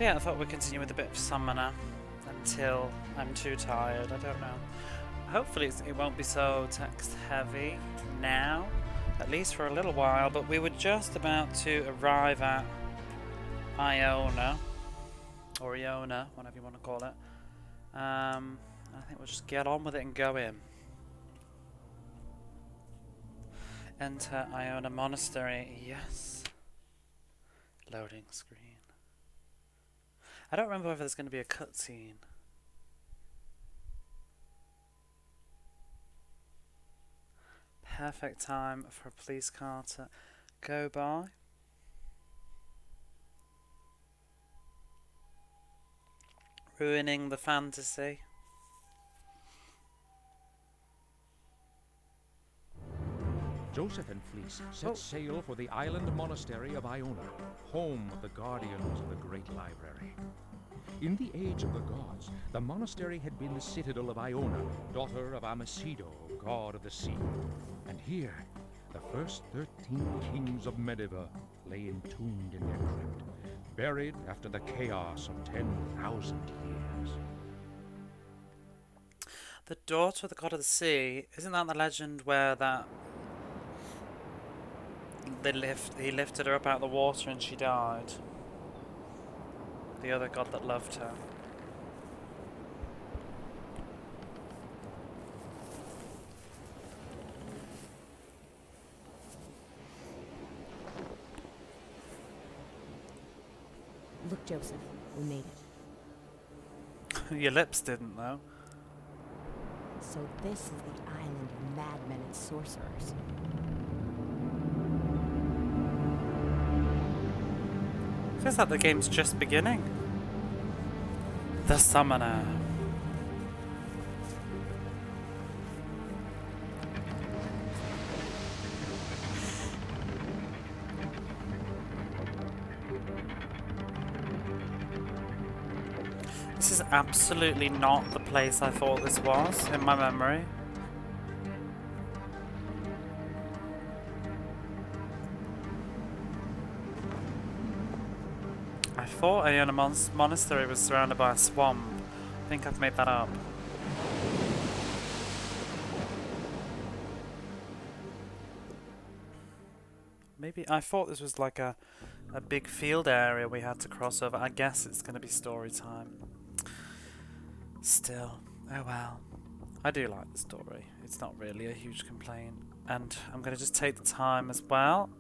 Yeah, I thought we'd continue with a bit of Summoner until I'm too tired. I don't know. Hopefully it won't be so text heavy now, at least for a little while, but we were just about to arrive at Iona, or Iona, whatever you want to call it. I think we'll just get on with it and go in. Enter Iona Monastery, yes. Loading screen. I don't remember whether there's going to be a cutscene. Perfect time for a police car to go by. Ruining the fantasy. Joseph and Fleece set sail for the island monastery of Iona, home of the guardians of the great library. In the age of the gods, the monastery had been the citadel of Iona, daughter of Amasido, god of the sea. And here, the first 13 kings of Medivh lay entombed in their crypt, buried after the chaos of 10,000 years. The daughter of the god of the sea, isn't that the legend where that he lifted her up out of the water and she died? The other god that loved her. Look, Joseph, we made it. Your lips didn't, though. So this is the island of madmen and sorcerers. Feels like the game's just beginning. The Summoner. This is absolutely not the place I thought this was in my memory. I thought Iona Monastery was surrounded by a swamp. I think I've made that up. Maybe I thought this was like a big field area we had to cross over. I guess it's going to be story time. Still, oh well. I do like the story. It's not really a huge complaint. And I'm going to just take the time as well.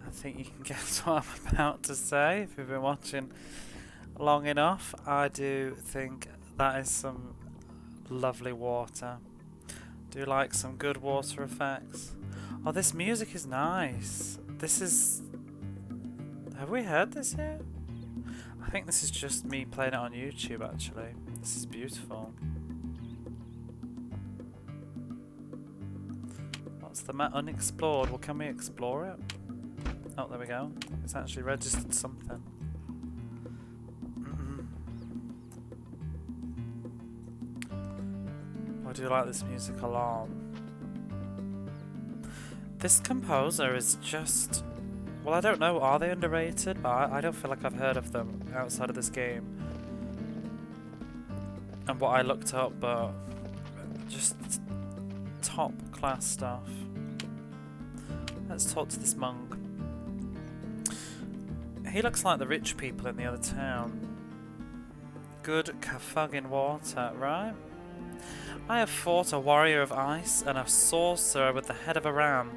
I think you can guess what I'm about to say if you've been watching long enough. I do think that is some lovely water. Do like some good water effects. Oh, this music is nice. This is... Have we heard this yet? I think this is just me playing it on YouTube actually. This is beautiful. What's the map? Unexplored. Well, can we explore it? Oh, there we go. It's actually registered something. I do like this music a lot. This composer is just... Well, I don't know, are they underrated? But I don't feel like I've heard of them outside of this game. And what I looked up, but just top class stuff. Let's talk to this monk. He looks like the rich people in the other town. Good fucking water, right? I have fought a warrior of ice and a sorcerer with the head of a ram.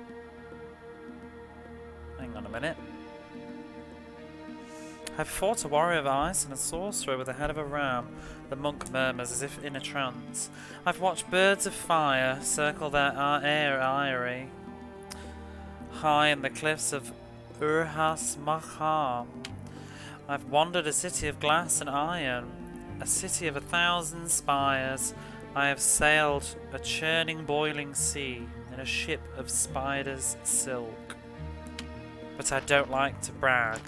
Hang on a minute. I've fought a warrior of ice and a sorcerer with the head of a ram, the monk murmurs as if in a trance. I've watched birds of fire circle their eyrie high in the cliffs of Urhas Mahar. I've wandered a city of glass and iron, a city of 1,000 spires. I have sailed a churning, boiling sea in a ship of spiders' silk. But I don't like to brag.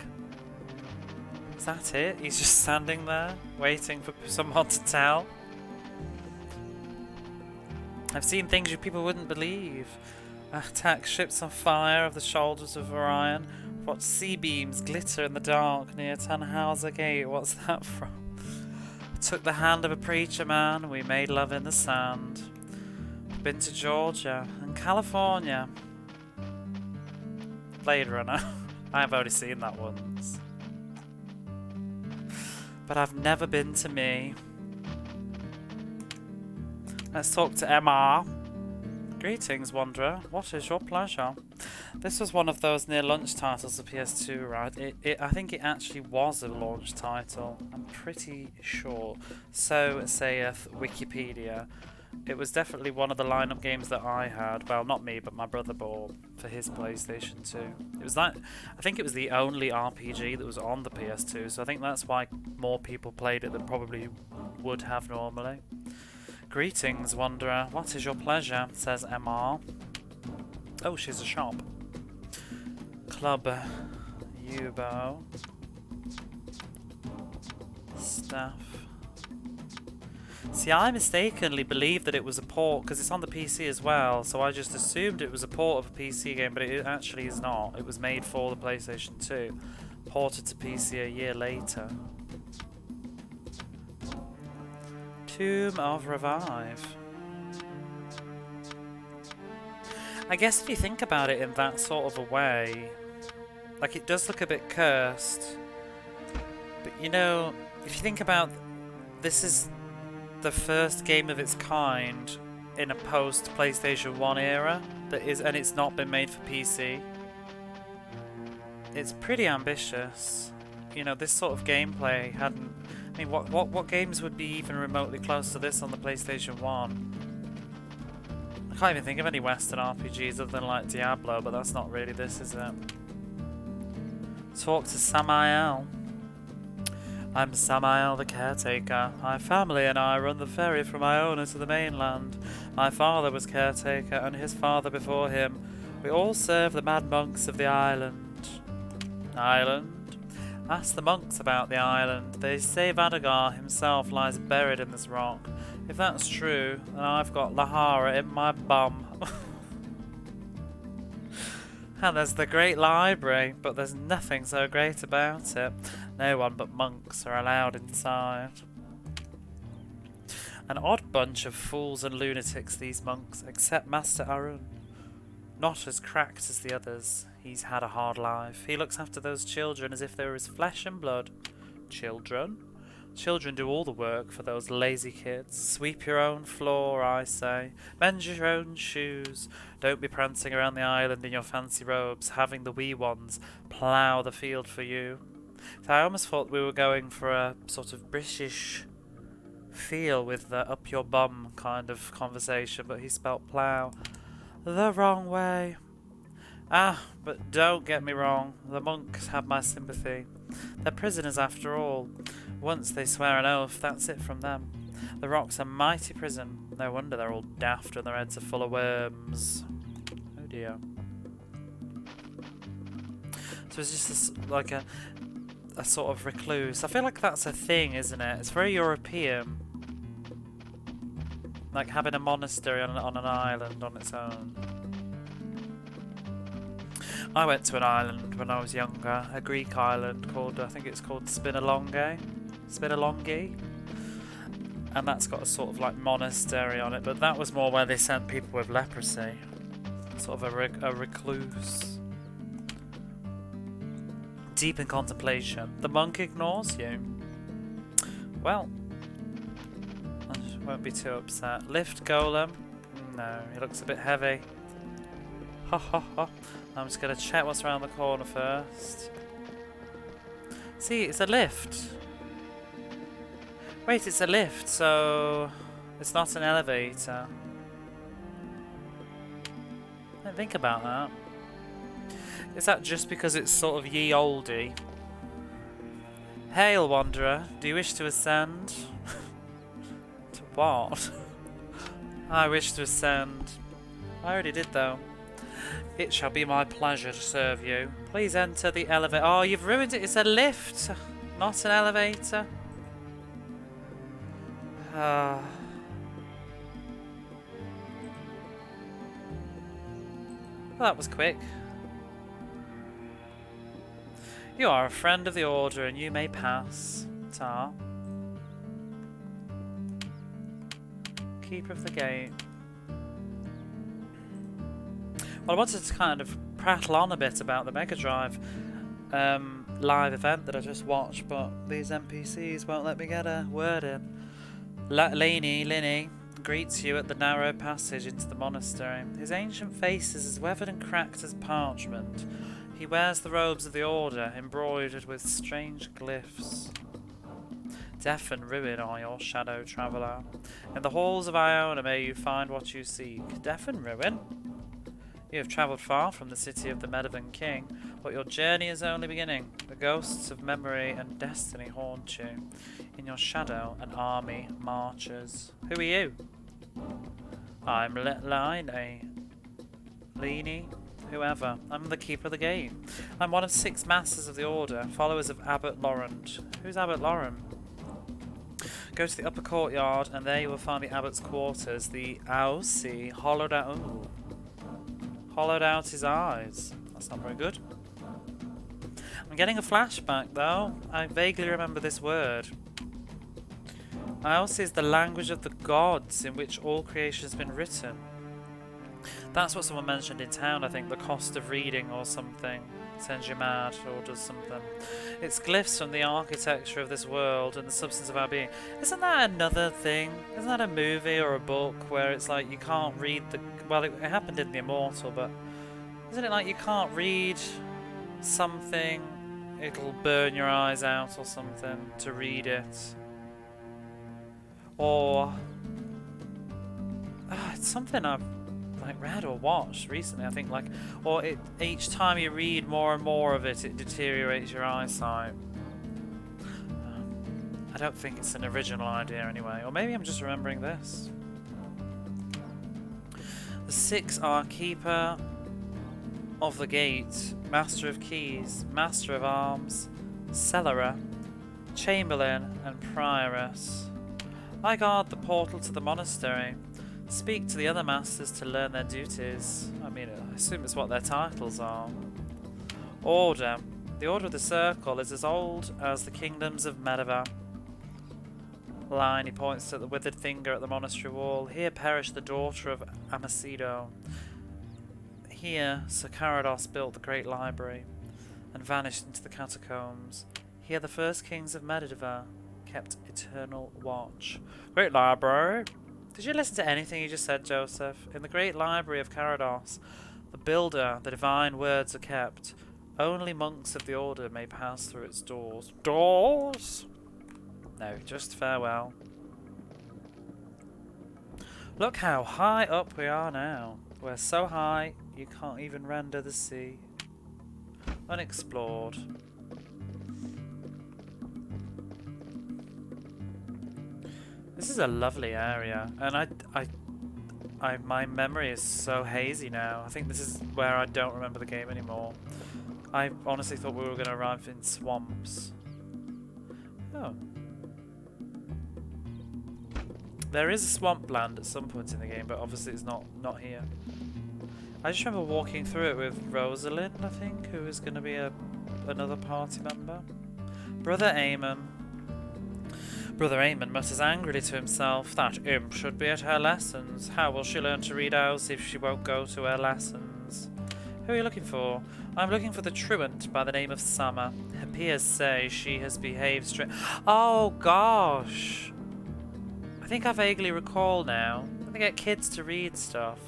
Is that it? He's just standing there, waiting for someone to tell? I've seen things you people wouldn't believe. Attack ships on fire of the shoulders of Orion, Watch sea beams glitter in the dark near Tannhauser Gate. What's that from? I took the hand of a preacher man. We made love in the sand. Been to Georgia and California. Blade Runner. I've only seen that once. But I've never been to me. Let's talk to MR. Greetings, Wanderer. What is your pleasure? This was one of those near launch titles of PS2, right? I think it actually was a launch title. I'm pretty sure. So saith Wikipedia. It was definitely one of the lineup games that I had. Well, not me, but my brother bought for his PlayStation 2. It was like, I think it was the only RPG that was on the PS2, so I think that's why more people played it than probably would have normally. Greetings, Wanderer. What is your pleasure? Says MR. Oh, she's a shop. Club Yubo. Staff. See, I mistakenly believed that it was a port because it's on the PC as well, so I just assumed it was a port of a PC game, but it actually is not. It was made for the PlayStation 2, ported to PC a year later. Tomb of Revive. I guess if you think about it in that sort of a way, like it does look a bit cursed, but you know, if you think about, this is the first game of its kind in a post PlayStation 1 era that is, and it's not been made for PC. It's pretty ambitious. You know, this sort of gameplay hadn't. I mean, what games would be even remotely close to this on the PlayStation 1? I can't even think of any Western RPGs other than like Diablo, but that's not really this, is it? Talk to Samael. I'm Samael the caretaker. My family and I run the ferry from Iona to the mainland. My father was caretaker and his father before him. We all serve the mad monks of the island. Island? Ask the monks about the island. They say Vadagar himself lies buried in this rock. If that's true, then I've got Lahara in my bum. And there's the Great Library, but there's nothing so great about it. No one but monks are allowed inside. An odd bunch of fools and lunatics, these monks, except Master Arun. Not as cracked as the others. He's had a hard life. He looks after those children as if they were his flesh and blood. Children? Children do all the work for those lazy kids. Sweep your own floor, I say. Mend your own shoes. Don't be prancing around the island in your fancy robes, having the wee ones plough the field for you. So I almost thought we were going for a sort of British feel with the up your bum kind of conversation, but he spelt plough the wrong way. Ah, but don't get me wrong, the monks have my sympathy. They're prisoners after all. Once they swear an oath, that's it from them. The rock's a mighty prison. No wonder they're all daft and their heads are full of worms. Oh dear. So it's just like a sort of recluse. I feel like that's a thing, isn't it? It's very European. Like having a monastery on an island on its own. I went to an island when I was younger, a Greek island called, I think it's called Spinalongi, and that's got a sort of like monastery on it, but that was more where they sent people with leprosy, sort of a recluse. Deep in contemplation, the monk ignores you. Well, I won't be too upset. Lift golem? No, he looks a bit heavy. Ha ha ha. I'm just going to check what's around the corner first. See, it's a lift. Wait, it's a lift, so it's not an elevator. I didn't think about that. Is that just because it's sort of ye olde? Hail, Wanderer. Do you wish to ascend? To what? I wish to ascend. I already did, though. It shall be my pleasure to serve you. Please enter the elevator. Oh, you've ruined it. It's a lift, not an elevator. Well, that was quick. You are a friend of the Order and you may pass. Tar. Keeper of the gate. Well, I wanted to kind of prattle on a bit about the Mega Drive live event that I just watched, but these NPCs won't let me get a word in. Linny greets you at the narrow passage into the monastery. His ancient face is as weathered and cracked as parchment. He wears the robes of the Order, embroidered with strange glyphs. Deaf and ruin are your shadow traveller. In the halls of Iona may you find what you seek. Deaf and ruin? You have travelled far from the city of the Medivan King, but your journey is only beginning. The ghosts of memory and destiny haunt you. In your shadow, an army marches. Who are you? I'm Leany, whoever. I'm the keeper of the gate. I'm one of 6 masters of the Order, followers of Abbot Laurent. Who's Abbot Laurent? Go to the upper courtyard, and there you will find the abbot's quarters. The Odyssey hollowed out his eyes. That's not very good. I'm getting a flashback though. I vaguely remember this word. Odyssey is the language of the gods in which all creation has been written. That's what someone mentioned in town, I think. The cost of reading or something sends you mad or does something. It's glyphs from the architecture of this world and the substance of our being. Isn't that another thing? Isn't that a movie or a book where it's like you can't read the... Well, it happened in The Immortal, but isn't it like you can't read something, it'll burn your eyes out or something to read it? Or... it's something I've read or watched recently, I think, or each time you read more and more of it, it deteriorates your eyesight. I don't think it's an original idea anyway, or maybe I'm just remembering this. The 6 are Keeper of the Gate, Master of Keys, Master of Arms, Cellarer, Chamberlain, and Prioress. I guard the portal to the monastery. Speak to the other masters to learn their duties. I mean, I assume it's what their titles are. Order. The Order of the Circle is as old as the kingdoms of Mediva. Line, he points at the withered finger at the monastery wall. Here perished the daughter of Amacido. Here Sir Carados built the great library and vanished into the catacombs. Here the first kings of Mediva kept eternal watch. Great library? Did you listen to anything you just said, Joseph? In the great library of Carados, the builder, the divine words are kept. Only monks of the Order may pass through its doors. Doors? No, just farewell. Look how high up we are now. We're so high, you can't even render the sea. Unexplored. This is a lovely area, and my memory is so hazy now. I think this is where I don't remember the game anymore. I honestly thought we were going to arrive in swamps. Oh. There is a swampland at some point in the game, but obviously it's not here. I just remember walking through it with Rosalind, I think, who is going to be another party member. Brother Eamon mutters angrily to himself. That imp should be at her lessons. How will she learn to read owls if she won't go to her lessons? Who are you looking for? I'm looking for the truant by the name of Summer. Her peers say she has behaved Oh gosh! I think I vaguely recall now. They get kids to read stuff.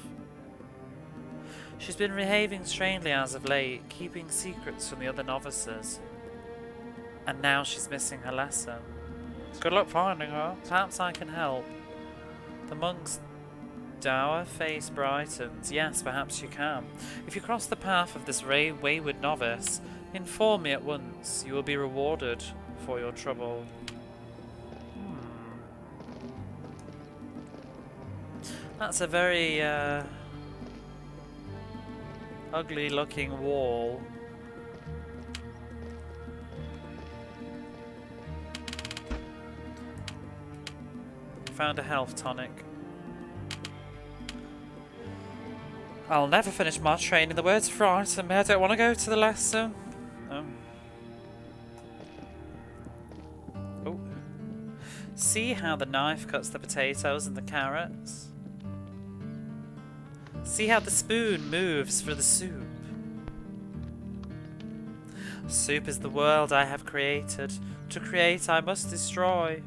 She's been behaving strangely as of late, keeping secrets from the other novices. And now she's missing her lesson. Good luck finding her. Perhaps I can help. The monk's dour face brightens. Yes, perhaps you can. If you cross the path of this wayward novice, inform me at once. You will be rewarded for your trouble. That's a very ugly looking wall. Found a health tonic. I'll never finish my training. The words frighten me. I don't want to go to the lesson. Oh. See how the knife cuts the potatoes and the carrots? See how the spoon moves for the soup? Soup is the world I have created. To create I must destroy.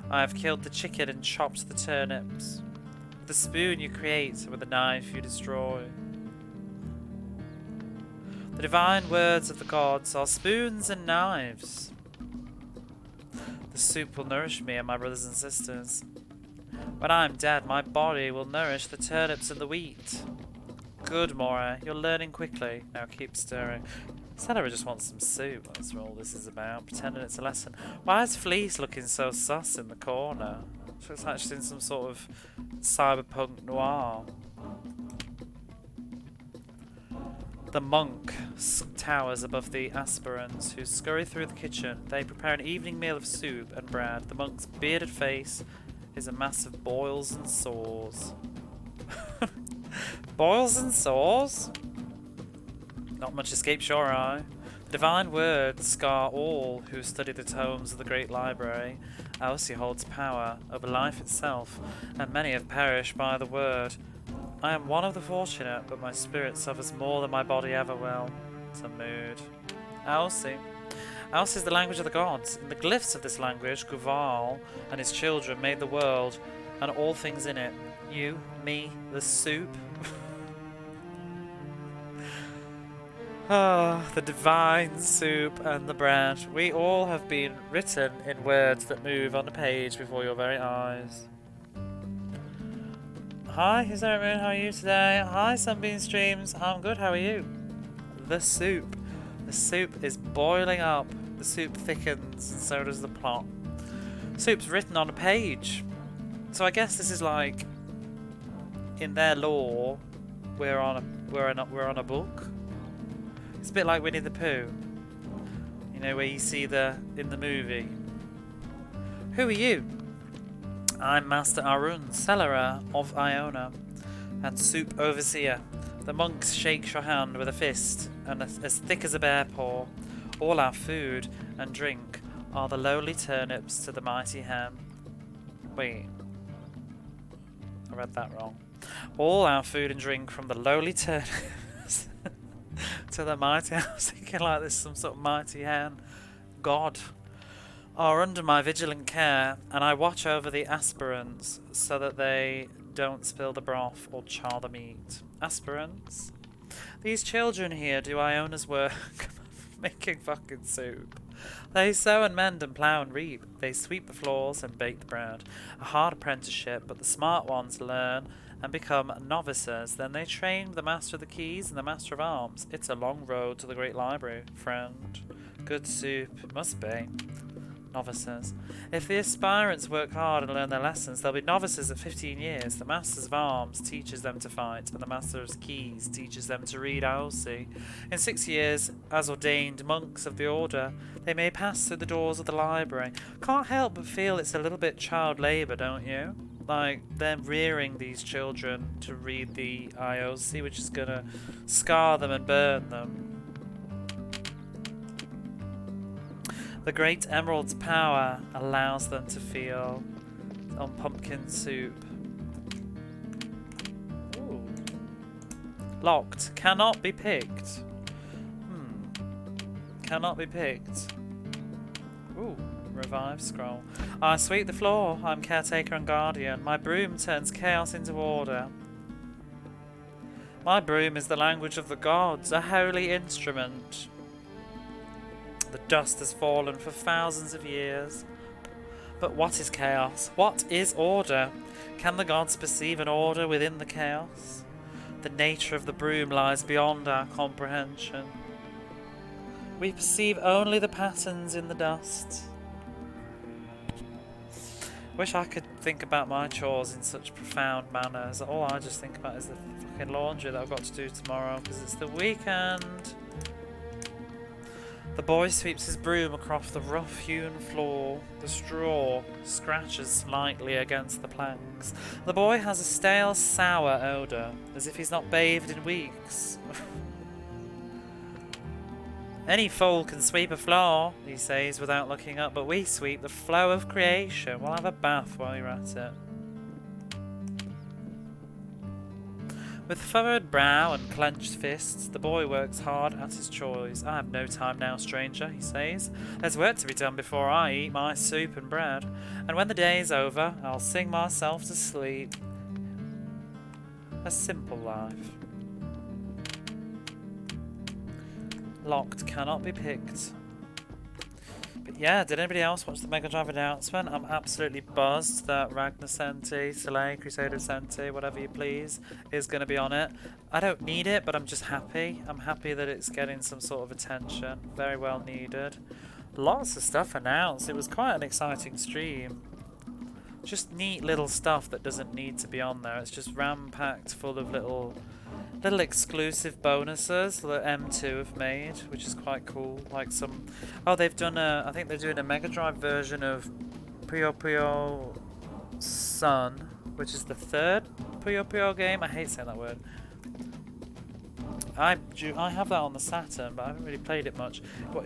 I have killed the chicken and chopped the turnips. With the spoon you create, with the knife you destroy. The divine words of the gods are spoons and knives. The soup will nourish me and my brothers and sisters. When I am dead, my body will nourish the turnips and the wheat. Good, Mora. You're learning quickly. Now keep stirring. Celery just wants some soup. That's what all this is about. Pretending it's a lesson. Why is Fleece looking so sus in the corner? She looks like she's in some sort of cyberpunk noir. The monk towers above the aspirants who scurry through the kitchen. They prepare an evening meal of soup and bread. The monk's bearded face is a mass of boils and sores. Boils and sores? Not much escapes your eye. The divine words scar all who study the tomes of the great library. Odyssey holds power over life itself, and many have perished by the word. I am one of the fortunate, but my spirit suffers more than my body ever will. It's a mood. Odyssey. Odyssey is the language of the gods. In the glyphs of this language, Guval and his children made the world and all things in it. You, me, the soup. Ah, the divine soup and the bread. We all have been written in words that move on the page before your very eyes. Hi, is there a moon? How are you today? Hi, Sunbeam Streams. I'm good, how are you? The soup. The soup is boiling up. The soup thickens, and so does the plot. Soup's written on a page. So I guess this is like, in their lore, we're on a book. It's a bit like Winnie the Pooh. You know, where you see in the movie. Who are you? I'm Master Arun, Cellarer of Iona, and Soup Overseer. The monk shakes your hand with a fist, and as thick as a bear paw. All our food and drink are the lowly turnips to the mighty ham. Wait. I read that wrong. All our food and drink from the lowly turnips to the mighty ham. I was thinking like this some sort of mighty hand. God. Are under my vigilant care, and I watch over the aspirants so that they don't spill the broth or char the meat. Aspirants? These children here do Iona's work making fucking soup. They sow and mend and plough and reap. They sweep the floors and bake the bread. A hard apprenticeship, but the smart ones learn and become novices. Then they train the master of the keys and the master of arms. It's a long road to the great library, friend. Good soup, must be. Novices. If the aspirants work hard and learn their lessons, they'll be novices at 15 years. The Masters of Arms teaches them to fight, and the Master of Keys teaches them to read Odyssey. In 6 years, as ordained monks of the Order, they may pass through the doors of the library. Can't help but feel it's a little bit child labour, don't you? Like, they're rearing these children to read the Odyssey, which is gonna scar them and burn them. The great emerald's power allows them to feel on pumpkin soup. Ooh. Locked. Cannot be picked. Cannot be picked. Ooh. Revive scroll. I sweep the floor. I'm caretaker and guardian. My broom turns chaos into order. My broom is the language of the gods, a holy instrument. The dust has fallen for thousands of years. But what is chaos? What is order? Can the gods perceive an order within the chaos? The nature of the broom lies beyond our comprehension. We perceive only the patterns in the dust. Wish I could think about my chores in such profound manners. All I just think about is the fucking laundry that I've got to do tomorrow because it's the weekend. The boy sweeps his broom across the rough-hewn floor. The straw scratches slightly against the planks. The boy has a stale, sour odour, as if he's not bathed in weeks. Any fool can sweep a floor, he says without looking up, but we sweep the flow of creation. We'll have a bath while you're at it. With furrowed brow and clenched fists, the boy works hard at his chores. I have no time now, stranger, he says. There's work to be done before I eat my soup and bread. And when the day's over, I'll sing myself to sleep. A simple life. Locked, cannot be picked. But yeah, did anybody else watch the Mega Drive announcement? I'm absolutely buzzed that Ragnar Senti, Soleil, Crusader Senti, whatever you please, is going to be on it. I don't need it, but I'm just happy. I'm happy that it's getting some sort of attention. Very well needed. Lots of stuff announced. It was quite an exciting stream. Just neat little stuff that doesn't need to be on there. It's just ram-packed full of little exclusive bonuses that M2 have made, which is quite cool. Like some, oh, they've done a, I think they're doing a Mega Drive version of Puyo Puyo Sun, which is the third Puyo Puyo game. I hate saying that word. I have that on the Saturn, but I haven't really played it much. But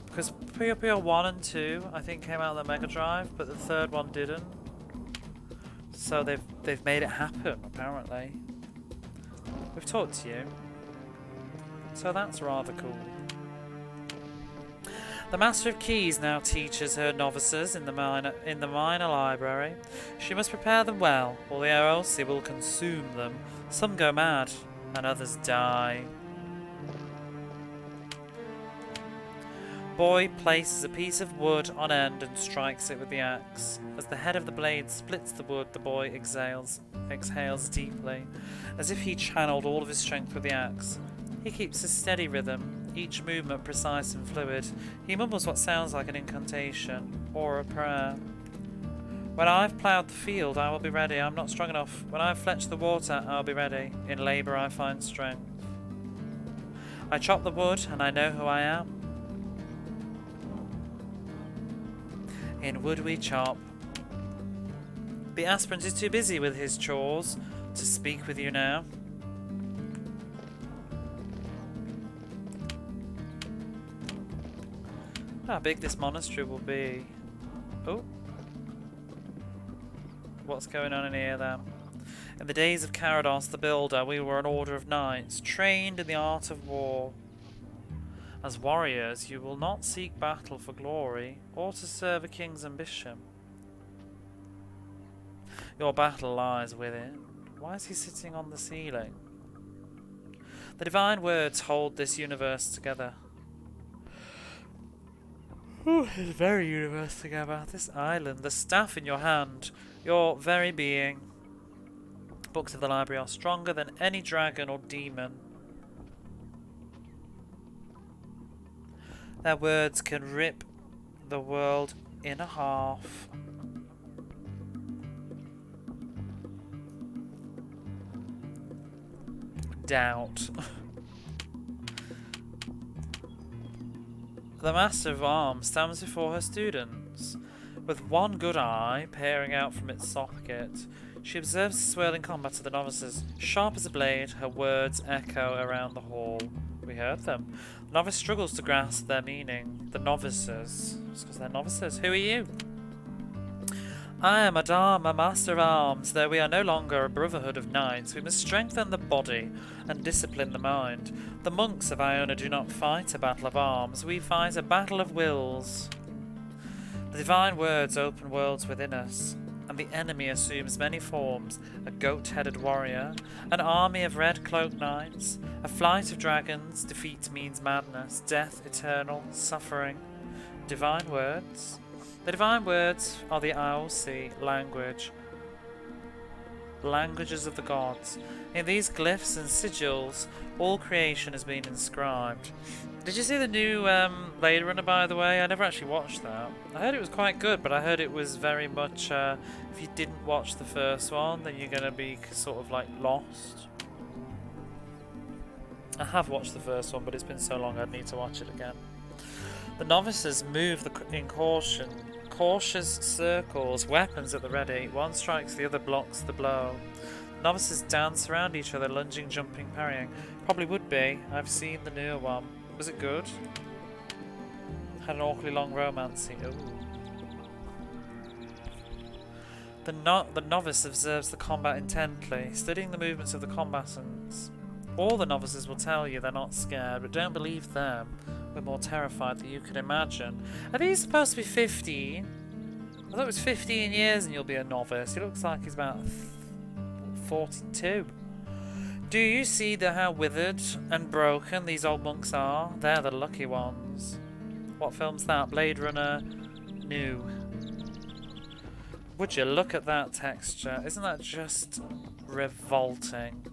because Puyo Puyo 1 and 2 I think came out on the Mega Drive, but the third one didn't. So they've made it happen apparently. We've talked to you, so that's rather cool. The Master of Keys now teaches her novices in the minor library. She must prepare them well, or else they will consume them. Some go mad, and others die. Boy places a piece of wood on end and strikes it with the axe. As the head of the blade splits the wood, the boy exhales deeply, as if he channeled all of his strength with the axe. He keeps a steady rhythm, each movement precise and fluid. He mumbles what sounds like an incantation, or a prayer. When I've ploughed the field, I will be ready. I'm not strong enough. When I've fetched the water, I'll be ready. In labour I find strength. I chop the wood, and I know who I am. In wood we chop. The aspirant is too busy with his chores to speak with you now. How big this monastery will be. Oh. What's going on in here then? In the days of Carados the Builder, we were an order of knights, trained in the art of war. As warriors, you will not seek battle for glory, or to serve a king's ambition. Your battle lies within. Why is he sitting on the ceiling? The divine words hold this universe together. Ooh, this very universe together. This island, the staff in your hand, your very being. Books of the library are stronger than any dragon or demon. Their words can rip the world in half. Doubt. The Master of Arms stands before her students. With one good eye peering out from its socket, she observes the swirling combat of the novices. Sharp as a blade, her words echo around the hall. We heard them. The novice struggles to grasp their meaning. The novices. Just because they're novices. Who are you? I am Madame, a Master of Arms. Though we are no longer a brotherhood of knights, we must strengthen the body and discipline the mind. The monks of Iona do not fight a battle of arms. We fight a battle of wills. The divine words open worlds within us, and the enemy assumes many forms. A goat-headed warrior, an army of red-cloaked knights, a flight of dragons. Defeat means madness, death eternal, suffering. Divine words. The divine words are the Odyssey language. Languages of the gods. In these glyphs and sigils, all creation has been inscribed. Did you see the new Blade Runner, by the way? I never actually watched that. I heard it was quite good, but I heard it was very much, if you didn't watch the first one, then you're going to be sort of like lost. I have watched the first one, but it's been so long I'd need to watch it again. The novices move in cautious circles, weapons at the ready. One strikes, the other blocks the blow. Novices dance around each other, lunging, jumping, parrying. Probably would be. I've seen the newer one. Was it good? Had an awfully long romance scene. Ooh. The novice observes the combat intently, studying the movements of the combatants. All the novices will tell you they're not scared, but don't believe them. We're more terrified than you could imagine. Are these supposed to be 15? I thought it was 15 years and you'll be a novice. He looks like he's about 42. Do you see how withered and broken these old monks are? They're the lucky ones. What film's that? Blade Runner New. Would you look at that texture? Isn't that just revolting?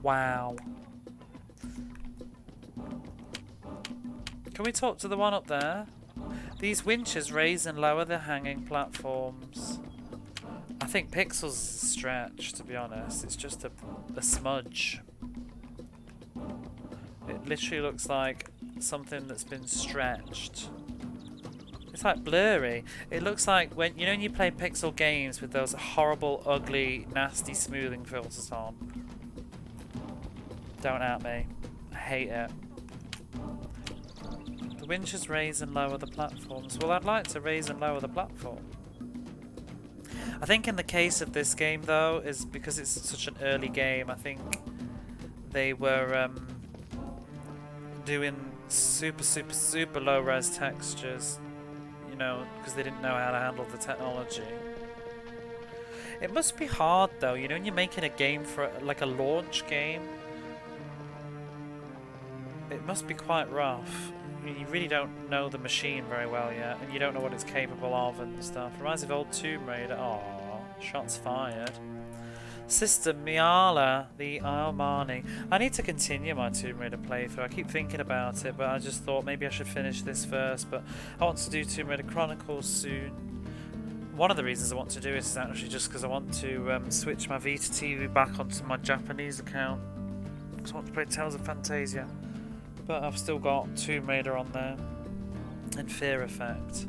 Wow. Can we talk to the one up there? These winches raise and lower the hanging platforms. I think Pixels is a stretch, to be honest. It's just a smudge. It literally looks like something that's been stretched. It's like blurry. It looks like when you play pixel games with those horrible, ugly, nasty smoothing filters on. Don't at me. I hate it. The winches raise and lower the platforms. Well, I'd like to raise and lower the platform. I think in the case of this game, though, is because it's such an early game, I think they were doing super low-res textures, you know, because they didn't know how to handle the technology. It must be hard, though, you know, when you're making a game for, like, a launch game. It must be quite rough. You really don't know the machine very well yet, and you don't know what it's capable of and stuff. Reminds me of old Tomb Raider. Aww, shots fired. Sister Miala, the Iomani. I need to continue my Tomb Raider playthrough. I keep thinking about it, but I just thought maybe I should finish this first. But I want to do Tomb Raider Chronicles soon. One of the reasons I want to do it is actually just because I want to switch my Vita TV back onto my Japanese account. Because I want to play Tales of Fantasia. But I've still got Tomb Raider on there, and Fear Effect.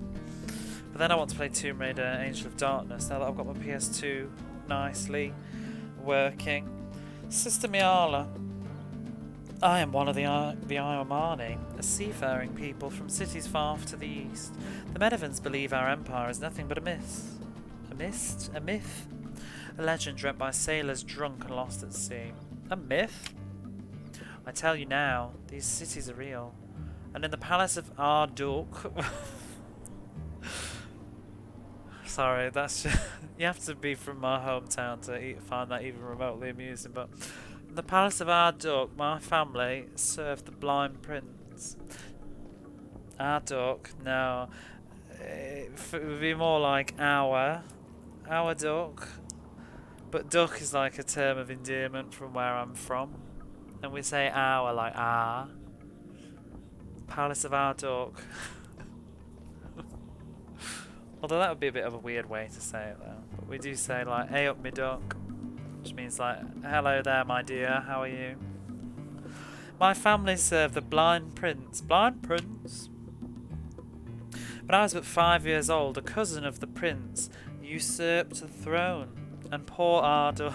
But then I want to play Tomb Raider Angel of Darkness, now that I've got my PS2 nicely working. Sister Miala, I am one of the Iomani, a seafaring people from cities far to the east. The Medivans believe our empire is nothing but a myth. A mist? A myth? A legend dreamt by sailors drunk and lost at sea. A myth? I tell you now, these cities are real. And in the palace of Arduk... Sorry, that's just... you have to be from my hometown to find that even remotely amusing, but... In the palace of Arduk, my family served the blind prince. Arduk, no. It would be more like our duck. But duck is like a term of endearment from where I'm from. And we say our like ah. Palace of Arduk. Although that would be a bit of a weird way to say it though. But we do say like, hey up me duck. Which means like, hello there my dear, how are you? My family served the blind prince. Blind prince? When I was but 5 years old, a cousin of the prince usurped the throne. And poor Arduk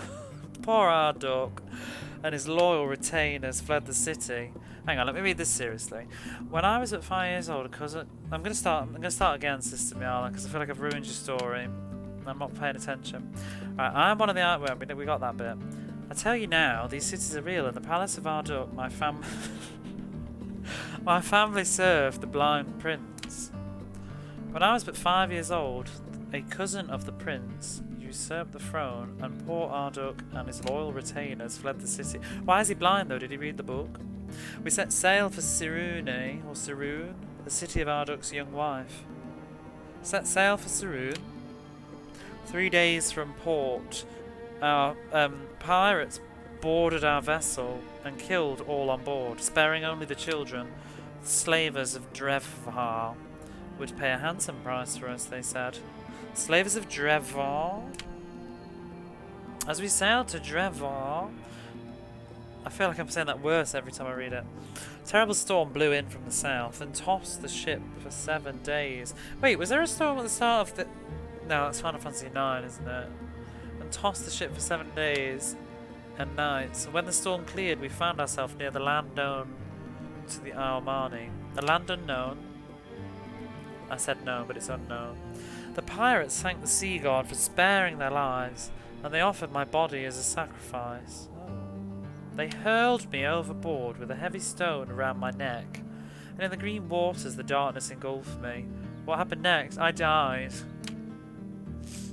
and his loyal retainers fled the city. Hang on, let me read this seriously. When I was at 5 years old, cousin, I'm gonna start again, Sister Miala, because I feel like I've ruined your story. I'm not paying attention. Right, I'm one of the artwork. We got that bit. I tell you now, these cities are real. In the palace of Arduk, my family served the blind prince. When I was but 5 years old, a cousin of the prince usurped the throne, and poor Arduk and his loyal retainers fled the city. Why is he blind though? Did he read the book? We set sail for Sirune, or Sirune, the city of Arduk's young wife. Set sail for Sirune. 3 days from port, our pirates boarded our vessel and killed all on board, sparing only the children. The slavers of Drevar would pay a handsome price for us, they said. Slavers of Drevar? As we sailed to Drevar... I feel like I'm saying that worse every time I read it. A terrible storm blew in from the south and tossed the ship for 7 days. Wait, was there a storm at the start of the... No, that's Final Fantasy 9, isn't it? And tossed the ship for 7 days and nights. And when the storm cleared, we found ourselves near the land known to the Almani, a land unknown. I said no, but it's unknown. The pirates thanked the sea god for sparing their lives, and they offered my body as a sacrifice. Oh. They hurled me overboard with a heavy stone around my neck, and in the green waters the darkness engulfed me. What happened next? I died.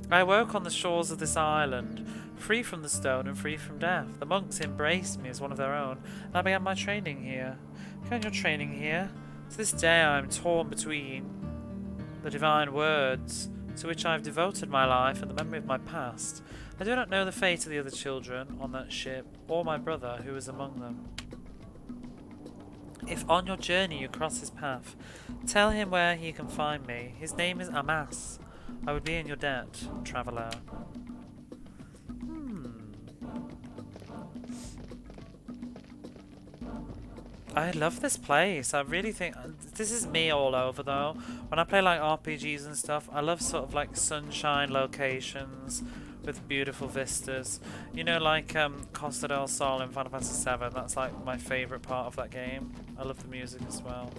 I awoke on the shores of this island, free from the stone and free from death. The monks embraced me as one of their own, and I began my training here. Began your training here? To this day I am torn between the divine words to which I have devoted my life and the memory of my past. I do not know the fate of the other children on that ship, or my brother who was among them. If on your journey you cross his path, tell him where he can find me. His name is Amas. I would be in your debt, traveller. I love this place. I really think this is me all over though. When I play like RPGs and stuff, I love sort of like sunshine locations with beautiful vistas. You know, like Costa del Sol in Final Fantasy VII. That's like my favourite part of that game. I love the music as well.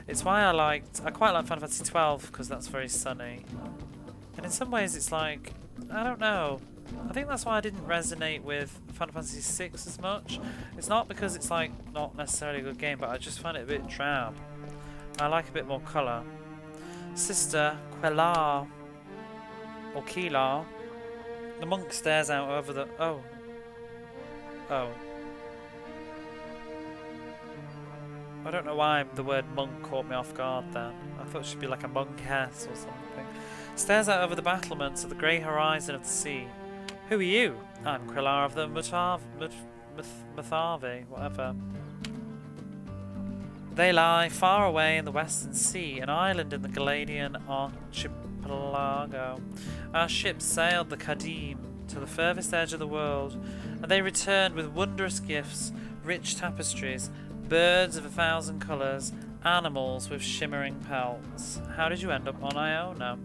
It's why I quite like Final Fantasy 12 because that's very sunny. And in some ways it's like, I don't know. I think that's why I didn't resonate with Final Fantasy 6 as much. It's not because it's like not necessarily a good game, but I just find it a bit drab. I like a bit more colour. Sister Quellar, or Keelar, the monk stares out over the... Oh. I don't know why the word monk caught me off guard then. I thought she'd be like a monkess or something. Stares out over the battlements of the grey horizon of the sea. Who are you? I'm Quellar of the Mathavi, whatever. They lie far away in the western sea, an island in the Galadian archipelago. Our ship sailed the Kadim to the furthest edge of the world, and they returned with wondrous gifts, rich tapestries, birds of 1,000 colours, animals with shimmering pelts. How did you end up on Iona?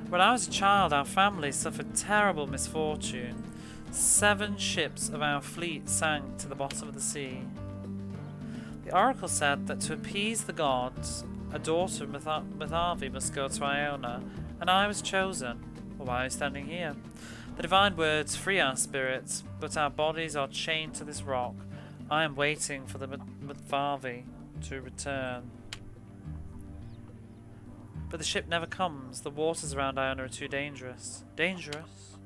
When I was a child, our family suffered terrible misfortune. 7 ships of our fleet sank to the bottom of the sea. The oracle said that to appease the gods, a daughter of Mathavi must go to Iona, and I was chosen. Well, why are you standing here? The divine words free our spirits, but our bodies are chained to this rock. I am waiting for the Mathavi to return. But the ship never comes. The waters around Iona are too dangerous. Dangerous?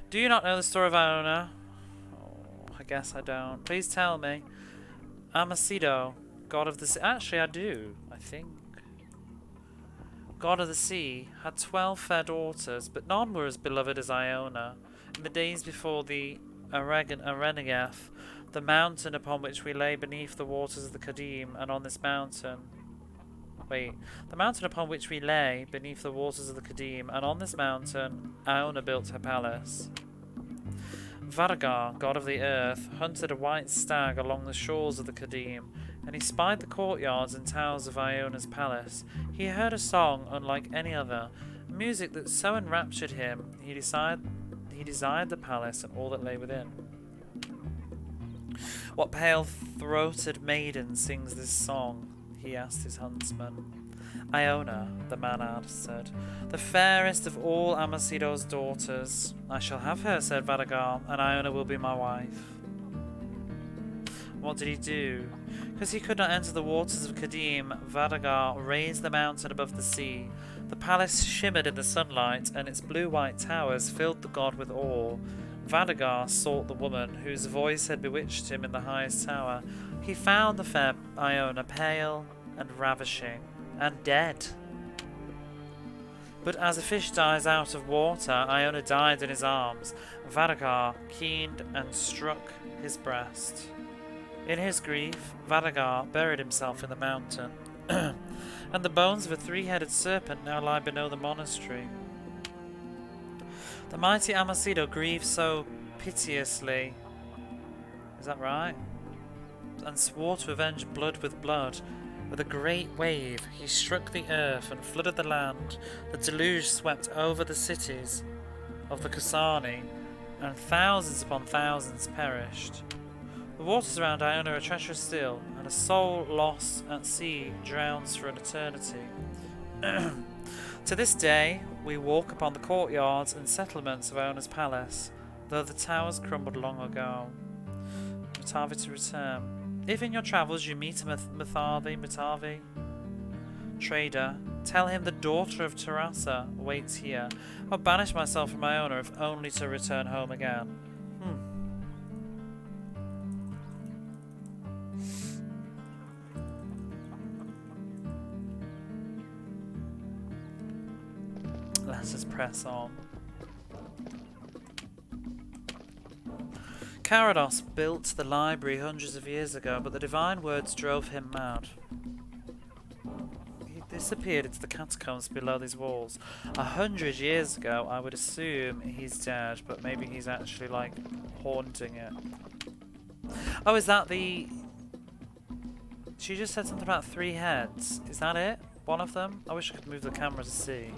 Do you not know the story of Iona? Oh, I guess I don't. Please tell me. Amasido, god of the sea. Actually, I do, I think. God of the sea, had 12 fair daughters, but none were as beloved as Iona. In the days before the Arenagath, the mountain upon which we lay beneath the waters of the Kadim, and on this mountain... The mountain upon which we lay beneath the waters of the Kadim, and on this mountain Iona built her palace. Varagar, god of the earth, hunted a white stag along the shores of the Kadim, and he spied the courtyards and towers of Iona's palace. He heard a song unlike any other, music that so enraptured him, he desired the palace and all that lay within. What pale-throated maiden sings this song? He asked his huntsman. Iona, the man answered, the fairest of all Amasido's daughters. I shall have her, said Varagar, and Iona will be my wife. What did he do? Because he could not enter the waters of Kadim, Varagar raised the mountain above the sea. The palace shimmered in the sunlight, and its blue-white towers filled the god with awe. Varagar sought the woman whose voice had bewitched him in the highest tower. He found the fair Iona pale and ravishing, and dead. But as a fish dies out of water, Iona died in his arms. Varagar keened and struck his breast. In his grief, Varagar buried himself in the mountain, and the bones of a 3-headed serpent now lie below the monastery. The mighty Amasido grieved so piteously, is that right? And swore to avenge blood with blood. With a great wave, he struck the earth and flooded the land. The deluge swept over the cities of the Kusani, and thousands upon thousands perished. The The waters around Iona are treacherous still, and a soul lost at sea drowns for an eternity. To this day, we walk upon the courtyards and settlements of Iona's palace, though the towers crumbled long ago. Matavi to return. If in your travels you meet a Matavi trader, tell him the daughter of Terasa waits here. I'll banish myself from Iona if only to return home again. Let us press on. Carados built the library hundreds of years ago, but the divine words drove him mad. He disappeared into the catacombs below these walls. 100 years ago, I would assume he's dead, but maybe he's actually, like, haunting it. Oh, is that the... She just said something about 3 heads. Is that it? One of them? I wish I could move the camera to see.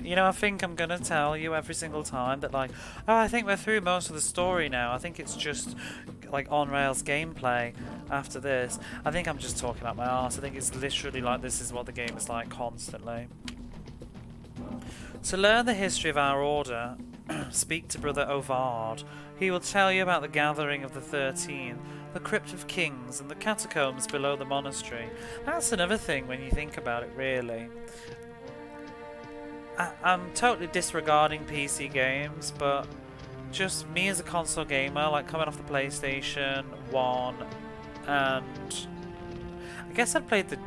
You know, I think I'm gonna tell you every single time that, like, oh, I think we're through most of the story now. I think it's just, like, on-rails gameplay after this. I think I'm just talking out my arse. I think it's literally like this is what the game is like constantly. To learn the history of our order, speak to Brother Ovard. He will tell you about the gathering of the 13, the Crypt of Kings, and the catacombs below the monastery. That's another thing when you think about it, really. I'm totally disregarding PC games, but just me as a console gamer, like coming off the PlayStation 1, and I guess I played the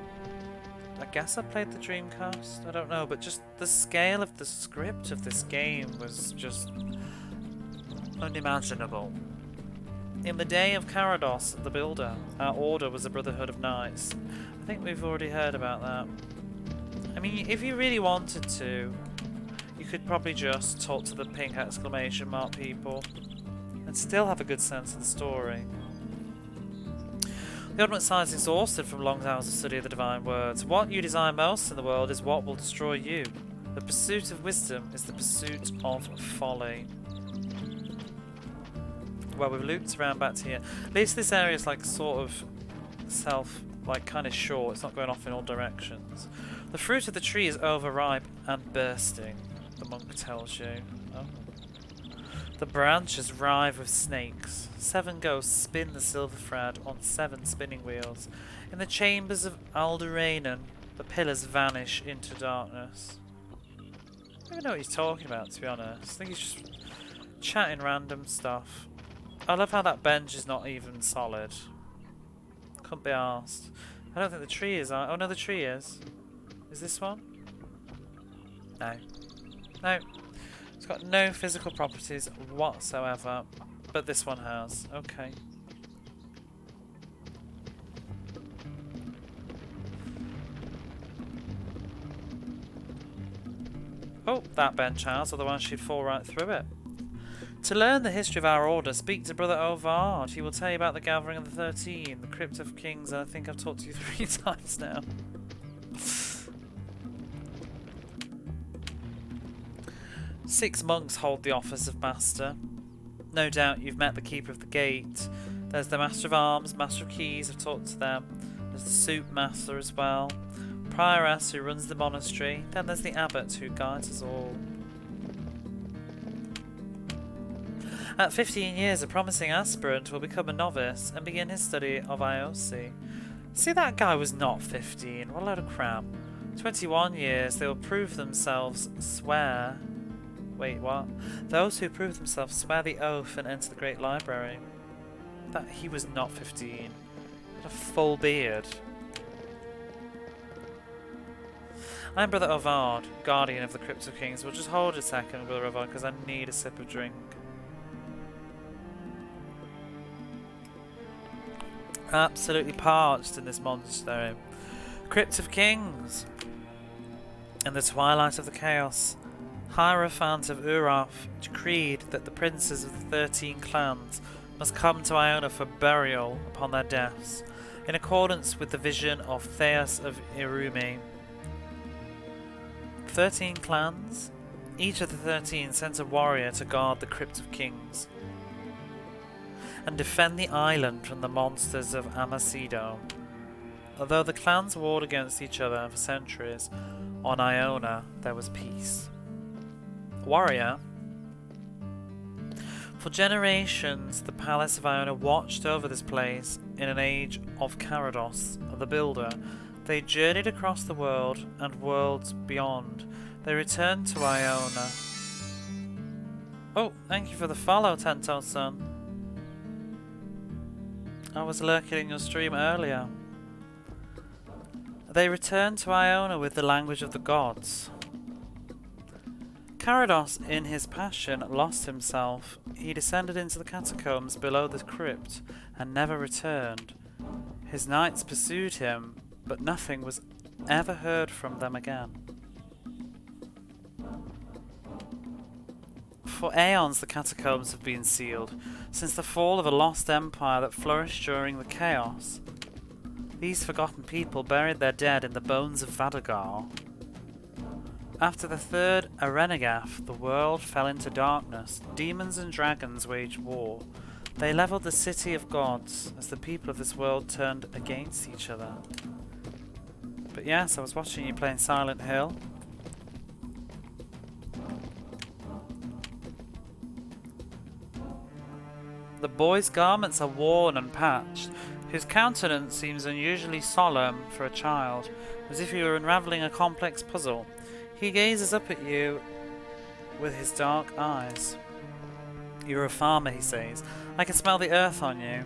Dreamcast, I don't know, but just the scale of the script of this game was just unimaginable. In the day of Carados, the Builder, our order was a brotherhood of knights. I think we've already heard about that. I mean, if you really wanted to, you could probably just talk to the pink exclamation mark people and still have a good sense of the story. The Oddment Side is exhausted from long hours of study of the divine words. What you desire most in the world is what will destroy you. The pursuit of wisdom is the pursuit of folly. Well, we've looped around back to here. At least this area is like sort of kind of short. It's not going off in all directions. The fruit of the tree is overripe and bursting, the monk tells you. Oh. The branches rive with snakes. 7 ghosts spin the silver thread on 7 spinning wheels. In the chambers of Alderanen, the pillars vanish into darkness. I don't even know what he's talking about, to be honest. I think he's just chatting random stuff. I love how that bench is not even solid. Couldn't be arsed. I don't think the tree is. Oh no, the tree is. Is this one? No. No. It's got no physical properties whatsoever, but this one has. Okay. Oh, that bench has, otherwise she'd fall right through it. To learn the history of our order, speak to Brother Ovard. He will tell you about the gathering of the 13, the Crypt of Kings, and I think I've talked to you 3 times now. 6 monks hold the office of Master. No doubt you've met the Keeper of the Gate. There's the Master of Arms, Master of Keys, I've talked to them. There's the Soup Master as well. Prioress who runs the monastery. Then there's the Abbot who guides us all. At 15 years, a promising aspirant will become a novice and begin his study of Odyssey. See, that guy was not 15. What a load of crap. 21 years, they will prove themselves, swear... Wait, what? Those who prove themselves swear the oath and enter the Great Library. That he was not 15. He had a full beard. I'm Brother Ovard, guardian of the Crypt of Kings. We'll just hold a second, Brother Ovard, because I need a sip of drink. Absolutely parched in this monastery. Crypt of Kings. In the twilight of the chaos, Hierophant of Uraf decreed that the princes of the 13 clans must come to Iona for burial upon their deaths, in accordance with the vision of Theas of Irumi. 13 clans. Each of the 13 sent a warrior to guard the Crypt of Kings and defend the island from the monsters of Amacedo. Although the clans warred against each other for centuries, on Iona there was peace. Warrior. For generations, the Palace of Iona watched over this place in an age of Carados, the Builder. They journeyed across the world and worlds beyond. They returned to Iona. Oh, thank you for the follow, Tento-san. I was lurking in your stream earlier. They returned to Iona with the language of the gods. Carados, in his passion, lost himself. He descended into the catacombs below the crypt and never returned. His knights pursued him, but nothing was ever heard from them again. For aeons the catacombs have been sealed, since the fall of a lost empire that flourished during the chaos. These forgotten people buried their dead in the bones of Vadagar. After the third Arenagath, the world fell into darkness. Demons and dragons waged war. They leveled the city of gods as the people of this world turned against each other. But yes, I was watching you playing Silent Hill. The boy's garments are worn and patched. His countenance seems unusually solemn for a child, as if he were unravelling a complex puzzle. He gazes up at you with his dark eyes. You're a farmer, he says. I can smell the earth on you.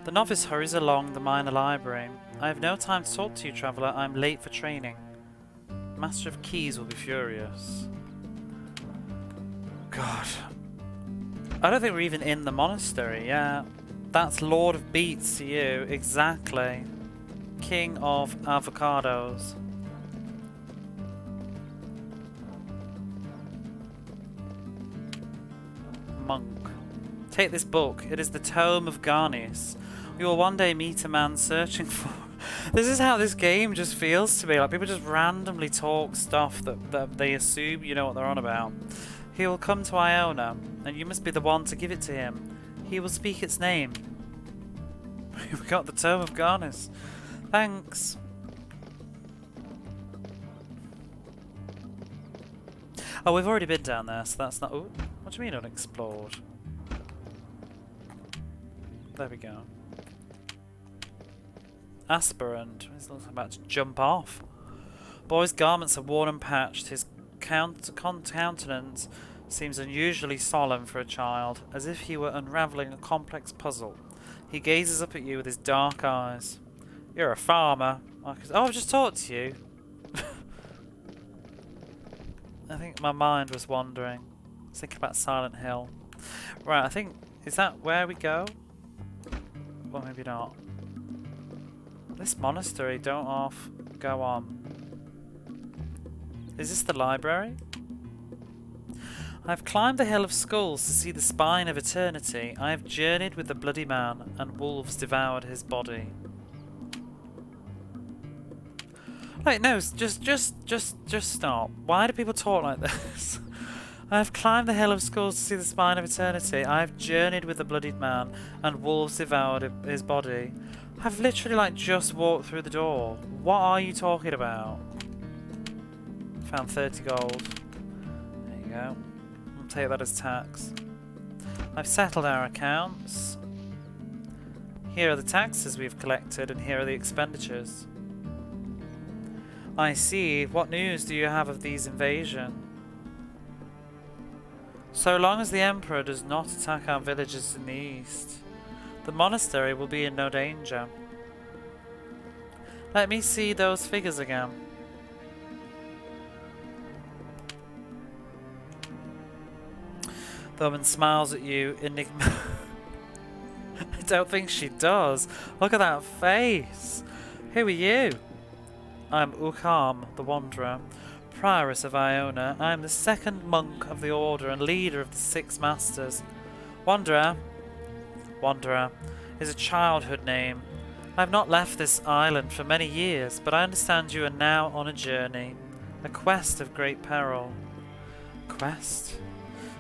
The novice hurries along the minor library. I have no time to talk to you, traveller. I'm late for training. Master of Keys will be furious. God. I don't think we're even in the monastery. Yeah, that's Lord of Beats to you. Exactly. King of Avocados. Monk. Take this book. It is the Tome of Garnis. You will one day meet a man searching for... This is how this game just feels to me. Like, people just randomly talk stuff that they assume you know what they're on about. He will come to Iona, and you must be the one to give it to him. He will speak its name. We got the Tome of Garnis. Thanks. Oh, we've already been down there, so that's not... Ooh, what do you mean unexplored? There we go. Aspirant. He's about to jump off. Boy's garments are worn and patched. His countenance seems unusually solemn for a child, as if he were unravelling a complex puzzle. He gazes up at you with his dark eyes. You're a farmer. Oh, I've just talked to you. I think my mind was wandering. I was thinking about Silent Hill. Right, I think... Is that where we go? Well, maybe not. This monastery, don't go on. Is this the library? I have climbed the hill of skulls to see the spine of eternity. I have journeyed with the bloody man, and wolves devoured his body. Like, no, just stop. Why do people talk like this? I have climbed the hill of skulls to see the spine of eternity. I have journeyed with the bloodied man, and wolves devoured his body. I've literally, like, just walked through the door. What are you talking about? Found 30 gold. There you go. I'll take that as tax. I've settled our accounts. Here are the taxes we've collected, and here are the expenditures. I see. What news do you have of these invasion? So long as the Emperor does not attack our villages in the east, the monastery will be in no danger. Let me see those figures again. The woman smiles at you, enigma. I don't think she does. Look at that face. Who are you? I'm Ukam, the Wanderer, Prioress of Iona. I am the second monk of the Order and leader of the Six Masters. Wanderer is a childhood name. I have not left this island for many years, but I understand you are now on a journey. A quest of great peril. Quest?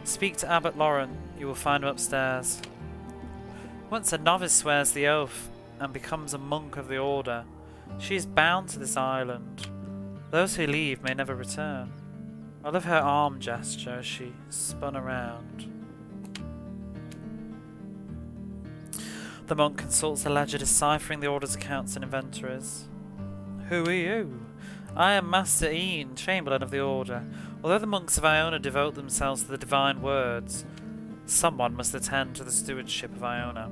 Speak to Abbot Laurent. You will find him upstairs. Once a novice swears the oath and becomes a monk of the order, she is bound to this island. Those who leave may never return. I love her arm gesture as she spun around. The monk consults the ledger, deciphering the order's accounts and inventories. Who are you? I am Master Ian, Chamberlain of the Order. Although the monks of Iona devote themselves to the divine words, someone must attend to the stewardship of Iona.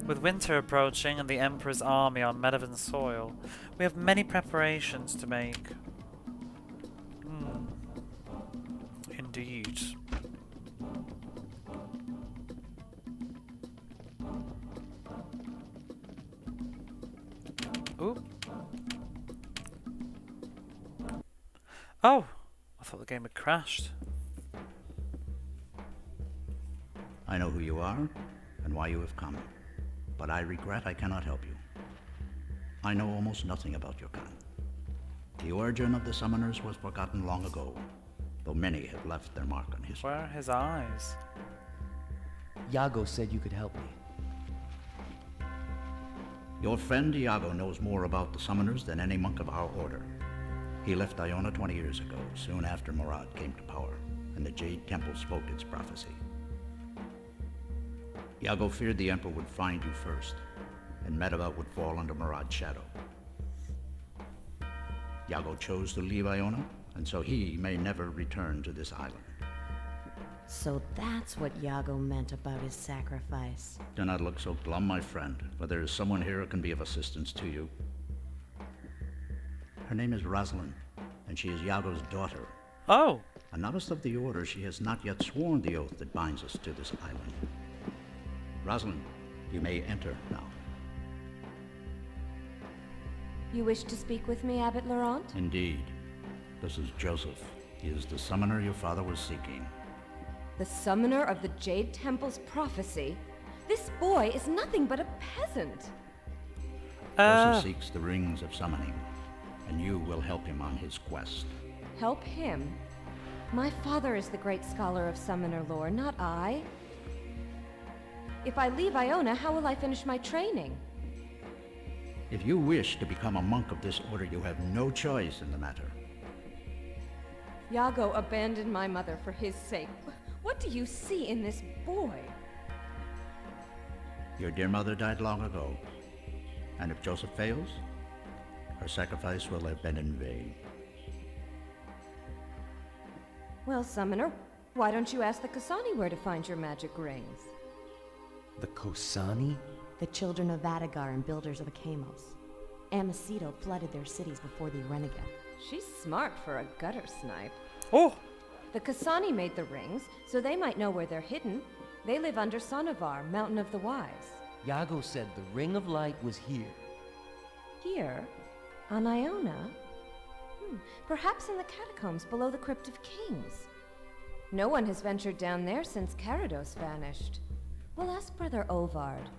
With winter approaching and the Emperor's army on Medovan soil, we have many preparations to make. Indeed. Ooh. Oh! I thought the game had crashed. I know who you are and why you have come, but I regret I cannot help you. I know almost nothing about your kind. The origin of the summoners was forgotten long ago, though many have left their mark on history. Where are his eyes? Iago said you could help me. Your friend Iago knows more about the summoners than any monk of our order. He left Iona 20 years ago, soon after Murad came to power, and the Jade Temple spoke its prophecy. Iago feared the Emperor would find you first, and Medeva would fall under Murad's shadow. Iago chose to leave Iona, and so he may never return to this island. So that's what Iago meant about his sacrifice. Do not look so glum, my friend, for there is someone here who can be of assistance to you. Her name is Rosalind, and she is Iago's daughter. Oh! A novice of the Order, she has not yet sworn the oath that binds us to this island. Rosalind, you may enter now. You wish to speak with me, Abbot Laurent? Indeed. This is Joseph. He is the summoner your father was seeking. The summoner of the Jade Temple's prophecy? This boy is nothing but a peasant. Joseph seeks the rings of summoning, and you will help him on his quest. Help him? My father is the great scholar of summoner lore, not I. If I leave Iona, how will I finish my training? If you wish to become a monk of this order, you have no choice in the matter. Iago abandoned my mother for his sake. What do you see in this boy? Your dear mother died long ago, and if Joseph fails, her sacrifice will have been in vain. Well, summoner, why don't you ask the Kasani where to find your magic rings? The Kosani? The children of Vadagar and builders of Akamos. Amacito flooded their cities before the renegade. She's smart for a gutter snipe. Oh! The Kasani made the rings, so they might know where they're hidden. They live under Sonovar, Mountain of the Wise. Iago said the Ring of Light was here. Here? On Iona? Perhaps in the catacombs below the Crypt of Kings. No one has ventured down there since Carados vanished. We'll ask Brother Ovard.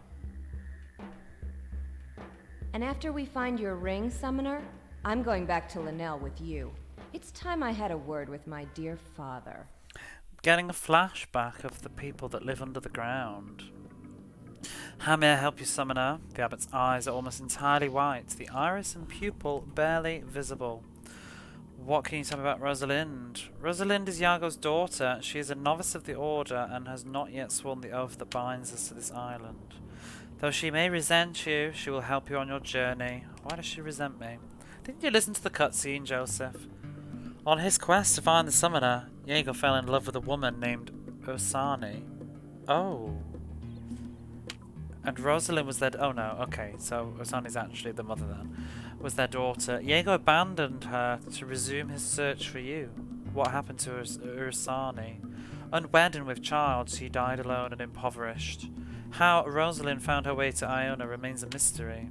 And after we find your ring, Summoner, I'm going back to Linnell with you. It's time I had a word with my dear father. Getting a flashback of the people that live under the ground. How may I help you, Summoner? The abbot's eyes are almost entirely white, the iris and pupil barely visible. What can you tell me about Rosalind? Rosalind is Iago's daughter. She is a novice of the Order and has not yet sworn the oath that binds us to this island. Though she may resent you, she will help you on your journey. Why does she resent me? Didn't you listen to the cutscene, Joseph? On his quest to find the summoner, Iago fell in love with a woman named Ursani. Oh. And Rosalind was their... Oh no, okay, so Ursani's actually the mother then. Was their daughter. Iago abandoned her to resume his search for you. What happened to Ursani? Unwed and with child, she died alone and impoverished. How Rosalind found her way to Iona remains a mystery.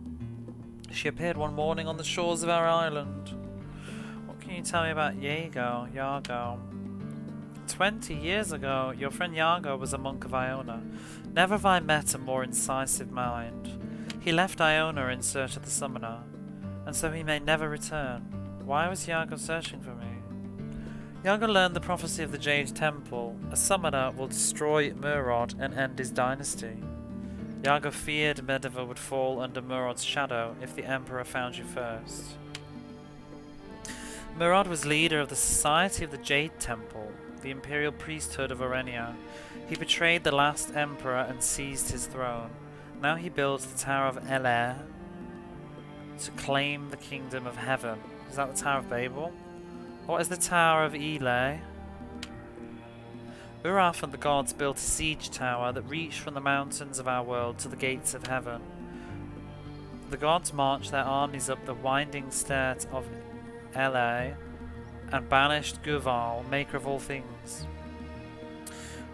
She appeared one morning on the shores of our island. What can you tell me about Iago? 20 years ago, your friend Iago was a monk of Iona. Never have I met a more incisive mind. He left Iona in search of the summoner, and so he may never return. Why was Iago searching for me? Iago learned the prophecy of the Jade Temple. A summoner will destroy Murad and end his dynasty. Iago feared Medivh would fall under Murad's shadow if the Emperor found you first. Murad was leader of the Society of the Jade Temple, the imperial priesthood of Orenia. He betrayed the last emperor and seized his throne. Now he builds the Tower of Elair to claim the kingdom of heaven. Is that the Tower of Babel? What is the Tower of Elair? Uraf and the gods built a siege tower that reached from the mountains of our world to the gates of heaven. The gods marched their armies up the winding stairs of Elair and banished Guval, maker of all things.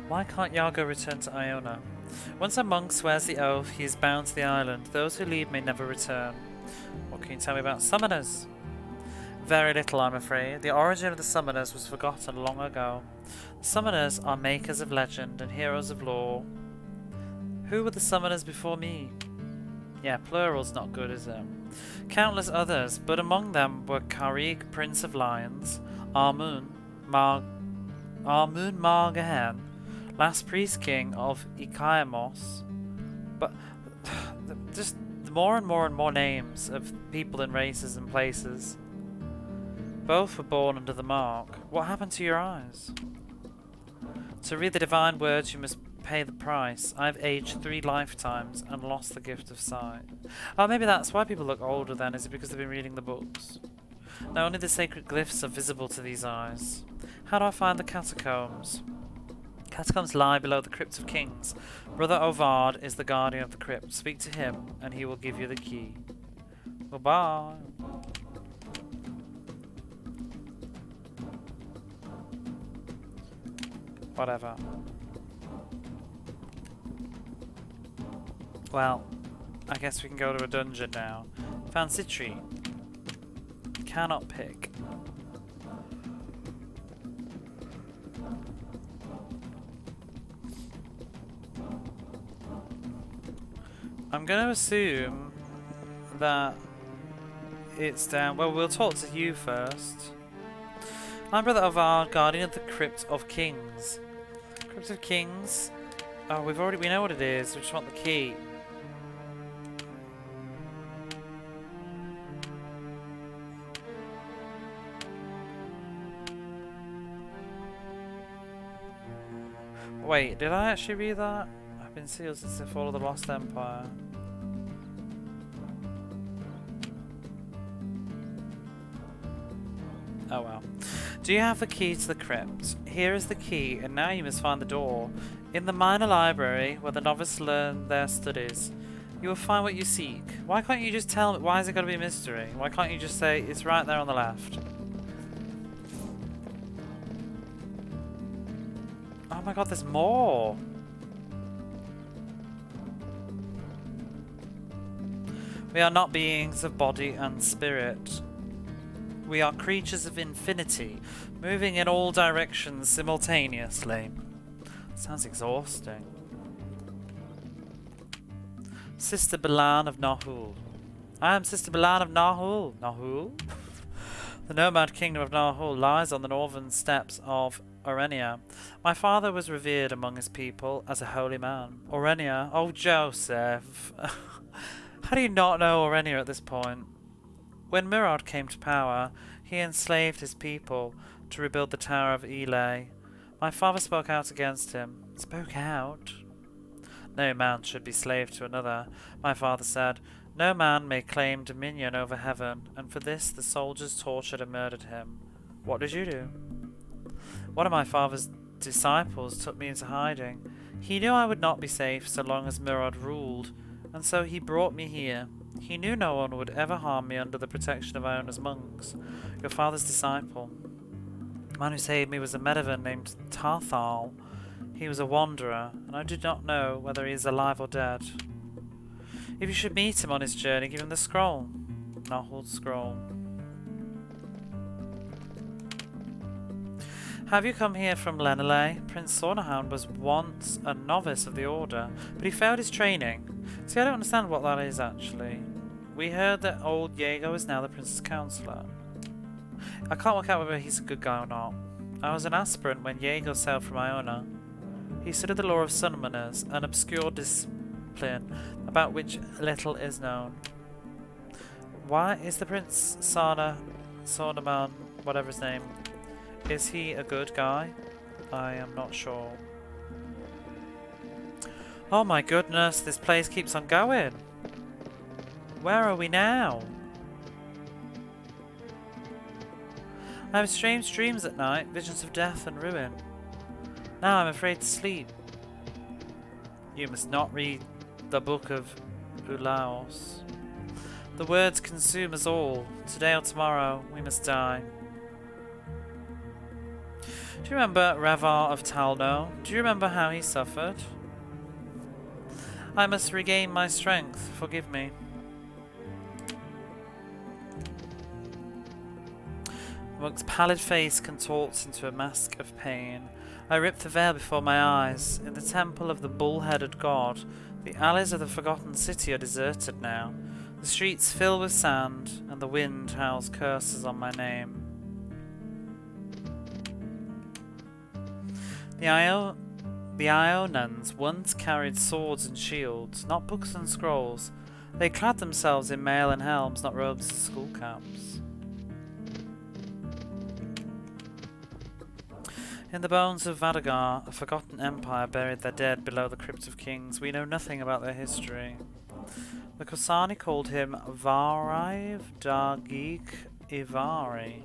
Why can't Iago return to Iona? Once a monk swears the oath, he is bound to the island. Those who leave may never return. What can you tell me about summoners? Very little, I'm afraid. The origin of the summoners was forgotten long ago. The summoners are makers of legend and heroes of lore. Who were the summoners before me? Yeah, plural's not good, is it? Countless others, but among them were Karig, Prince of Lions, Armun Margahen, last priest king of Ikaemos. But just more and more names of people and races and places. Both were born under the mark. What happened to your eyes? To read the divine words you must pay the price. I've aged 3 lifetimes and lost the gift of sight. Oh, maybe that's why people look older then. Is it because they've been reading the books? Now only the sacred glyphs are visible to these eyes. How do I find the catacombs? Catacombs lie below the Crypt of Kings. Brother Ovard is the guardian of the crypt. Speak to him and he will give you the key. Goodbye. Whatever. Well, I guess we can go to a dungeon now. Fancy tree. Cannot pick. I'm going to assume that it's down. Well, we'll talk to you first. I'm Brother Ovard, guardian of the Crypt of Kings. Crypt of Kings. Oh, we know what it is. We just want the key. Wait, did I actually read that? I've been sealed since the fall of the Lost Empire. Oh well. Do you have the key to the crypt? Here is the key, and now you must find the door. In the minor library, where the novice learn their studies, you will find what you seek. Why can't you just tell me? Why is it got to be a mystery? Why can't you just say it's right there on the left? Oh my god, there's more! We are not beings of body and spirit. We are creatures of infinity, moving in all directions simultaneously. Sounds exhausting. Sister Balan of Nahul. I am Sister Balan of Nahul. Nahul? The nomad kingdom of Nahul lies on the northern steppes of Orenia. My father was revered among his people as a holy man. Orenia? Oh, Joseph. How do you not know Orenia at this point? When Murad came to power, he enslaved his people to rebuild the Tower of Elair. My father spoke out against him. Spoke out? No man should be slave to another, my father said. No man may claim dominion over heaven, and for this the soldiers tortured and murdered him. What did you do? One of my father's disciples took me into hiding. He knew I would not be safe so long as Murad ruled, and so he brought me here. He knew no one would ever harm me under the protection of Iona's monks. Your father's disciple. The man who saved me was a Medivh named Tarthal. He was a wanderer, and I do not know whether he is alive or dead. If you should meet him on his journey, give him the scroll. Nahul's scroll. Have you come here from Leneley? Prince Sornahound was once a novice of the Order, but he failed his training. See, I don't understand what that is actually. We heard that old Diego is now the Prince's Counselor. I can't work out whether he's a good guy or not. I was an aspirant when Diego sailed from Iona. He studied the law of summoners, an obscure discipline about which little is known. Why is the Prince Sarnaman, whatever his name, is he a good guy? I am not sure. Oh my goodness, this place keeps on going. Where are we now? I have strange dreams at night, visions of death and ruin. Now I'm afraid to sleep. You must not read the Book of Ulaos. The words consume us all. Today or tomorrow, we must die. Do you remember Ravar of Talno? Do you remember how he suffered? I must regain my strength. Forgive me. The monk's pallid face contorts into a mask of pain. I rip the veil before my eyes. In the temple of the bull-headed god, the alleys of the forgotten city are deserted now. The streets fill with sand, and the wind howls curses on my name. The Ionans once carried swords and shields, not books and scrolls. They clad themselves in mail and helms, not robes and school caps. In the bones of Vadagar, a forgotten empire buried their dead below the Crypt of Kings. We know nothing about their history. The Kosani called him Varaiv Dargik Ivari,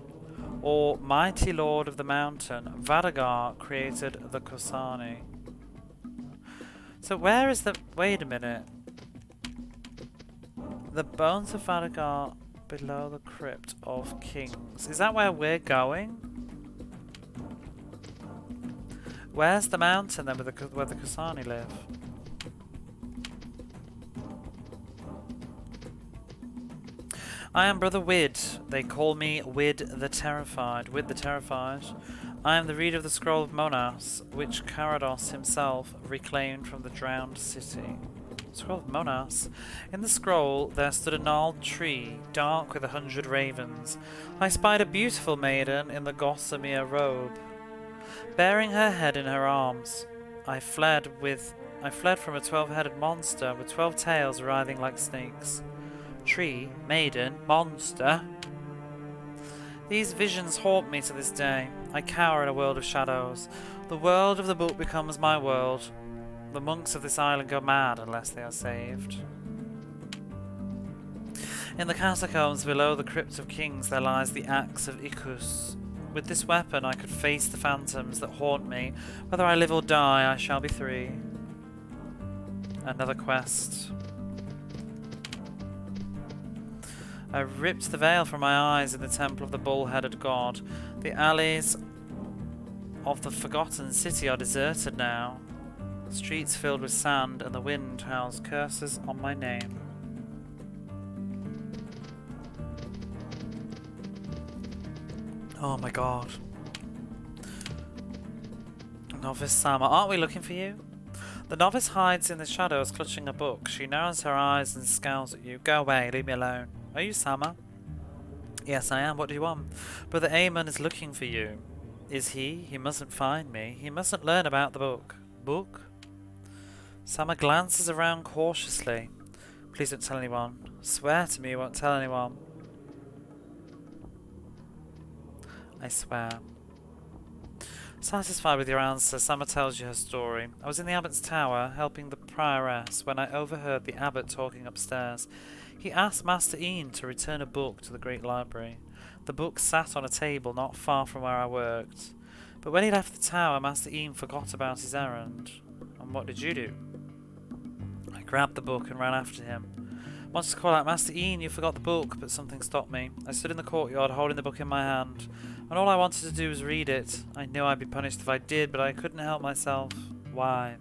or Mighty Lord of the Mountain. Vadagar created the Kosani. So where is the... Wait a minute. The bones of Vadagar below the Crypt of Kings. Is that where we're going? Where's the mountain then where the Kosani live? I am Brother Wid. They call me Wid the Terrified. Wid the Terrified. I am the reader of the Scroll of Monas, which Carados himself reclaimed from the drowned city. Scroll of Monas. In the scroll there stood a gnarled tree, dark with 100 ravens. I spied a beautiful maiden in the gossamer robe. Bearing her head in her arms, I fled from a 12-headed monster with 12 tails writhing like snakes. Tree, maiden, monster. These visions haunt me to this day. I cower in a world of shadows. The world of the book becomes my world. The monks of this island go mad unless they are saved. In the catacombs below the Crypt of Kings there lies the axe of Ikus. With this weapon I could face the phantoms that haunt me. Whether I live or die, I shall be free. Another quest. I ripped the veil from my eyes in the temple of the bull-headed god. The alleys of the forgotten city are deserted now. Streets filled with sand, and the wind howls curses on my name. Oh my god. Novice Sama, aren't we looking for you? The novice hides in the shadows, clutching a book. She narrows her eyes and scowls at you. Go away, leave me alone. Are you Sama? Yes, I am. What do you want? Brother Amon is looking for you. Is he? He mustn't find me. He mustn't learn about the book. Book? Sama glances around cautiously. Please don't tell anyone. Swear to me you won't tell anyone. I swear. Satisfied with your answer, Sama tells you her story. I was in the abbot's tower, helping the prioress, when I overheard the abbot talking upstairs. He asked Master Ian to return a book to the great library. The book sat on a table not far from where I worked. But when he left the tower, Master Ian forgot about his errand. And what did you do? I grabbed the book and ran after him. Wanted to call out, Master Ian, you forgot the book, but something stopped me. I stood in the courtyard holding the book in my hand, and all I wanted to do was read it. I knew I'd be punished if I did, but I couldn't help myself. Why?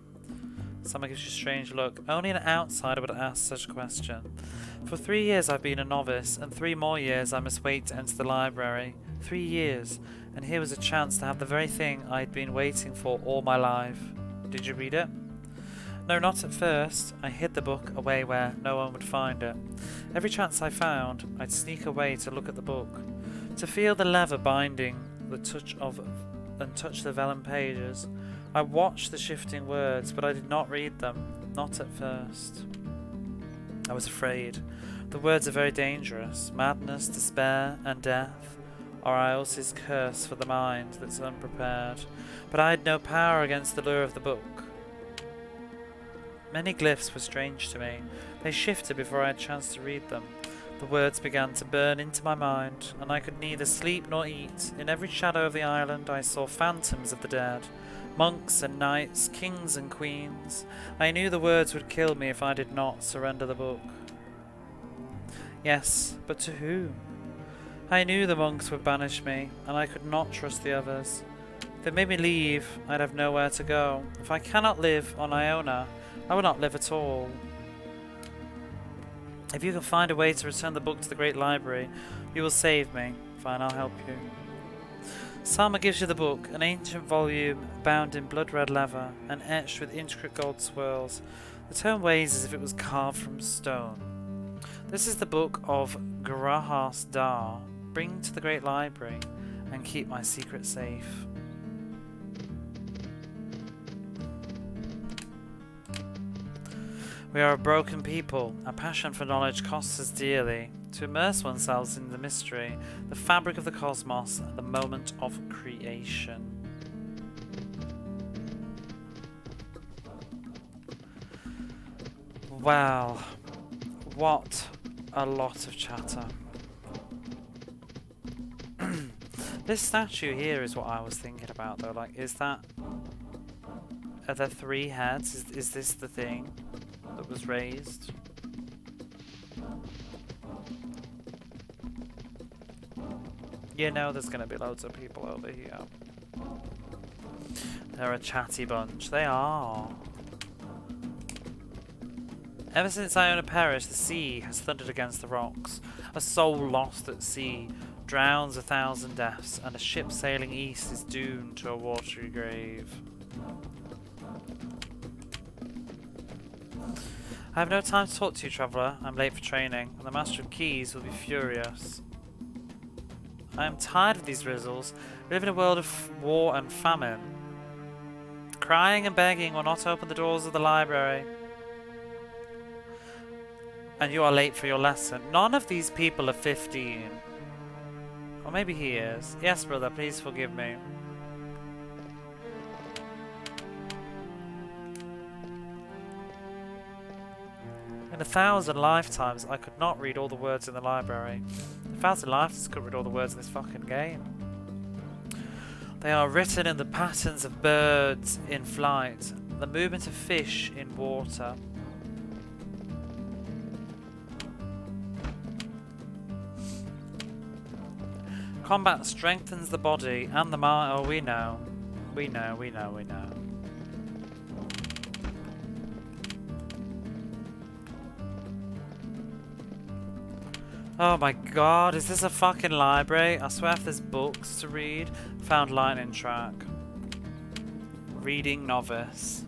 Someone gives you a strange look. Only an outsider would ask such a question. For 3 years I've been a novice, and 3 more years I must wait to enter the library. 3 years, and here was a chance to have the very thing I'd been waiting for all my life. Did you read it? No, not at first. I hid the book away where no one would find it. Every chance I found, I'd sneak away to look at the book, to feel the leather binding, touch the vellum pages. I watched the shifting words, but I did not read them, not at first. I was afraid. The words are very dangerous. Madness, despair, and death are Ios's curse for the mind that's unprepared. But I had no power against the lure of the book. Many glyphs were strange to me. They shifted before I had a chance to read them. The words began to burn into my mind, and I could neither sleep nor eat. In every shadow of the island I saw phantoms of the dead. Monks and knights, kings and queens. I knew the words would kill me if I did not surrender the book. Yes, but to whom? I knew the monks would banish me, and I could not trust the others. If they made me leave, I'd have nowhere to go. If I cannot live on Iona, I will not live at all. If you can find a way to return the book to the Great Library, you will save me. Fine, I'll help you. Sama gives you the book, an ancient volume bound in blood-red leather and etched with intricate gold swirls. The tome weighs as if it was carved from stone. This is the book of Grahas Dar. Bring to the Great Library and keep my secret safe. We are a broken people. Our passion for knowledge costs us dearly. To immerse oneself in the mystery, the fabric of the cosmos, the moment of creation. Wow, what a lot of chatter. This statue here is what I was thinking about though, like, is that... Are there 3 heads? Is this the thing that was raised? You know there's gonna be loads of people over here. They're a chatty bunch. They are. Ever since Iona perished, the sea has thundered against the rocks. A soul lost at sea drowns 1,000 deaths, and a ship sailing east is doomed to a watery grave. I have no time to talk to you, traveller. I'm late for training, and the Master of Keys will be furious. I am tired of these riddles. We live in a world of war and famine. Crying and begging will not open the doors of the library. And you are late for your lesson. None of these people are 15. Or maybe he is. Yes, brother, please forgive me. In 1,000 lifetimes, I could not read all the words in the library. 1,000 lifetimes could read all the words in this fucking game. They are written in the patterns of birds in flight, the movement of fish in water. Combat strengthens the body and the mind. Oh, we know. We know. Oh my god, is this a fucking library? I swear if there's books to read. Found lightning track. Reading novice.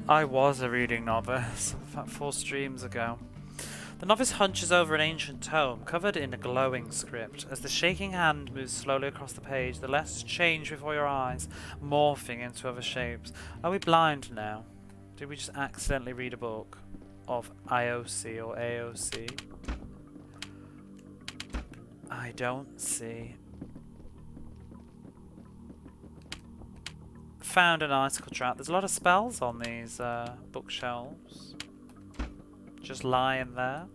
I was a reading novice. About 4 streams ago. The novice hunches over an ancient tome, covered in a glowing script. As the shaking hand moves slowly across the page, the letters change before your eyes, morphing into other shapes. Are we blind now? Did we just accidentally read a book of IOC or AOC? I don't see. Found an article track. There's a lot of spells on these bookshelves. Just lying there.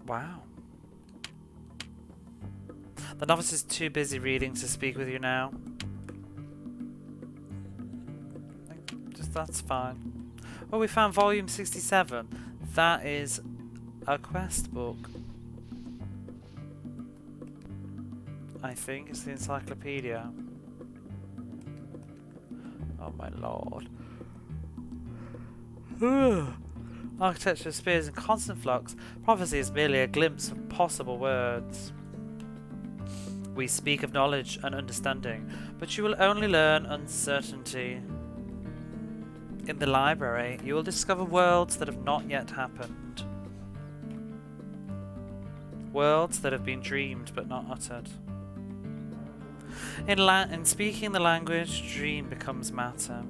Wow. The novice is too busy reading to speak with you now. That's fine. Oh, we found volume 67. That is a quest book. I think it's the encyclopedia. Oh my lord. Architecture of spheres in constant flux. Prophecy is merely a glimpse of possible words. We speak of knowledge and understanding, but you will only learn uncertainty. In the library, you will discover worlds that have not yet happened. Worlds that have been dreamed but not uttered. In speaking the language, dream becomes matter.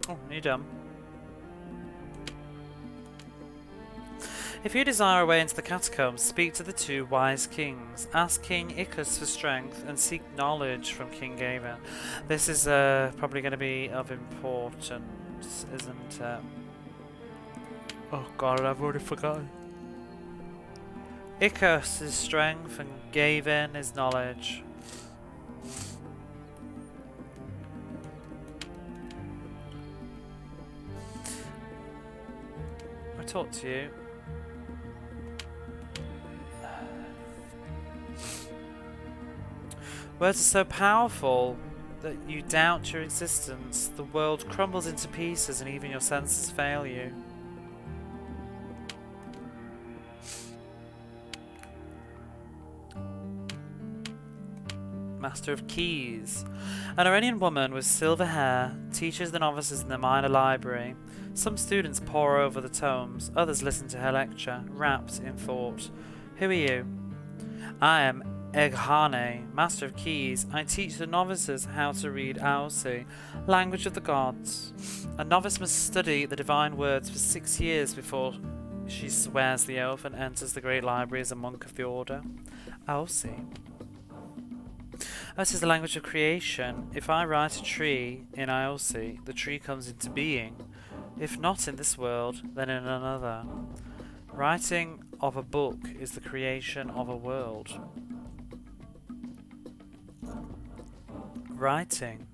Oh, you're dumb. If you desire a way into the catacombs, speak to the two wise kings. Ask King Icus for strength and seek knowledge from King Gavin. This is probably going to be of importance, isn't it? Oh god, I've already forgotten. Icus is strength and Gavin is knowledge. I talked to you. Words are so powerful that you doubt your existence. The world crumbles into pieces and even your senses fail you. Master of Keys. An Iranian woman with silver hair teaches the novices in the minor library. Some students pore over the tomes, others listen to her lecture, wrapped in thought. Who are you? I am Eghane, Master of Keys. I teach the novices how to read Odyssey, language of the gods. A novice must study the divine words for 6 years before she swears the oath and enters the great library as a monk of the order. Odyssey. This is the language of creation. If I write a tree in Odyssey, the tree comes into being. If not in this world, then in another. Writing of a book is the creation of a world. Writing.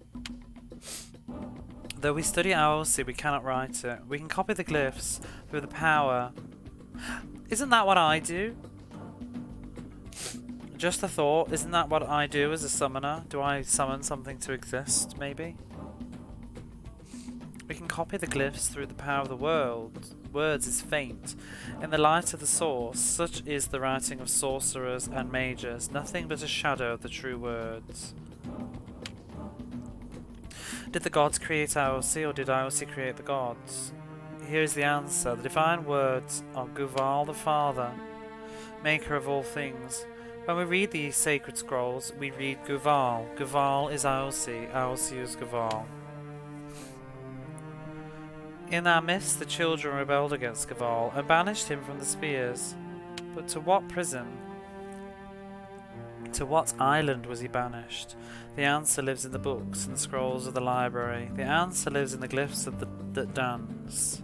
Though we study Odyssey, we cannot write it. We can copy the glyphs through the power. Isn't that what I do? Just a thought, isn't that what I do as a summoner? Do I summon something to exist, maybe? We can copy the glyphs through the power of the world. Words is faint. In the light of the source, such is the writing of sorcerers and mages, nothing but a shadow of the true words. Did the gods create Odyssey, or did Odyssey create the gods? Here is the answer. The divine words are Guval the Father, maker of all things. When we read these sacred scrolls, we read Guval. Guval is Odyssey, Odyssey is Guval. In our midst, the children rebelled against Guval and banished him from the spheres. But to what prison? To what island was he banished? The answer lives in the books and the scrolls of the library. The answer lives in the glyphs of that dance.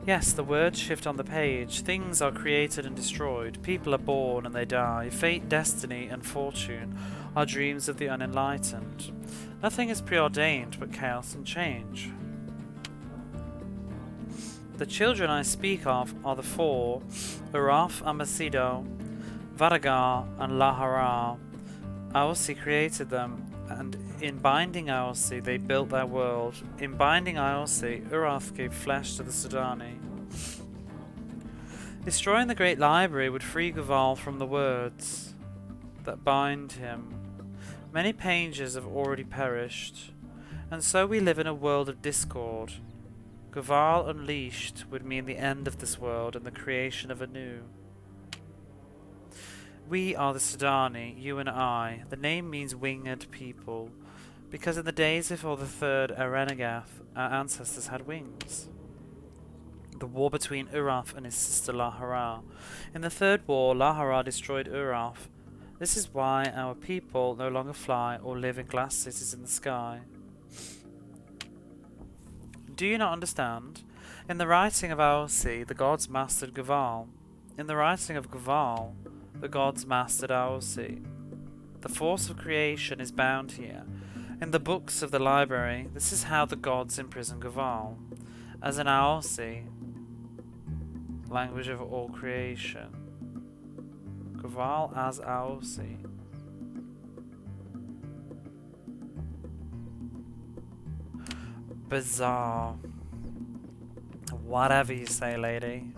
Yes, the words shift on the page. Things are created and destroyed. People are born and they die. Fate, destiny, and fortune are dreams of the unenlightened. Nothing is preordained but chaos and change. The children I speak of are the four, Uraf, Amasido, Vadagar, and Lahara. Odyssey created them, and in binding Odyssey they built their world. In binding Odyssey, Uraf gave flesh to the Sudani. Destroying the great library would free Guval from the words that bind him. Many pages have already perished, and so we live in a world of discord. Guval unleashed would mean the end of this world and the creation of a new. We are the Sudani, you and I. The name means winged people, because in the days before the third Erenagath, our ancestors had wings. The war between Uraf and his sister Lahara. In the third war, Lahara destroyed Uraf. This is why our people no longer fly or live in glass cities in the sky. Do you not understand? In the writing of Odyssey, the gods mastered Guval. In the writing of Guval, the gods mastered Odyssey. The force of creation is bound here. In the books of the library, this is how the gods imprison Guval. As in Odyssey, language of all creation. Guval as Odyssey. Bizarre. Whatever you say, lady.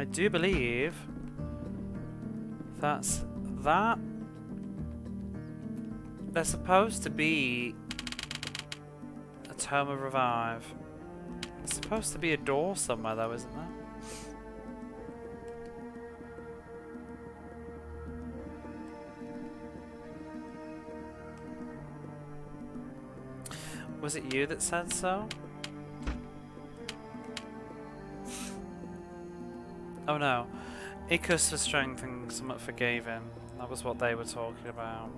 I do believe that's that. There's supposed to be a Tome of Revive. There's supposed to be a door somewhere though, isn't there? Was it you that said so? Oh no. Icus for strength and somewhat forgave him. That was what they were talking about.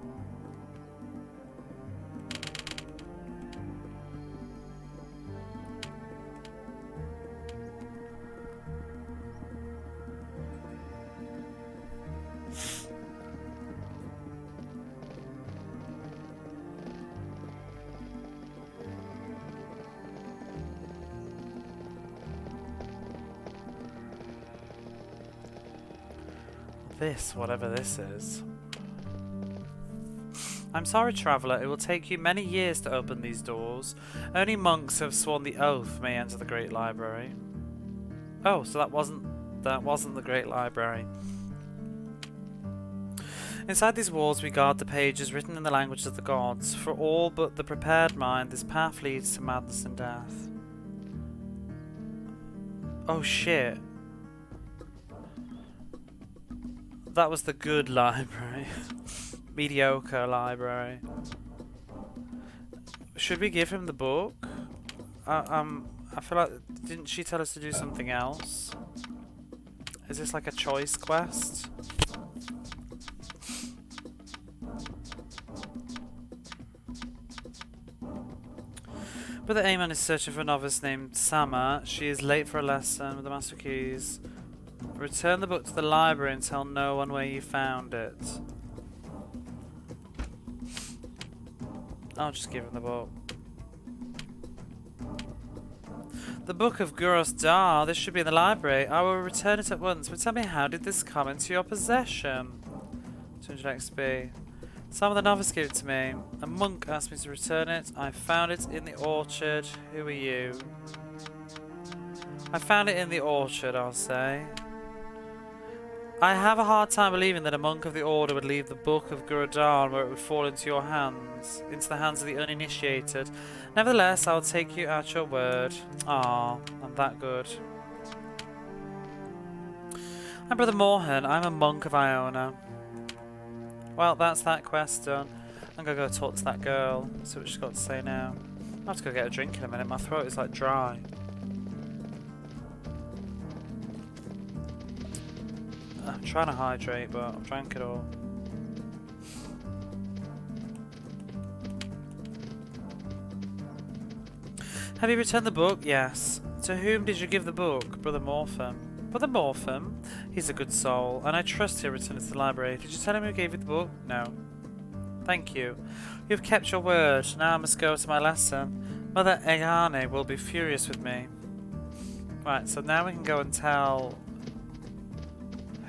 This, whatever this is. I'm sorry, traveller, it will take you many years to open these doors. Only monks who have sworn the oath may enter the Great Library. Oh, so that wasn't the Great Library. Inside these walls we guard the pages written in the language of the gods. For all but the prepared mind, this path leads to madness and death. Oh shit. That was the good library. Mediocre library. Should we give him the book? I feel like, didn't she tell us to do something else? Is this like a choice quest? Brother Amon is searching for a novice named Sama. She is late for a lesson with the master keys. Return the book to the library and tell no one where you found it. I'll just give him the book. The Book of Guros Dar. This should be in the library. I will return it at once. But tell me, how did this come into your possession? 200 XP. Some of the novice gave it to me. A monk asked me to return it. I found it in the orchard. Who are you? I found it in the orchard, I'll say. I have a hard time believing that a monk of the order would leave the Book of Gurodar where it would fall into your hands, into the hands of the uninitiated. Nevertheless, I'll take you at your word. Ah, I'm that good. I'm Brother Morhan. I'm a monk of Iona. Well, that's that quest done. I'm gonna go talk to that girl, see what she's got to say now. I'll have to go get a drink in a minute. My throat is like dry. I'm trying to hydrate, but I've drank it all. Have you returned the book? Yes. To whom did you give the book? Brother Morpham. Brother Morpham? He's a good soul, and I trust he'll return it to the library. Did you tell him who gave you the book? No. Thank you. You've kept your word. Now I must go to my lesson. Mother Ione will be furious with me. Right, so now we can go and tell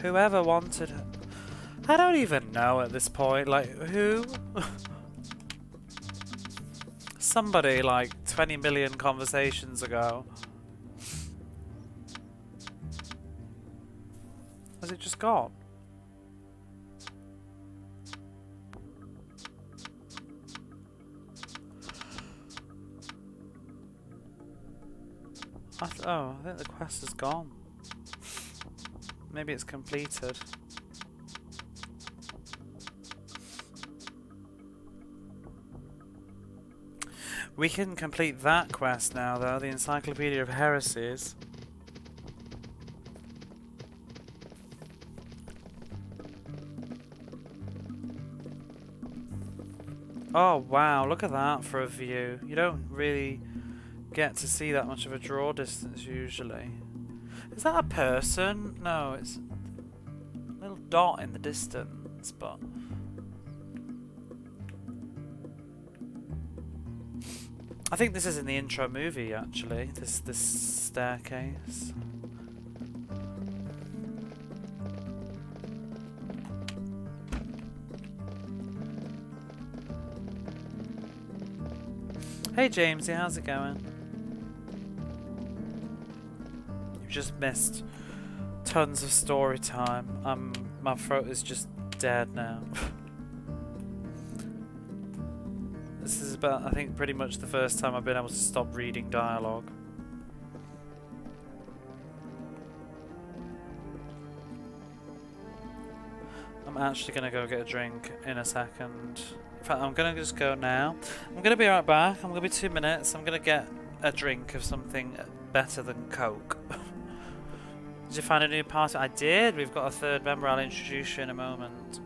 whoever wanted her. I don't even know at this point, like, who? Somebody, like, 20 million conversations ago. Has it just gone? Oh, I think the quest is gone. Maybe it's completed. We can complete that quest now, though, the Encyclopedia of Heresies. Oh wow, look at that for a view. You don't really get to see that much of a draw distance usually. Is that a person? No, it's a little dot in the distance, but I think this is in the intro movie actually, this staircase. Hey Jamesy, how's it going? You've just missed Tons of story time. My throat is just dead now. This is about, I think, pretty much the first time I've been able to stop reading dialogue. I'm actually gonna go get a drink in a second. In fact, I'm gonna just go now. I'm gonna be right back. I'm gonna be 2 minutes. I'm gonna get a drink of something better than Coke. Did you find a new party? I did. We've got a third member. I'll introduce you in a moment.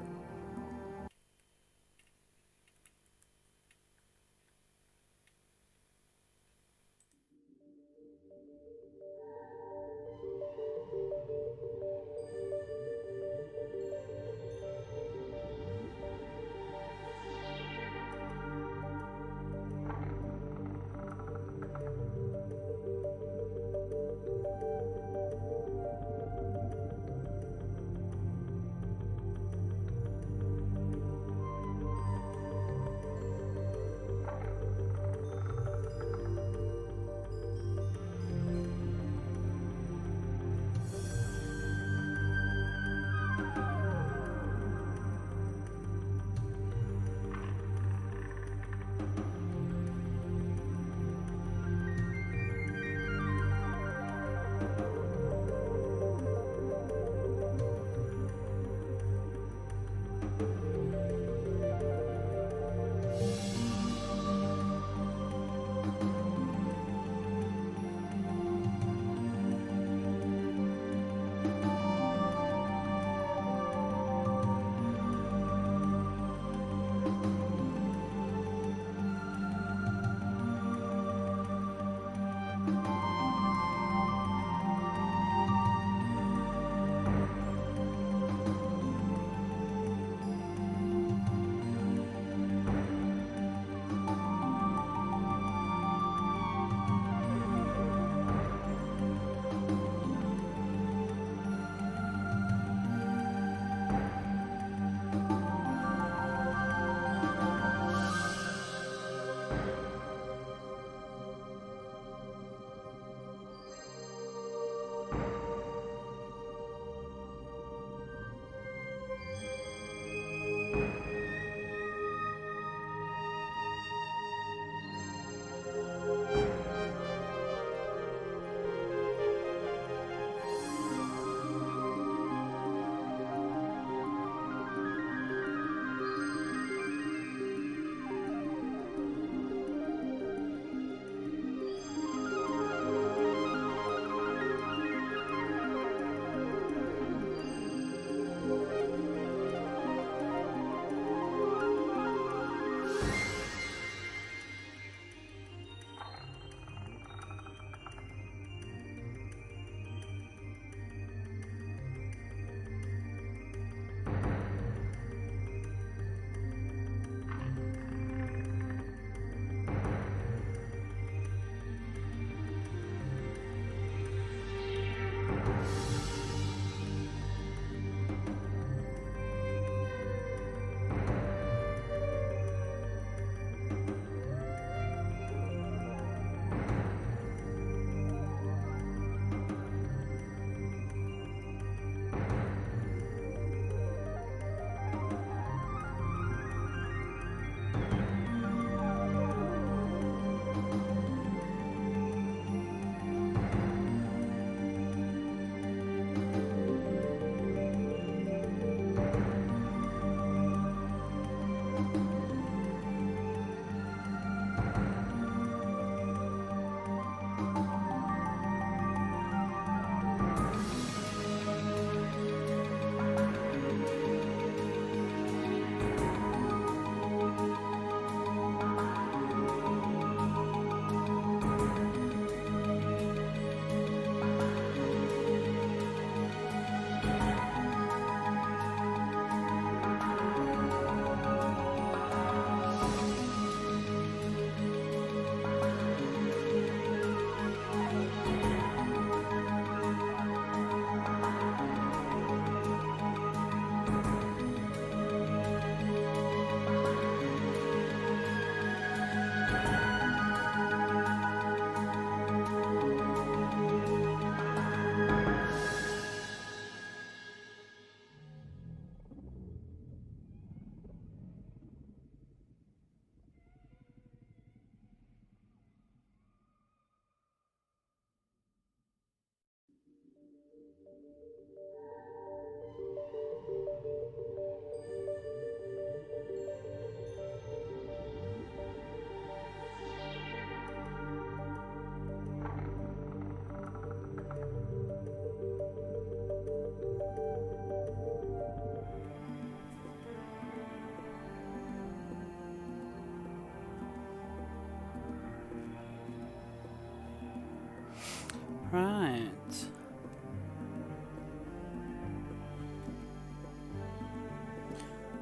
Right.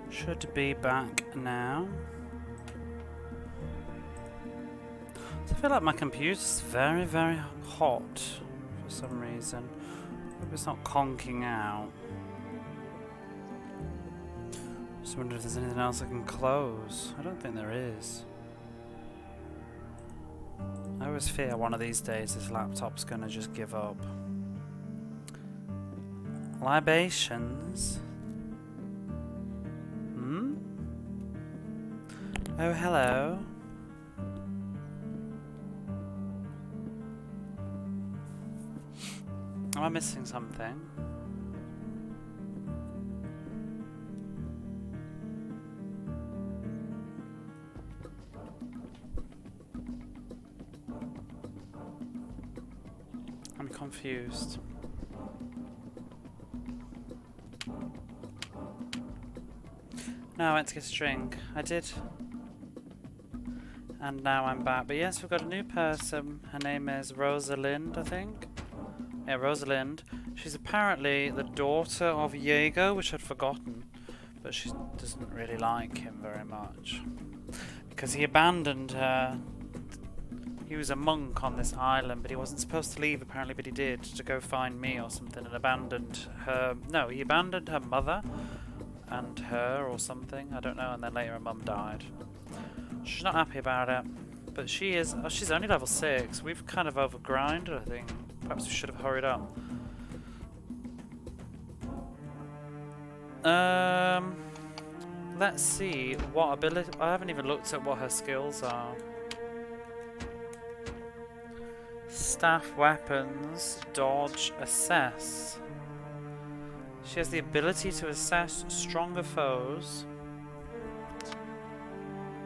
Should be back now. I feel like my computer's very, very hot for some reason. Hope it's not conking out. Just wonder if there's anything else I can close. I don't think there is. I always fear one of these days this laptop's gonna just give up. Libations? Hmm? Oh, hello. Am I missing something? I'm confused. No, I went to get a drink. I did. And now I'm back. But yes, we've got a new person. Her name is Rosalind, I think. Yeah, Rosalind. She's apparently the daughter of Diego, which I'd forgotten. But she doesn't really like him very much. Because he abandoned her. He was a monk on this island, but he wasn't supposed to leave apparently, but he did, to go find me or something, and abandoned her. No, he abandoned her mother and her or something, I don't know, and then later her mum died. She's not happy about it, but she is. Oh, she's only level 6. We've kind of overgrinded, I think. Perhaps we should have hurried up. Let's see what ability. I haven't even looked at what her skills are. Staff weapons, dodge, assess. She has the ability to assess stronger foes.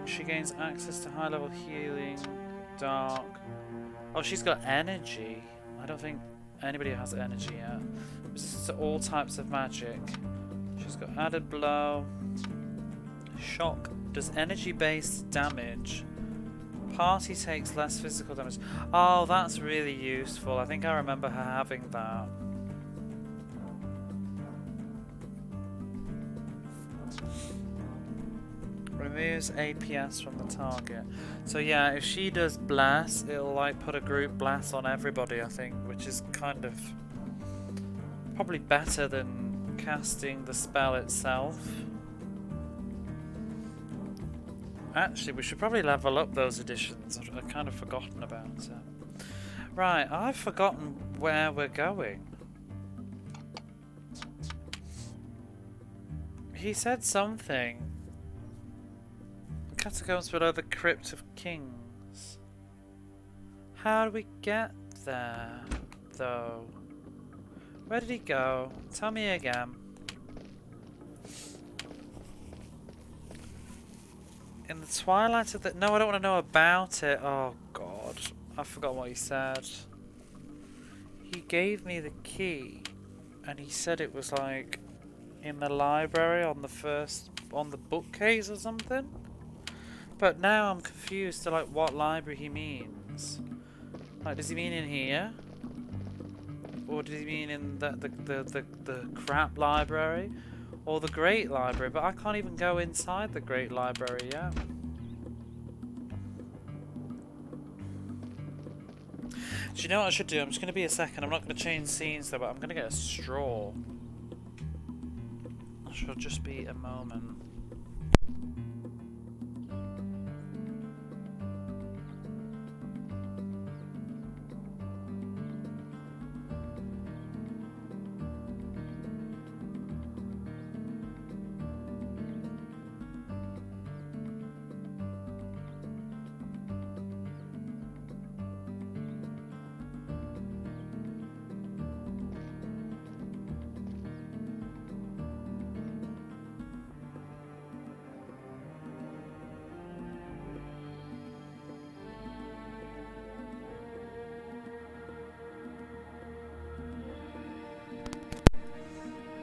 She gains access to high level healing, dark. Oh, she's got energy. I don't think anybody has energy yet. Resistance to all types of magic. She's got added blow. Shock does energy based damage. Party takes less physical damage. Oh, that's really useful. I think I remember her having that. Removes APS from the target. So yeah, if she does bless, it'll like put a group bless on everybody, I think, which is kind of probably better than casting the spell itself. Actually, we should probably level up those additions. I've kind of forgotten about it. Right, I've forgotten where we're going. He said something. The catacombs below the Crypt of Kings. How do we get there, though? Where did he go? Tell me again. In the twilight of the... No, I don't want to know about it. Oh, God. I forgot what he said. He gave me the key. And he said it was, like, in the library on the first... on the bookcase or something? But now I'm confused to, like, what library he means. Like, does he mean in here? Or does he mean in the crap library? Or the Great Library, but I can't even go inside the Great Library yet. Do you know what I should do? I'm just going to be a second. I'm not going to change scenes though, but I'm going to get a straw. I shall just be a moment.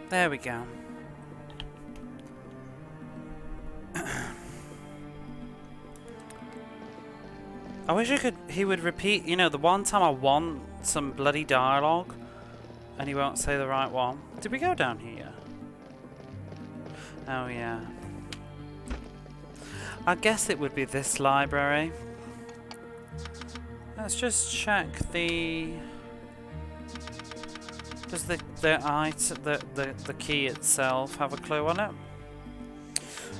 There we go. I wish he would repeat, you know, the one time I won some bloody dialogue and he won't say the right one. Did we go down here? Oh yeah. I guess it would be this library. Let's just check the... Does the key itself have a clue on it?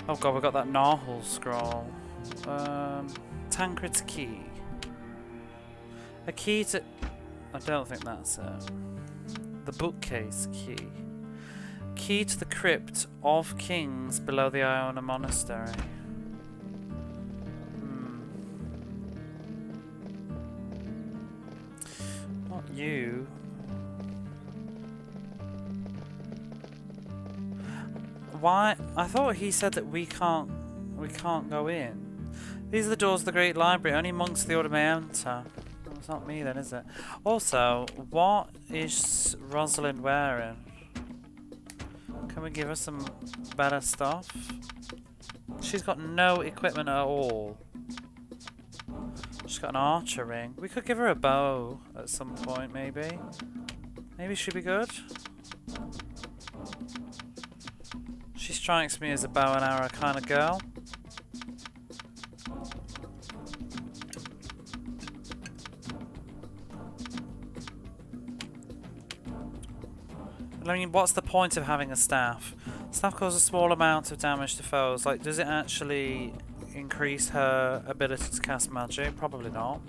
Oh god, we got that Narwhal scroll. Tancred's key. A key to... I don't think that's it. The bookcase key. Key to the crypt of kings below the Iona Monastery. Not you. Why? I thought he said that we can't go in. These are the doors of the Great Library. Only monks of the Order may enter. It's not me then, is it? Also, what is Rosalind wearing? Can we give her some better stuff? She's got no equipment at all. She's got an archer ring. We could give her a bow at some point, maybe. Maybe she'd be good. She strikes me as a bow and arrow kind of girl. I mean, what's the point of having a staff? Staff causes a small amount of damage to foes. Like, does it actually increase her ability to cast magic? Probably not.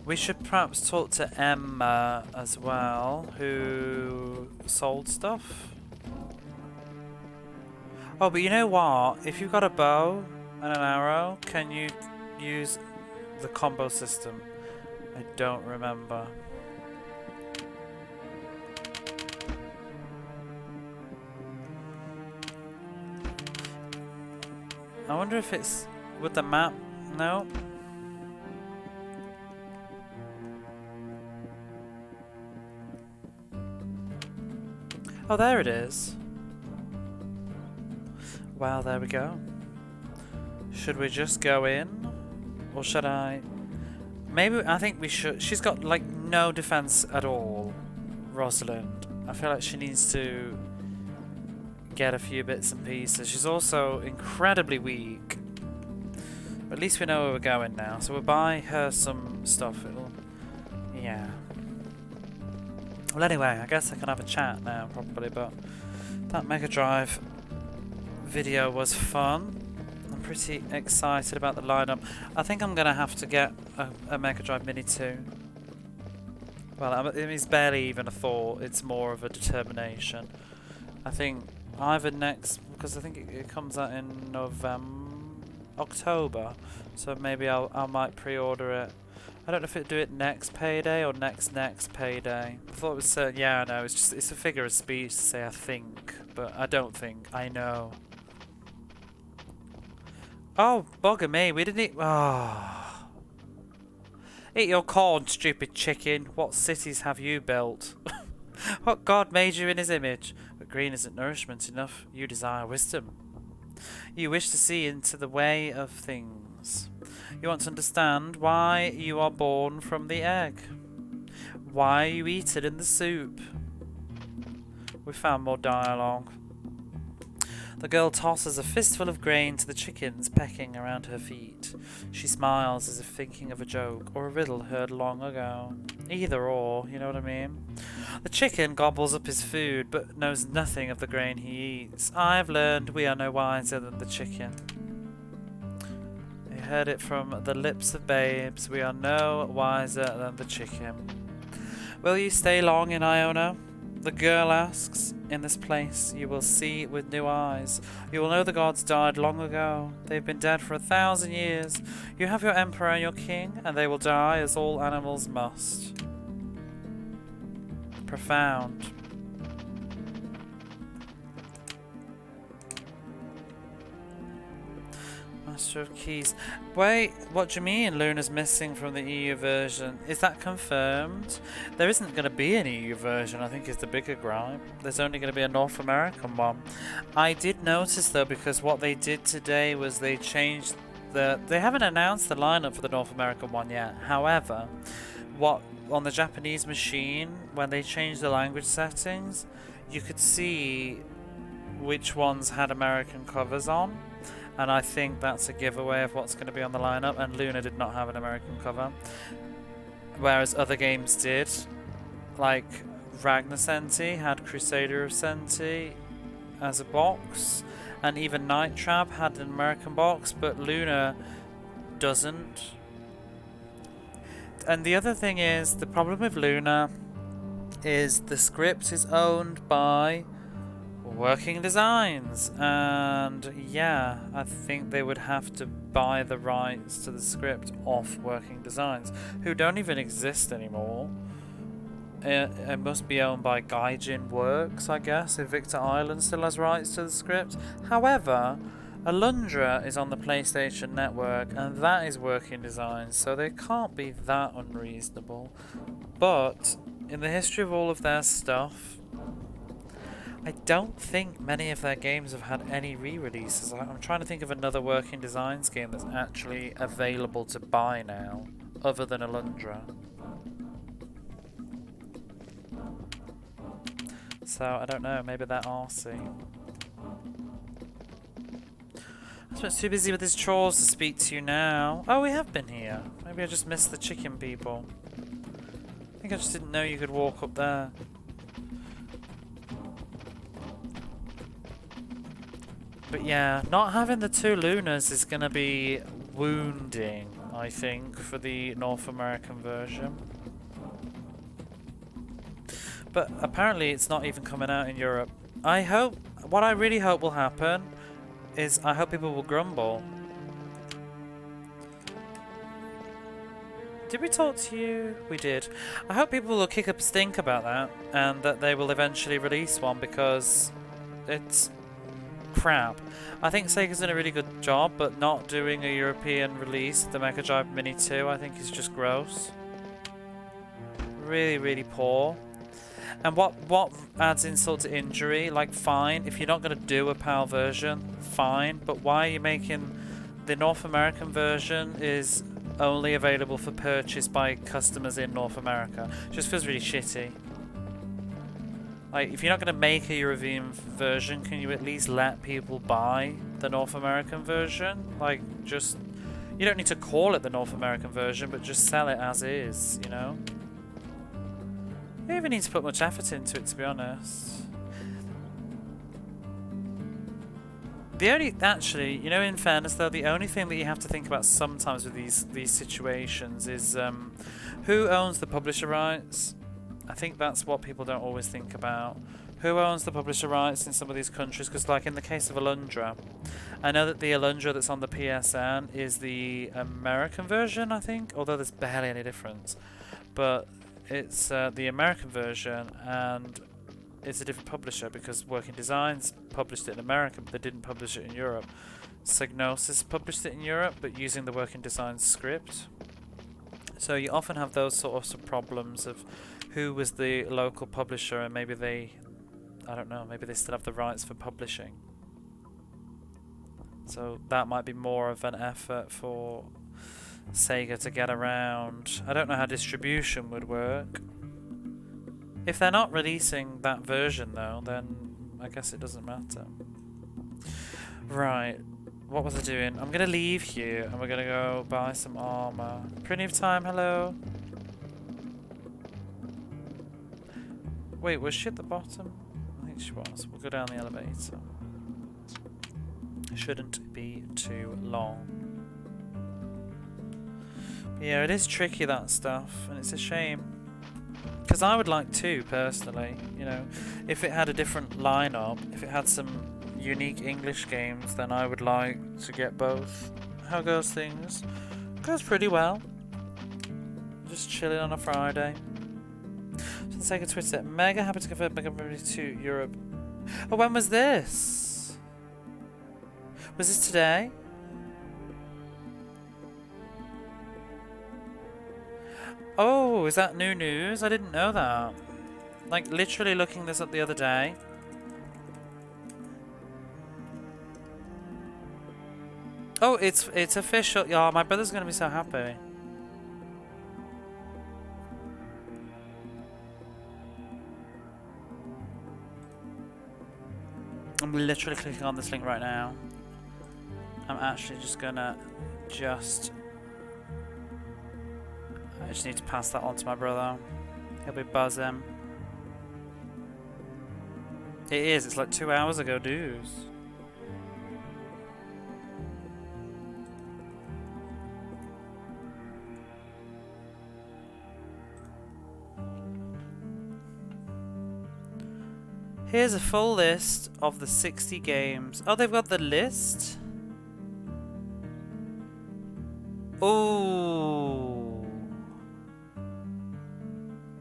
We should perhaps talk to Emma as well, who sold stuff. Oh, but you know what? If you've got a bow and an arrow, can you use the combo system? I don't remember. I wonder if it's with the map. No. Oh, there it is. Well, there we go. Should we just go in? Or should I... Maybe, I think we should. She's got, like, no defense at all, Rosalind. I feel like she needs to get a few bits and pieces. She's also incredibly weak. But at least we know where we're going now. So we'll buy her some stuff. It'll... Yeah. Well, anyway, I guess I can have a chat now, probably, but that Mega Drive video was fun. I'm pretty excited about the lineup. I think I'm going to have to get a Mega Drive Mini 2. Well, it's barely even a thought, it's more of a determination. I think either next, because I think it comes out in October, so maybe I might pre-order it. I don't know if it'll do it next payday or next payday. I thought it was yeah, I know, it's a figure of speech to say I think, but I don't think, I know. Oh, bugger me, we didn't eat... Oh. Eat your corn, stupid chicken. What cities have you built? What god made you in his image? But green isn't nourishment enough. You desire wisdom. You wish to see into the way of things. You want to understand why you are born from the egg. Why you eat it in the soup. We found more dialogue. The girl tosses a fistful of grain to the chickens pecking around her feet. She smiles as if thinking of a joke or a riddle heard long ago. Either or, you know what I mean? The chicken gobbles up his food but knows nothing of the grain he eats. I've learned we are no wiser than the chicken. You heard it from the lips of babes. We are no wiser than the chicken. Will you stay long in Iona? The girl asks. In this place you will see with new eyes. You will know the gods died long ago. They've been dead for 1,000 years. You have your emperor and your king, and they will die as all animals must. Profound. Master of Keys. Wait, what do you mean Luna's missing from the EU version? Is that confirmed? There isn't going to be an EU version, I think is the bigger gripe. There's only going to be a North American one. I did notice though, because what they did today was they changed they haven't announced the lineup for the North American one yet. However, on the Japanese machine, when they changed the language settings, you could see which ones had American covers on, and I think that's a giveaway of what's going to be on the lineup. And Luna did not have an American cover, whereas other games did, like Ragnar Senti had Crusader of Senti as a box, and even Night Trap had an American box, but Luna doesn't. And the other thing is, the problem with Luna is the script is owned by Working Designs, and yeah, I think they would have to buy the rights to the script off Working Designs, who don't even exist anymore. It must be owned by Gaijin Works, I guess, if Victor Island still has rights to the script. However, Alundra is on the PlayStation Network, and that is Working Designs, so they can't be that unreasonable. But in the history of all of their stuff, I don't think many of their games have had any re-releases. I'm trying to think of another Working Designs game that's actually available to buy now, other than Alundra. So, I don't know, maybe they're RC. I'm too busy with his chores to speak to you now. Oh, we have been here. Maybe I just missed the chicken people. I think I just didn't know you could walk up there. But yeah, not having the two Lunas is going to be wounding, I think, for the North American version. But apparently it's not even coming out in Europe. What I really hope will happen is I hope people will grumble. Did we talk to you? We did. I hope people will kick up a stink about that, and that they will eventually release one, because it's crap. I think Sega's done a really good job, but not doing a European release of the Mega Drive Mini 2 I think is just gross. Really, really poor. And what adds insult to injury? Like, fine, if you're not going to do a PAL version, fine, but why are you making the North American version is only available for purchase by customers in North America? Just feels really shitty. Like, if you're not going to make a European version, can you at least let people buy the North American version? Like, just, you don't need to call it the North American version, but just sell it as is, you know? You don't even need to put much effort into it, to be honest. Actually, you know, in fairness though, the only thing that you have to think about sometimes with these situations is who owns the publisher rights. I think that's what people don't always think about. Who owns the publisher rights in some of these countries? Because, like in the case of Alundra, I know that the Alundra that's on the PSN is the American version, I think, although there's barely any difference. But it's the American version, and it's a different publisher because Working Designs published it in America, but they didn't publish it in Europe. Psygnosis published it in Europe, but using the Working Designs script. So you often have those sorts of problems of who was the local publisher, and maybe they, I don't know, maybe they still have the rights for publishing. So that might be more of an effort for Sega to get around. I don't know how distribution would work. If they're not releasing that version though, then I guess it doesn't matter. Right, what was I doing? I'm gonna leave you and we're gonna go buy some armor. Plenty of time, hello? Wait, was she at the bottom? I think she was. We'll go down the elevator. Shouldn't be too long. Yeah, it is tricky, that stuff, and it's a shame. Because I would like to, personally, you know, if it had a different lineup, if it had some unique English games, then I would like to get both. How goes things? Goes pretty well. Just chilling on a Friday. For the sake of Twitter, mega happy to confirm Mega Drive to Europe. Oh, when was this? Was this today? Oh, is that new news? I didn't know that. Like, literally looking this up the other day. Oh, it's official. Yeah, my brother's gonna be so happy. I'm literally clicking on this link right now. I'm actually just gonna I just need to pass that on to my brother. He'll be buzzing. It is, it's like 2 hours ago, dudes. Here's a full list of the 60 games. Oh, they've got the list? Oh,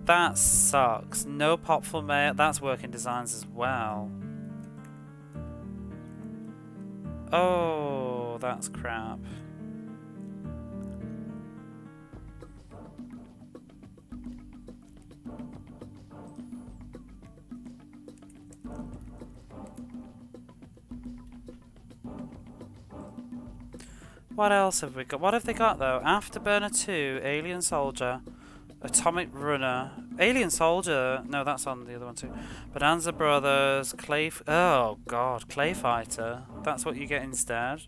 that sucks. No Popful Mail. That's working designs as well. Oh, that's crap. What else have we got? What have they got though? Afterburner 2, Alien Soldier, Atomic Runner, Alien Soldier. No, that's on the other one too. Bonanza Brothers, oh god, Clay Fighter. That's what you get instead.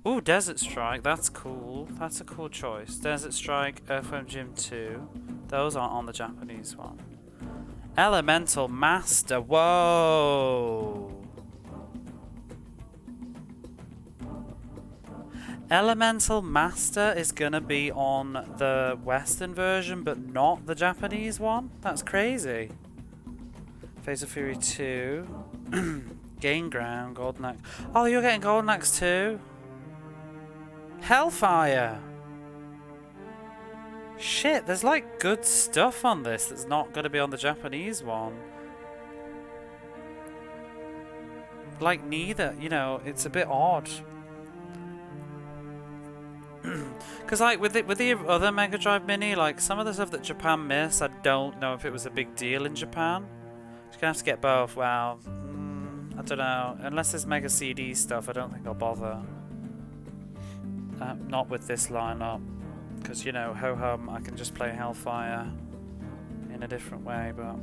Ooh, Desert Strike. That's cool. That's a cool choice. Desert Strike, Earthworm Jim 2. Those aren't on the Japanese one. Elemental Master. Whoa. Elemental Master is gonna be on the Western version, but not the Japanese one? That's crazy. Phase of Fury 2. Gain Ground, Golden Axe. Oh, you're getting Golden Axe too? Hellfire! Shit, there's like good stuff on this that's not gonna be on the Japanese one. Like neither, you know, it's a bit odd. Because like with the other Mega Drive Mini, like some of the stuff that Japan missed, I don't know if it was a big deal in Japan. You're gonna have to get both. Wow, I don't know. Unless there's Mega CD stuff, I don't think I'll bother. Not with this lineup, because you know, ho hum, I can just play Hellfire in a different way. But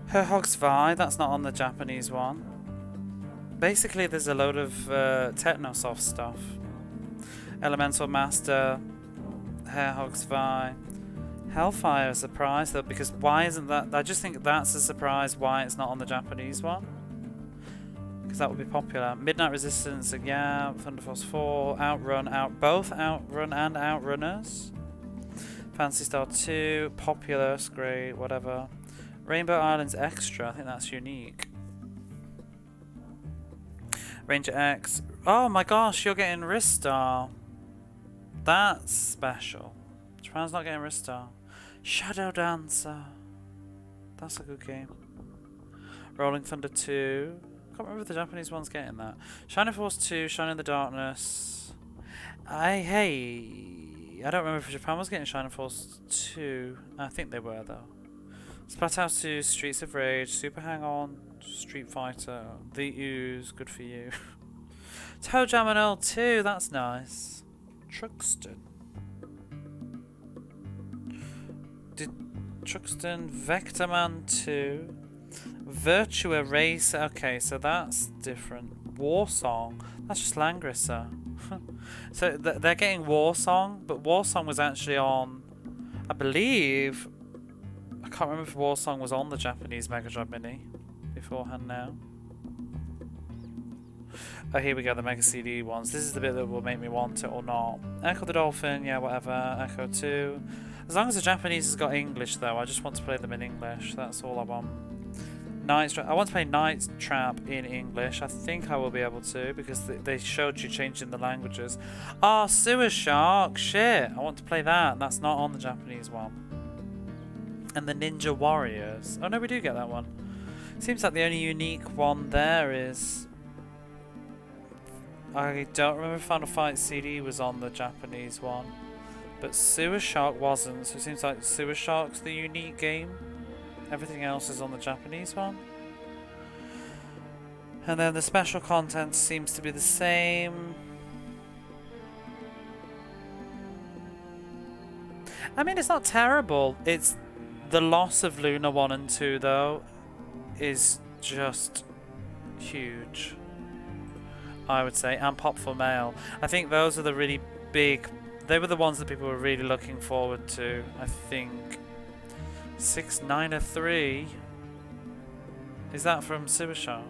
Her Hog's Vi, that's not on the Japanese one. Basically, there's a load of Technosoft stuff. Elemental Master, Hog's Vi, Hellfire is a surprise though, because why isn't that? I just think that's a surprise why it's not on the Japanese one. Because that would be popular. Midnight Resistance, yeah, Thunder Force 4, Outrun, both Outrun and Outrunners. Phantasy Star 2, Populous, great, whatever. Rainbow Islands Extra, I think that's unique. Ranger X, oh my gosh, you're getting Ristar. That's special. Japan's not getting Ristar. Shadow Dancer. That's a good game. Rolling Thunder 2. I can't remember if the Japanese one's getting that. Shining Force 2, Shine in the Darkness. I don't remember if Japan was getting Shining Force 2. I think they were though. Splathouse 2, Streets of Rage, Super Hang On, Street Fighter, The Ooze, good for you. Toe Jam and Earl 2, that's nice. Truxton. Truxton, Vectorman 2, Virtua Racer. Okay, so that's different. Warsong, that's just Langrisser. So they're getting Warsong, but Warsong was actually on, I believe, I can't remember if Warsong was on the Japanese Mega Drive Mini beforehand now. Oh, here we go, the Mega CD ones. This is the bit that will make me want it or not. Echo the Dolphin, yeah, whatever. Echo 2. As long as the Japanese has got English, though, I just want to play them in English. That's all I want. I want to play Night Trap in English. I think I will be able to, because they showed you changing the languages. Oh, Sewer Shark! Shit! I want to play that. That's not on the Japanese one. And the Ninja Warriors. Oh, no, we do get that one. Seems like the only unique one there is... I don't remember if Final Fight CD was on the Japanese one, but Sewer Shark wasn't, so it seems like Sewer Shark's the unique game. Everything else is on the Japanese one. And then the special content seems to be the same. I mean, it's not terrible. It's the loss of Luna 1 and 2, though, is just huge, I would say. And Pop for Mail. I think those are the really big... They were the ones that people were really looking forward to. I think 693... Is that from Sewer Shark?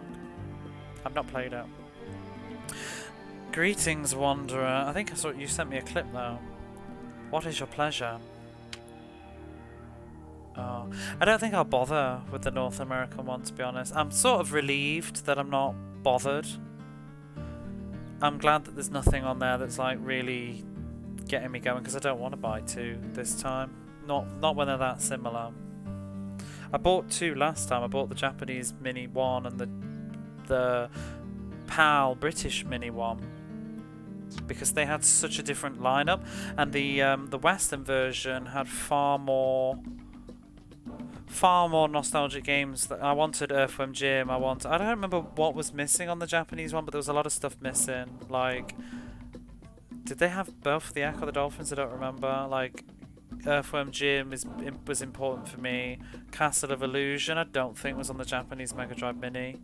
I've not played it. Greetings, Wanderer. I think I saw you sent me a clip though. What is your pleasure? Oh, I don't think I'll bother with the North American one, to be honest. I'm sort of relieved that I'm not bothered. I'm glad that there's nothing on there that's like really getting me going, because I don't want to buy 2 this time. Not when they're that similar. I bought 2 last time. I bought the Japanese Mini 1 and the PAL British Mini 1, because they had such a different lineup, and the Western version had far more nostalgic games. That I wanted Earthworm Jim. I don't remember what was missing on the Japanese one, but there was a lot of stuff missing. Like, did they have both the Echo the Dolphins? I don't remember. Like, Earthworm Jim was important for me. Castle of Illusion, I don't think was on the Japanese Mega Drive Mini.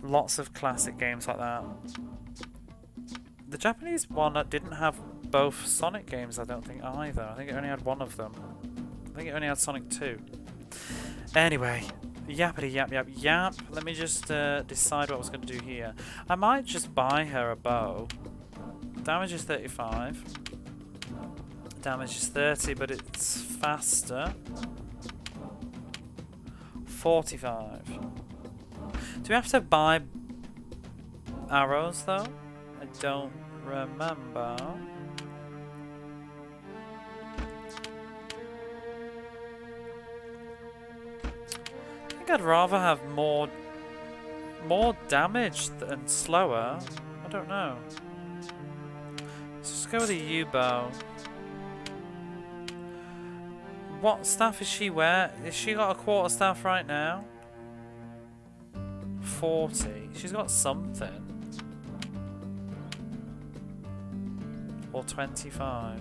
Lots of classic games like that. The Japanese one didn't have both Sonic games, I don't think, either. I think it only had one of them. I think it only had Sonic 2. Anyway, yappity yap yap yap. Let me just decide what I was going to do here. I might just buy her a bow. Damage is 35. Damage is 30, but it's faster. 45. Do we have to buy arrows though? I don't remember. I think I'd rather have more damage and slower. I don't know. Let's just go with a U-bow. What staff is she wearing? Has she got a quarter staff right now? 40. She's got something. Or 25.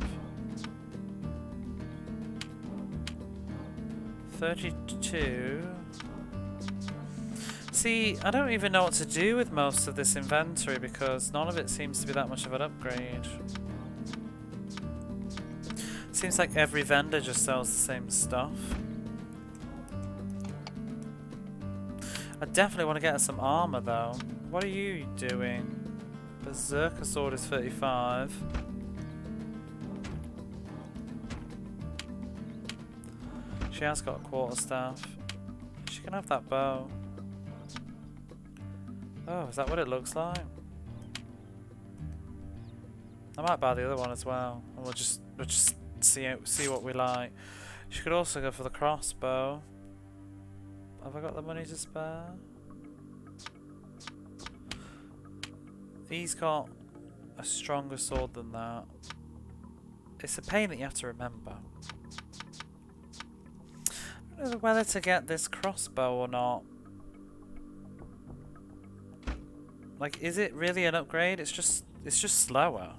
32. See, I don't even know what to do with most of this inventory because none of it seems to be that much of an upgrade. Seems like every vendor just sells the same stuff. I definitely want to get her some armor though. What are you doing? Berserker sword is 35. She has got a quarterstaff. She can have that bow. Oh, is that what it looks like? I might buy the other one as well, and we'll just see what we like. She could also go for the crossbow. Have I got the money to spare? He's got a stronger sword than that. It's a pain that you have to remember. I don't know whether to get this crossbow or not. Like, is it really an upgrade? It's just slower.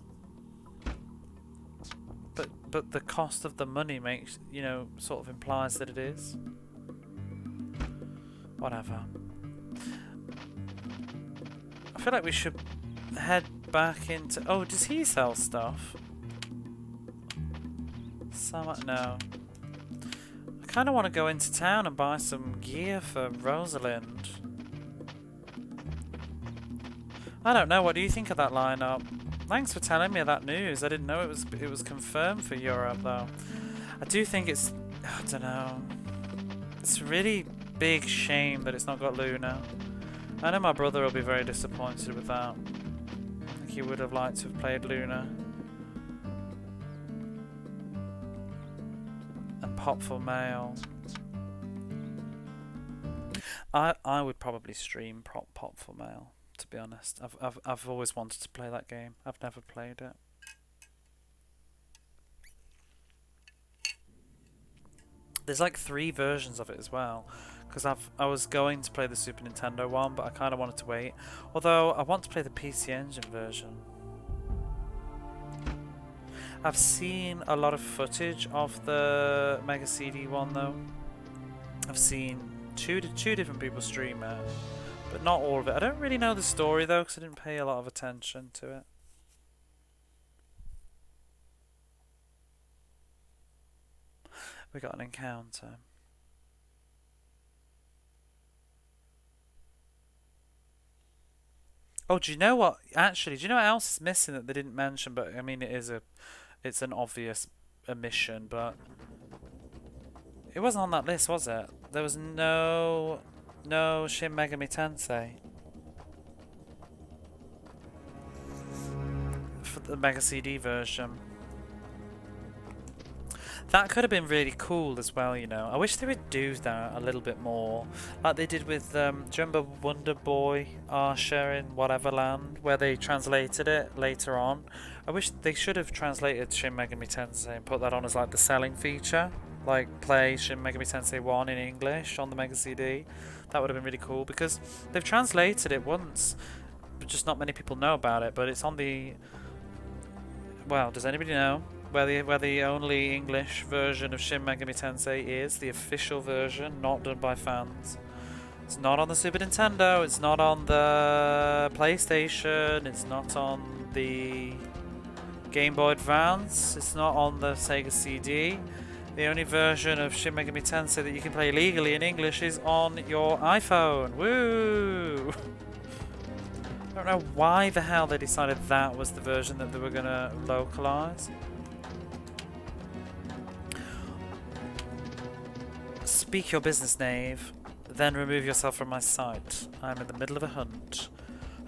But the cost of the money makes, you know, sort of implies that it is. Whatever. I feel like we should head back into... Oh, does he sell stuff? No. I kind of want to go into town and buy some gear for Rosalind. I don't know, what do you think of that lineup? Thanks for telling me that news. I didn't know it was confirmed for Europe though. I do think it's... I don't know. It's a really big shame that it's not got Luna. I know my brother will be very disappointed with that. I think he would have liked to have played Luna. And Pop for Mail. I would probably stream Pop for Mail, to be honest. I've always wanted to play that game. I've never played it. There's like 3 versions of it as well. because I was going to play the Super Nintendo one, but I kind of wanted to wait. Although I want to play the PC Engine version. I've seen a lot of footage of the Mega CD one though. I've seen two different people stream it, but not all of it. I don't really know the story though, because I didn't pay a lot of attention to it. We got an encounter. Oh, do you know what? Actually, do you know what else is missing that they didn't mention? But I mean, it's an obvious omission, but it wasn't on that list, was it? There was no Shin Megami Tensei for the Mega CD version. That could have been really cool as well, you know. I wish they would do that a little bit more, like they did with, do you remember Wonder Boy Archer in Whatever Land, where they translated it later on? I wish they should have translated Shin Megami Tensei and put that on as like the selling feature, like play Shin Megami Tensei 1 in English on the Mega CD. That would have been really cool, because they've translated it once, but just not many people know about it. But it's on the, well, does anybody know where the only English version of Shin Megami Tensei is? The official version, not done by fans. It's not on the Super Nintendo, it's not on the PlayStation, it's not on the Game Boy Advance, it's not on the Sega CD. The only version of Shin Megami Tensei that you can play legally in English is on your iPhone. Woo! I don't know why the hell they decided that was the version that they were going to localize. Speak your business, knave. Then remove yourself from my sight. I'm in the middle of a hunt.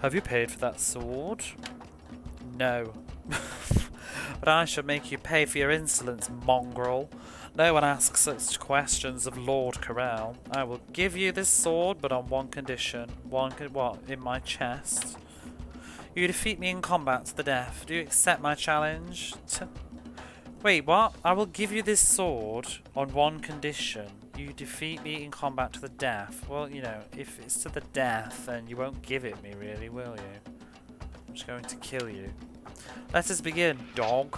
Have you paid for that sword? No. But I shall make you pay for your insolence, mongrel. No one asks such questions of Lord Corral. I will give you this sword, but on one condition. What? In my chest? You defeat me in combat to the death. Do you accept my challenge? Wait, what? I will give you this sword on one condition. You defeat me in combat to the death. Well, you know, if it's to the death, then you won't give it me, really, will you? I'm just going to kill you. Let us begin, dog.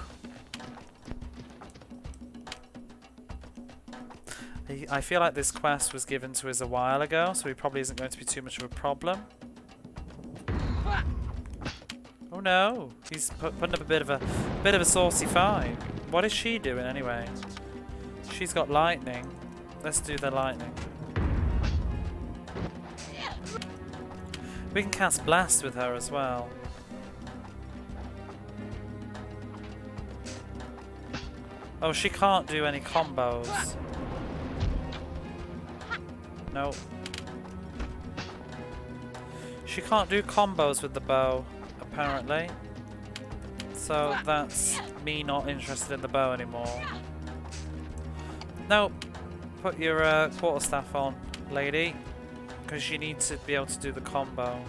I feel like this quest was given to us a while ago, so he probably isn't going to be too much of a problem. Oh no, he's putting up a bit of a saucy fight. What is she doing anyway? She's got lightning. Let's do the lightning. We can cast blast with her as well. Oh, she can't do any combos. No. She can't do combos with the bow, apparently. So that's me not interested in the bow anymore. Nope. Put your quarterstaff on, lady. Because you need to be able to do the combo.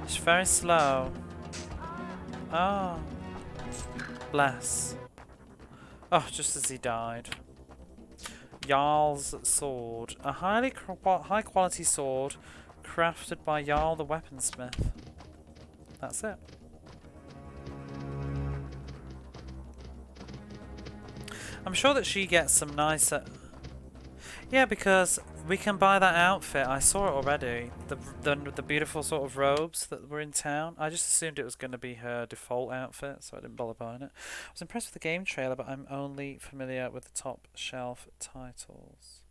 It's very slow. Oh. Bless. Oh, just as he died. Jarl's sword. A high quality sword crafted by Jarl the weaponsmith. That's it. I'm sure that she gets some nicer... Yeah, because we can buy that outfit. I saw it already. The beautiful sort of robes that were in town. I just assumed it was going to be her default outfit, so I didn't bother buying it. I was impressed with the game trailer, but I'm only familiar with the top shelf titles.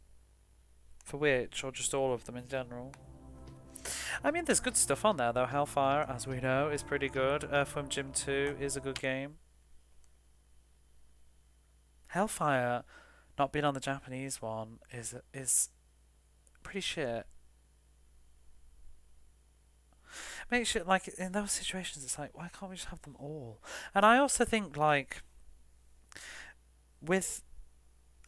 For which, or just all of them in general? I mean, there's good stuff on there, though. Hellfire, as we know, is pretty good. Earthworm Jim 2 is a good game. Hellfire, not being on the Japanese one, is pretty shit. Makes it like in those situations, it's like, why can't we just have them all? And I also think like with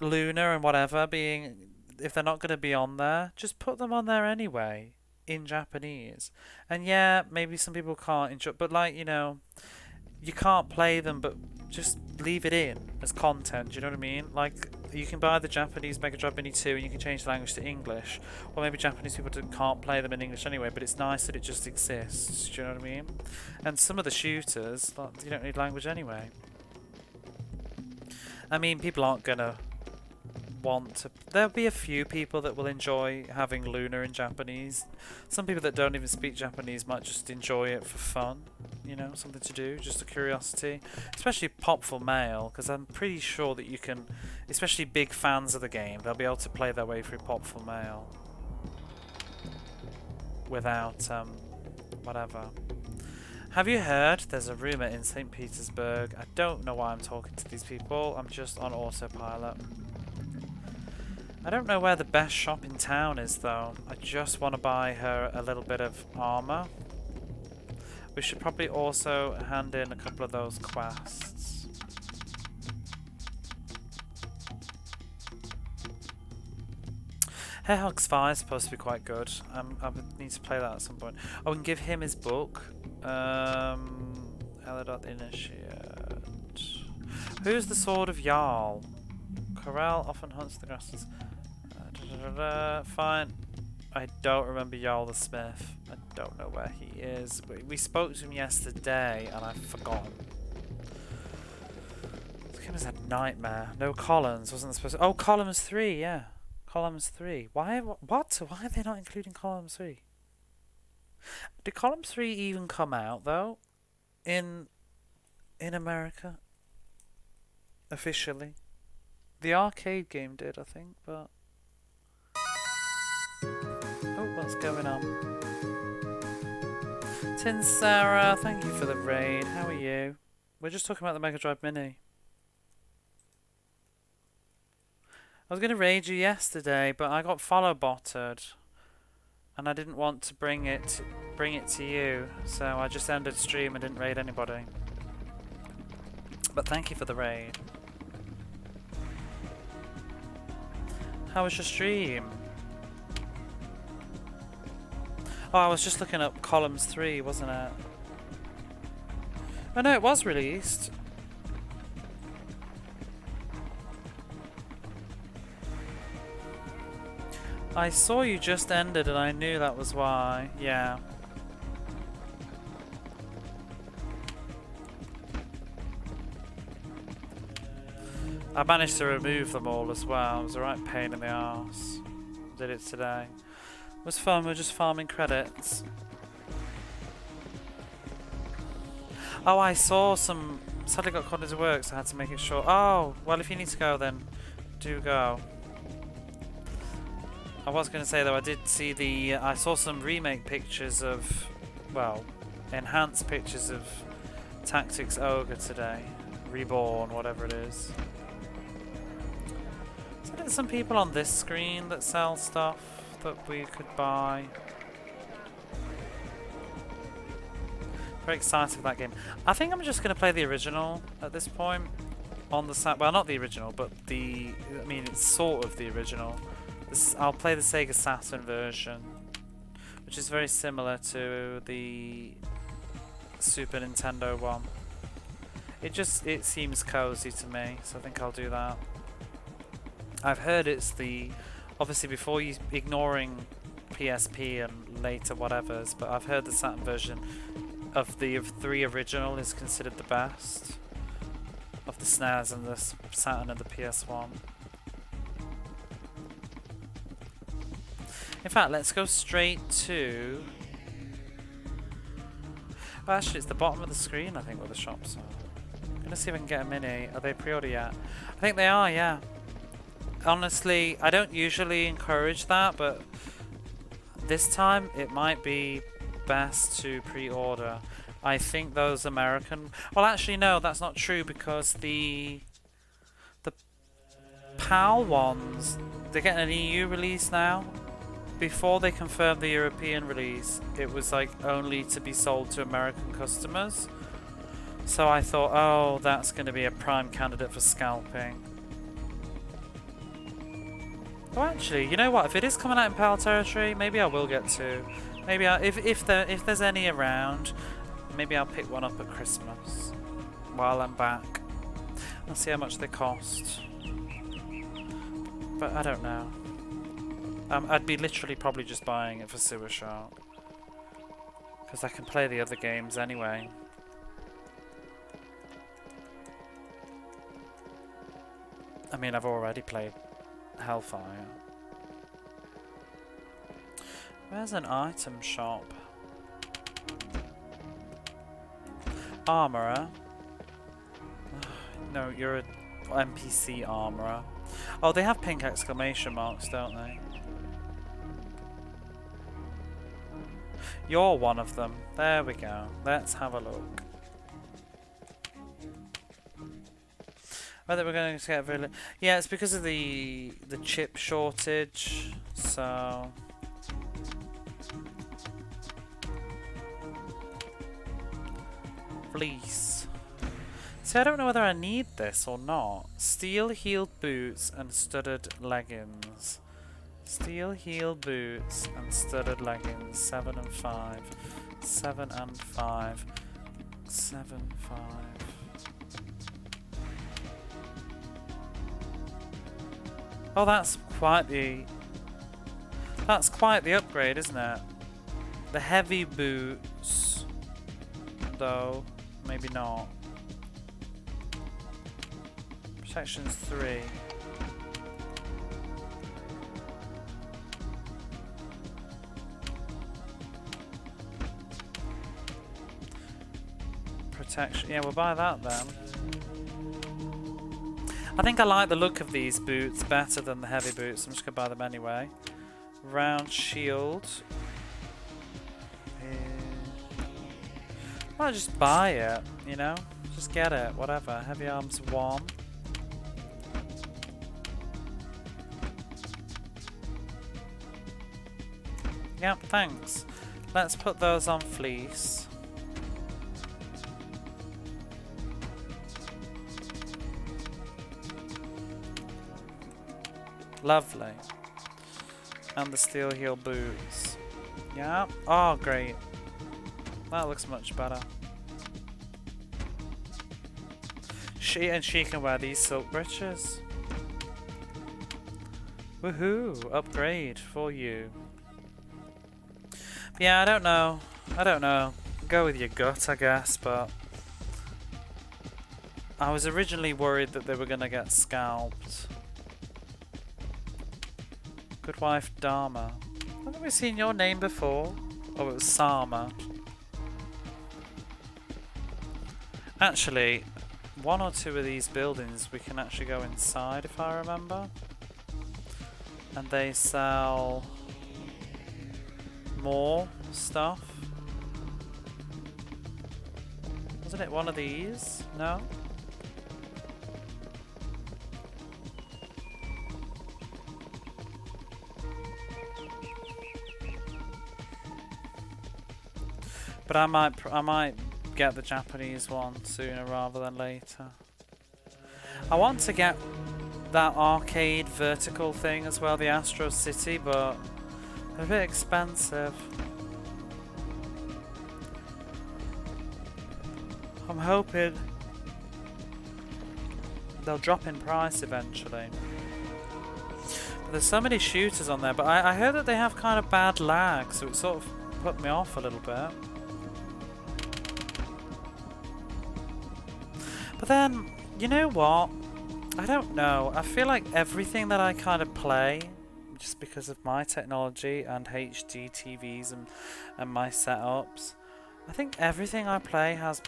Luna and whatever being, if they're not going to be on there, just put them on there anyway. in Japanese. And yeah, maybe some people can't enjoy, but like, you know, you can't play them, but just leave it in as content, do you know what I mean? Like, you can buy the Japanese Mega Drive Mini 2 and you can change the language to English, or maybe Japanese people can't play them in English anyway, but it's nice that it just exists, do you know what I mean? And some of the shooters, like, you don't need language anyway. I mean, people aren't gonna want to... There'll be a few people that will enjoy having Luna in Japanese. Some people that don't even speak Japanese might just enjoy it for fun, you know, something to do, just a curiosity. Especially Popful Mail, because I'm pretty sure that you can, especially big fans of the game, they'll be able to play their way through Popful Mail without, whatever. Have you heard? There's a rumour in St. Petersburg. I don't know why I'm talking to these people. I'm just on autopilot. I don't know where the best shop in town is though. I just want to buy her a little bit of armour. We should probably also hand in a couple of those quests. Hedgehog's 5 is supposed to be quite good. I would need to play that at some point. Oh, and give him his book. Elidot Initiate. Who's the Sword of Jarl? Corral often hunts the grasses. Fine. I don't remember Jarl the Smith. I don't know where he is. We spoke to him yesterday and I've forgotten. This game is a nightmare. No Collins, wasn't supposed to... Oh, Columns 3, yeah. Columns 3. Why? What? Why are they not including Columns 3? Did Columns 3 even come out though? In America? Officially? The arcade game did, I think, but... Oh, what's going on? Tin Sarah, thank you for the raid. How are you? We're just talking about the Mega Drive Mini. I was going to raid you yesterday, but I got follow-botted. And I didn't want to bring it to you, so I just ended stream and didn't raid anybody. But thank you for the raid. How was your stream? Oh, I was just looking up Columns 3, wasn't it? Oh no, it was released. I saw you just ended and I knew that was why. Yeah. I managed to remove them all as well. It was a right pain in the arse. Did it today. It was fun, we were just farming credits. Oh, I saw some... Sadly got called into work, so I had to make it short. Oh, well if you need to go then, do go. I was going to say though, I did see the... I saw some remake pictures of... Well, enhanced pictures of Tactics Ogre today. Reborn, whatever it is. So there's some people on this screen that sell stuff that we could buy. Very excited for that game. I think I'm just going to play the original at this point. On the well, not the original, but the... I mean, it's sort of the original. I'll play the Sega Saturn version, which is very similar to the Super Nintendo one. It seems cozy to me, so I think I'll do that. I've heard it's the... Obviously before you... Ignoring PSP and later whatevers, but I've heard the Saturn version of the 3 original is considered the best. Of the SNES and the Saturn and the PS1. In fact, let's go straight to... Well, actually, it's the bottom of the screen, I think, where the shops are. I'm gonna see if I can get a mini. Are they pre-order yet? I think they are, yeah. Honestly, I don't usually encourage that, but this time it might be best to pre-order. I think those American... Well, actually, no, that's not true, because the PAL ones, they're getting an EU release now. Before they confirmed the European release, it was like only to be sold to American customers. So I thought, oh, that's going to be a prime candidate for scalping. Oh, actually, you know what? If it is coming out in PAL territory, maybe I will get 2. Maybe if there's any around, maybe I'll pick one up at Christmas while I'm back. I'll see how much they cost. But I don't know. I'd be literally probably just buying it for Sewer Shark. Because I can play the other games anyway. I mean, I've already played Hellfire. Where's an item shop? Armourer. No, you're an NPC armourer. Oh, they have pink exclamation marks, don't they? You're one of them. There we go. Let's have a look. Whether we're going to get really... Yeah, it's because of the chip shortage. So... Fleece. See, I don't know whether I need this or not. Steel-heeled boots and studded leggings. Steel-heeled boots and studded leggings. 7 and 5. 7 and 5. 7, 5. Oh, that's quite the upgrade, isn't it? The heavy boots, though, maybe not. Protection's 3. Protection, yeah, we'll buy that then. I think I like the look of these boots better than the heavy boots. I'm just going to buy them anyway. Round shield. I'll just buy it, you know? Just get it, whatever. Heavy arms 1. Yep, thanks. Let's put those on fleece. Lovely. And the steel heel boots. Yeah. Oh, great. That looks much better. She can wear these silk breeches. Woohoo! Upgrade for you. Yeah, I don't know. I don't know. Go with your gut, I guess, but... I was originally worried that they were going to get scalped. Good wife Dharma. Haven't we seen your name before? Oh, it was Sama. Actually, 1 or 2 of these buildings we can actually go inside if I remember. And they sell more stuff. Wasn't it one of these? No? But I might get the Japanese one sooner rather than later. I want to get that arcade vertical thing as well, the Astro City, but they're a bit expensive. I'm hoping they'll drop in price eventually. But there's so many shooters on there, but I heard that they have kind of bad lag, so it sort of put me off a little bit. But then, you know what? I don't know. I feel like everything that I kind of play, just because of my technology and HD TVs and my setups, I think everything I play has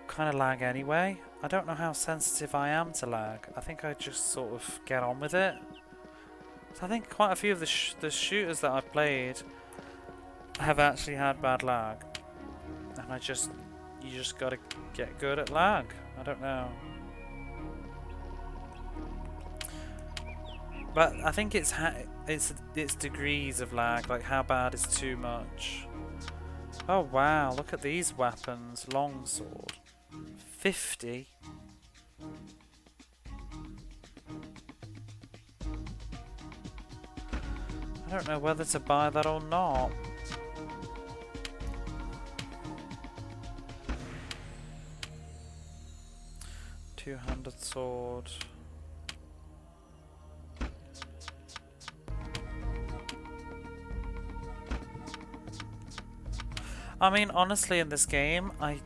kind of lag anyway. I don't know how sensitive I am to lag. I think I just sort of get on with it. So I think quite a few of the shooters that I've played have actually had bad lag. And you just gotta get good at lag. I don't know. But I think it's degrees of lag, like how bad is too much. Oh wow, look at these weapons. Longsword. 50. I don't know whether to buy that or not. Two-handed sword. I mean, honestly, in this game, I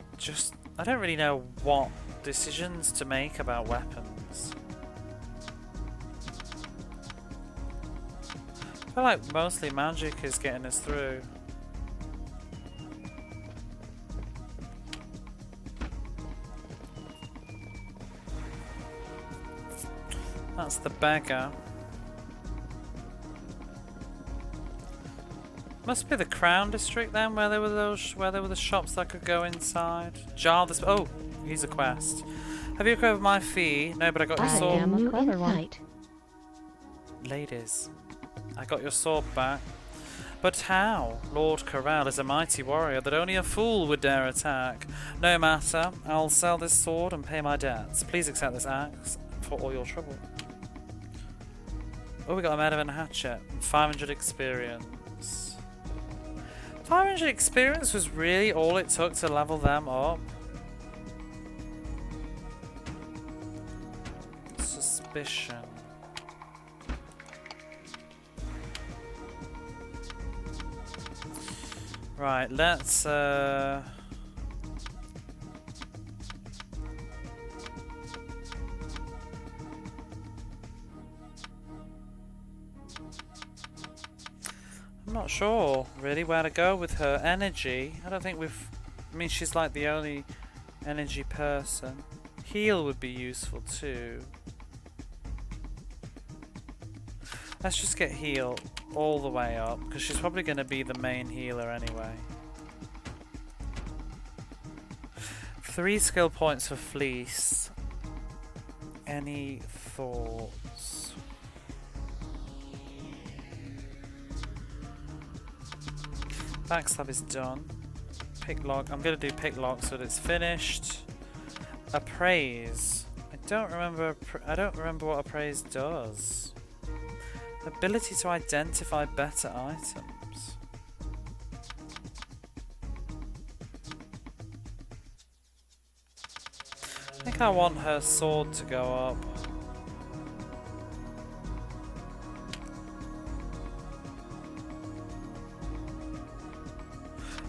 don't really know what decisions to make about weapons. I feel like mostly magic is getting us through. That's the beggar. Must be the Crown District then, where there were the shops that could go inside. Jar this. Oh, here's a quest. Have you recovered my fee? No, but I got your I sword. am a clever one. Ladies, I got your sword back. But how? Lord Corral is a mighty warrior that only a fool would dare attack. No matter, I'll sell this sword and pay my debts. Please accept this axe for all your trouble. Oh, we got a medal and a hatchet. 500 experience. 500 experience was really all it took to level them up. Suspicion. Right, let's I'm not sure really where to go with her energy. I don't think I mean, she's like the only energy person. Heal would be useful too. Let's just get heal all the way up, because she's probably going to be the main healer anyway. 3 skill points for Fleece. Any thoughts? Backstab is done. Picklock. I'm going to do picklock so that it's finished. Appraise. I don't remember what appraise does. Ability to identify better items. I think I want her sword to go up.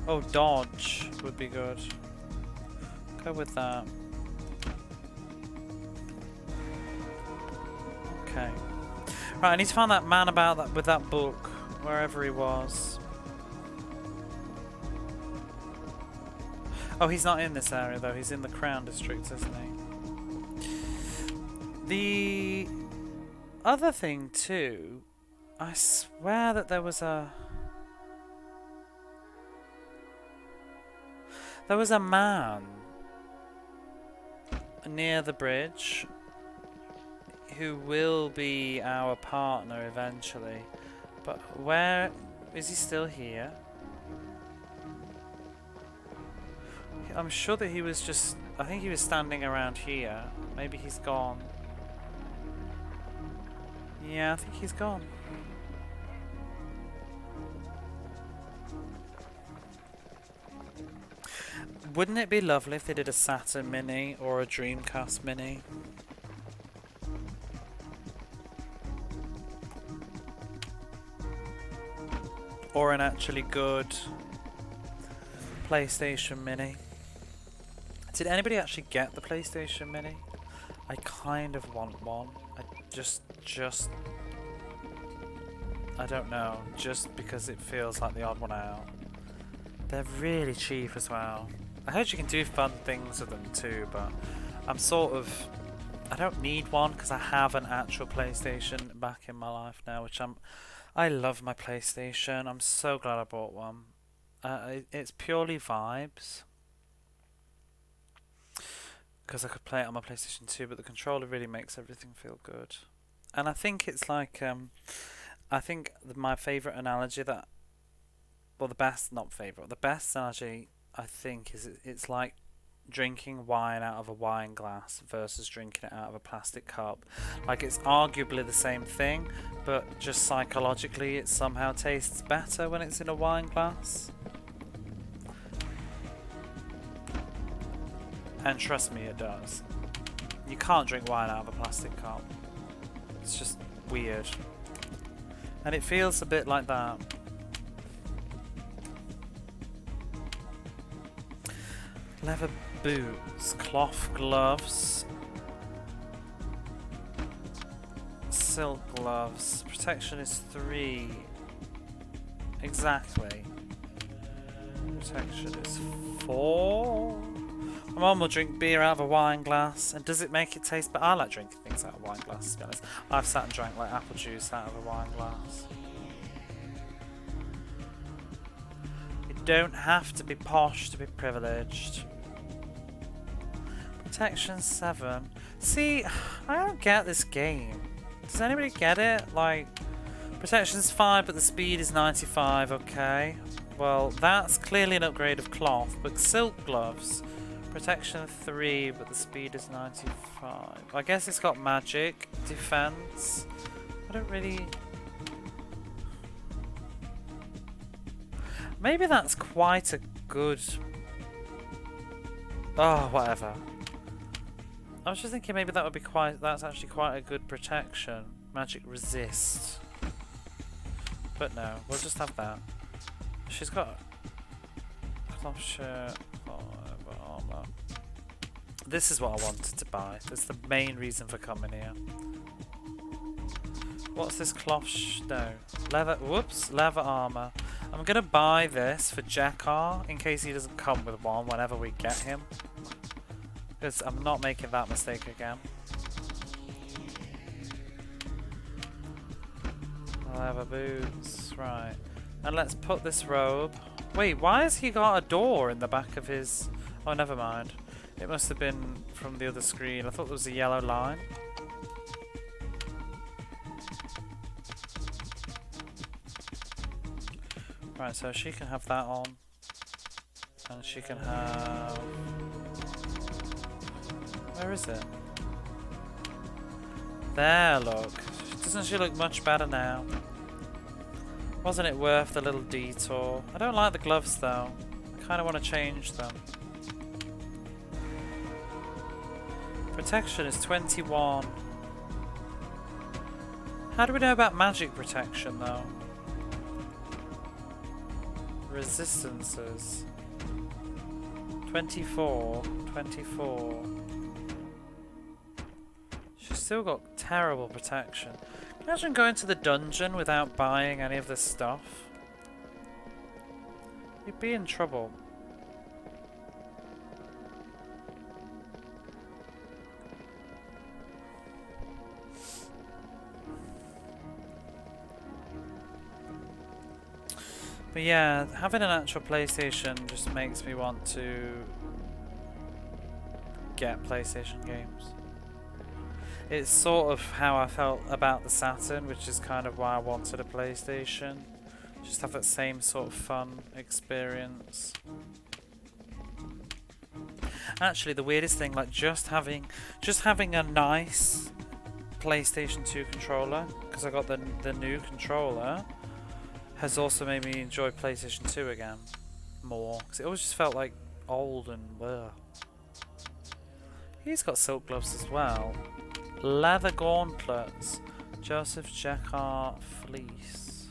Oh, dodge would be good. Go with that. Okay. Right, I need to find that man about that with that book, wherever he was. Oh, he's not in this area though. He's in the Crown District, isn't he? The other thing too, I swear that there was a man near the bridge who will be our partner eventually, but where is he? Still here? I'm sure that he was just, I think he was standing around here. Maybe he's gone. Yeah, I think he's gone. Wouldn't it be lovely if they did a Saturn Mini or a Dreamcast Mini? Or an actually good PlayStation Mini. Did anybody actually get the PlayStation Mini? I kind of want one. I just I don't know, just because it feels like the odd one out. They're really cheap as well. I heard you can do fun things with them too, but I'm sort of, I don't need one because I have an actual PlayStation back in my life now, which I love my PlayStation. I'm so glad I bought one. It's purely vibes, because I could play it on my PlayStation 2, but the controller really makes everything feel good. And I think it's like, I think my favourite analogy that, well, the best analogy I think is it's like drinking wine out of a wine glass versus drinking it out of a plastic cup. Like, it's arguably the same thing, but just psychologically it somehow tastes better when it's in a wine glass. And trust me, it does. You can't drink wine out of a plastic cup. It's just weird. And it feels a bit like that. Leather boots, cloth gloves, silk gloves. Protection is 3. Exactly. Protection is 4. My mum will drink beer out of a wine glass. And does it make it taste better? I like drinking things out of wine glasses, to be honest. I've sat and drank like apple juice out of a wine glass. You don't have to be posh to be privileged. Protection 7. See, I don't get this game. Does anybody get it? Like, protection's 5, but the speed is 95. Okay. Well, that's clearly an upgrade of cloth, but silk gloves. Protection 3, but the speed is 95. I guess it's got magic, defense. I don't really... Maybe that's quite a good... Oh, whatever. I was just thinking maybe that would be quite... That's actually quite a good protection. Magic resist. But no, we'll just have that. She's got a cloth shirt, armor. This is what I wanted to buy. That's the main reason for coming here. What's this cloth? No, leather. Whoops, leather armor. I'm gonna buy this for Jakar in case he doesn't come with one whenever we get him. Because I'm not making that mistake again. Leather boots, right. And let's put this robe. Wait, why has he got a door in the back of his... Oh, never mind. It must have been from the other screen. I thought there was a yellow line. Right, so she can have that on. And she can have... Where is it? There, look. Doesn't she look much better now? Wasn't it worth the little detour? I don't like the gloves though. I kind of want to change them. Protection is 21. How do we know about magic protection though? Resistances. 24. 24. She's still got terrible protection. Imagine going to the dungeon without buying any of this stuff. You'd be in trouble. But yeah, having an actual PlayStation just makes me want to get PlayStation games. It's sort of how I felt about the Saturn, which is kind of why I wanted a PlayStation. Just have that same sort of fun experience. Actually, the weirdest thing, like just having a nice PlayStation 2 controller, because I got the new controller, has also made me enjoy PlayStation 2 again more, because it always just felt like old and ugh. He's got silk gloves as well. Leather gauntlets. Joseph Jacquard fleece.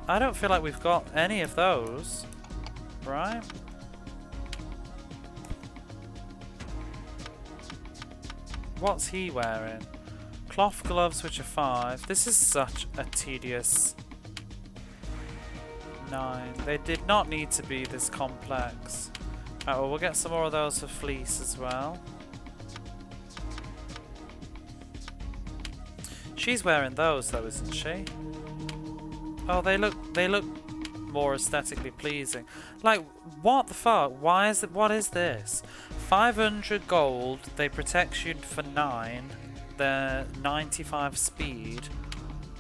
I don't feel like we've got any of those, right? What's he wearing? Cloth gloves, which are 5. This is such a tedious 9. They did not need to be this complex. Right, well, we'll get some more of those for fleece as well. She's wearing those though, isn't she? Oh, they look more aesthetically pleasing. Like, what the fuck? Why is it? What is this? 500 gold. They protect you for 9. They're 95 speed.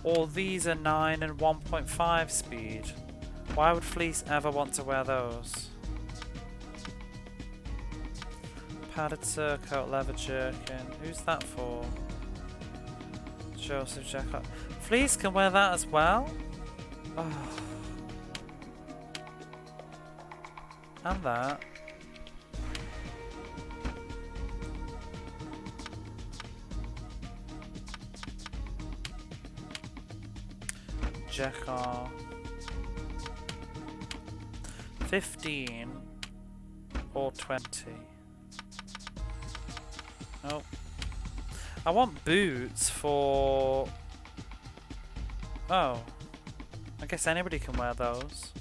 Or these are 9 and 1.5 speed. Why would fleece ever want to wear those? Padded surcoat, leather jerkin. Who's that for? Joseph Jacquard. Fleece can wear that as well? Oh. And that. Jekar. 15 or 20. Oh. I want boots for... Oh. I guess anybody can wear those.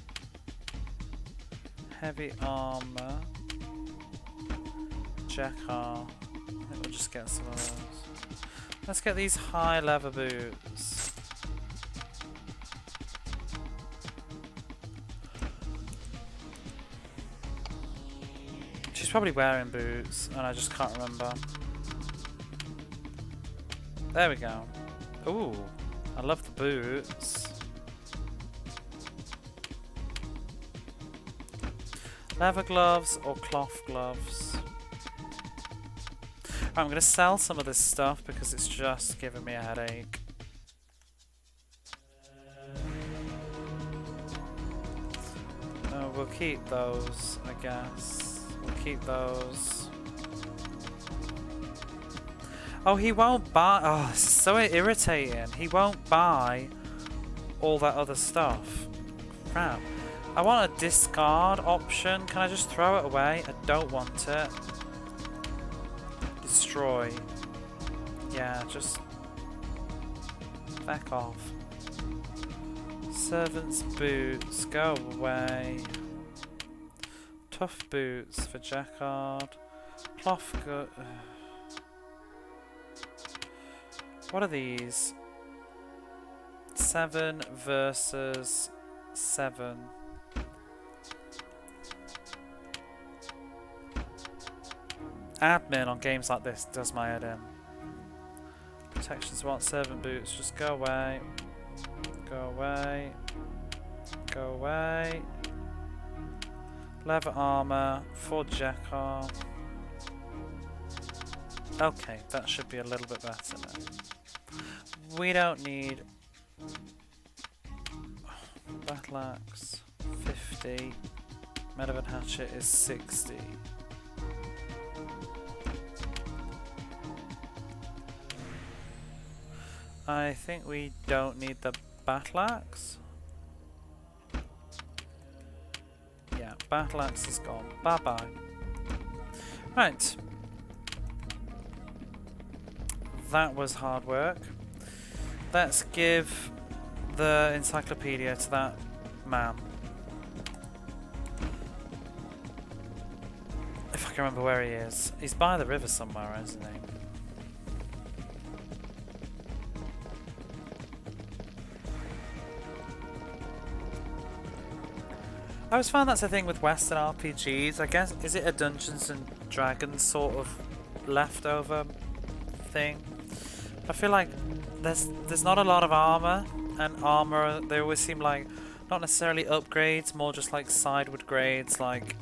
Heavy armor. Jekar. I think we'll just get some of those. Let's get these high leather boots. She's probably wearing boots and I just can't remember. There we go. Ooh, I love the boots. Leather gloves or cloth gloves? Right, I'm going to sell some of this stuff because it's just giving me a headache. Oh, we'll keep those, I guess. We'll keep those. Oh, he won't buy... Oh, this is so irritating. He won't buy all that other stuff. Crap. I want a discard option. Can I just throw it away? I don't want it. Destroy. Yeah, just... back off. Servant's boots. Go away. Tough boots for Jacquard. Cloth go... What are these? 7 versus 7. Admin on games like this does my head in. Protections want servant boots. Just go away. Go away. Go away. Leather armor for Jekar. Okay, that should be a little bit better now. We don't need battle axe 50. Medovan hatchet is 60. I think we don't need the battle axe. Yeah, battle axe is gone. Bye bye. Right. That was hard work. Let's give the encyclopedia to that man. If I can remember where he is. He's by the river somewhere, isn't he? I always found that's the thing with Western RPGs. I guess, is it a Dungeons and Dragons sort of leftover thing? I feel like there's not a lot of armor, and armor, they always seem like not necessarily upgrades, more just like sideward grades, like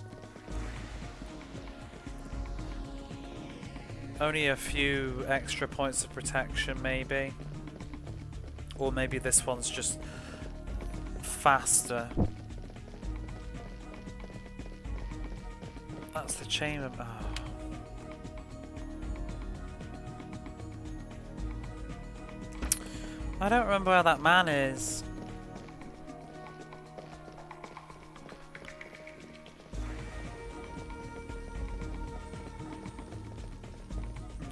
only a few extra points of protection maybe, or maybe this one's just faster. That's the chamber. Oh. I don't remember where that man is.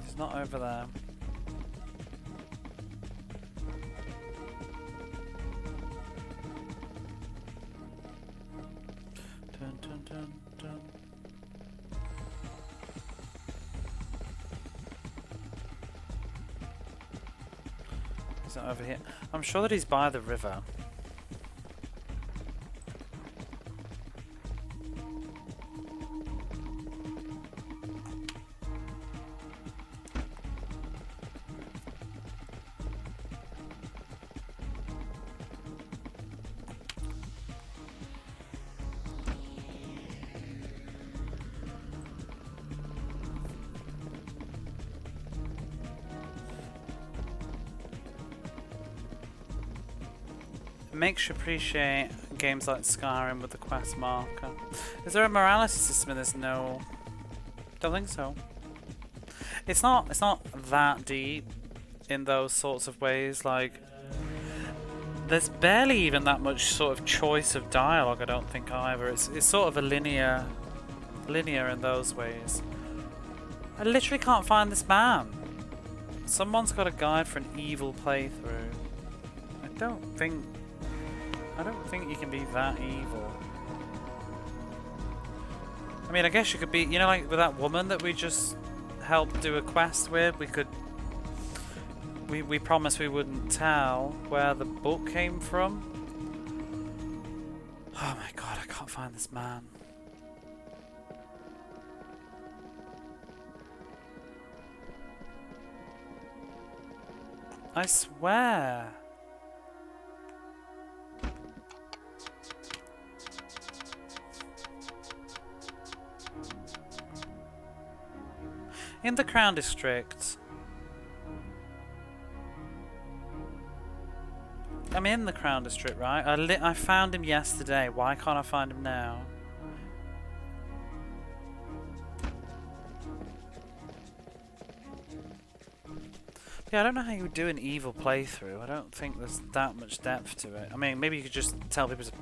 He's not over there. Dun, dun, dun, dun. He's not over here. I'm sure that he's by the river. Makes you appreciate games like Skyrim with the quest marker. Is there a morality system in this? No. Don't think so. It's not that deep in those sorts of ways. Like, There's barely even that much sort of choice of dialogue, I don't think, either. It's sort of a linear in those ways. I literally can't find this man. Someone's got a guide for an evil playthrough. I don't think you can be that evil. I mean, I guess you could be, you know, like with that woman that we just helped do a quest with, we promised we wouldn't tell where the book came from. Oh my god, I can't find this man. I swear. In the Crown District. I'm in the Crown District, right? I found him yesterday. Why can't I find him now? Yeah, I don't know how you would do an evil playthrough. I don't think there's that much depth to it. I mean, maybe you could just tell people to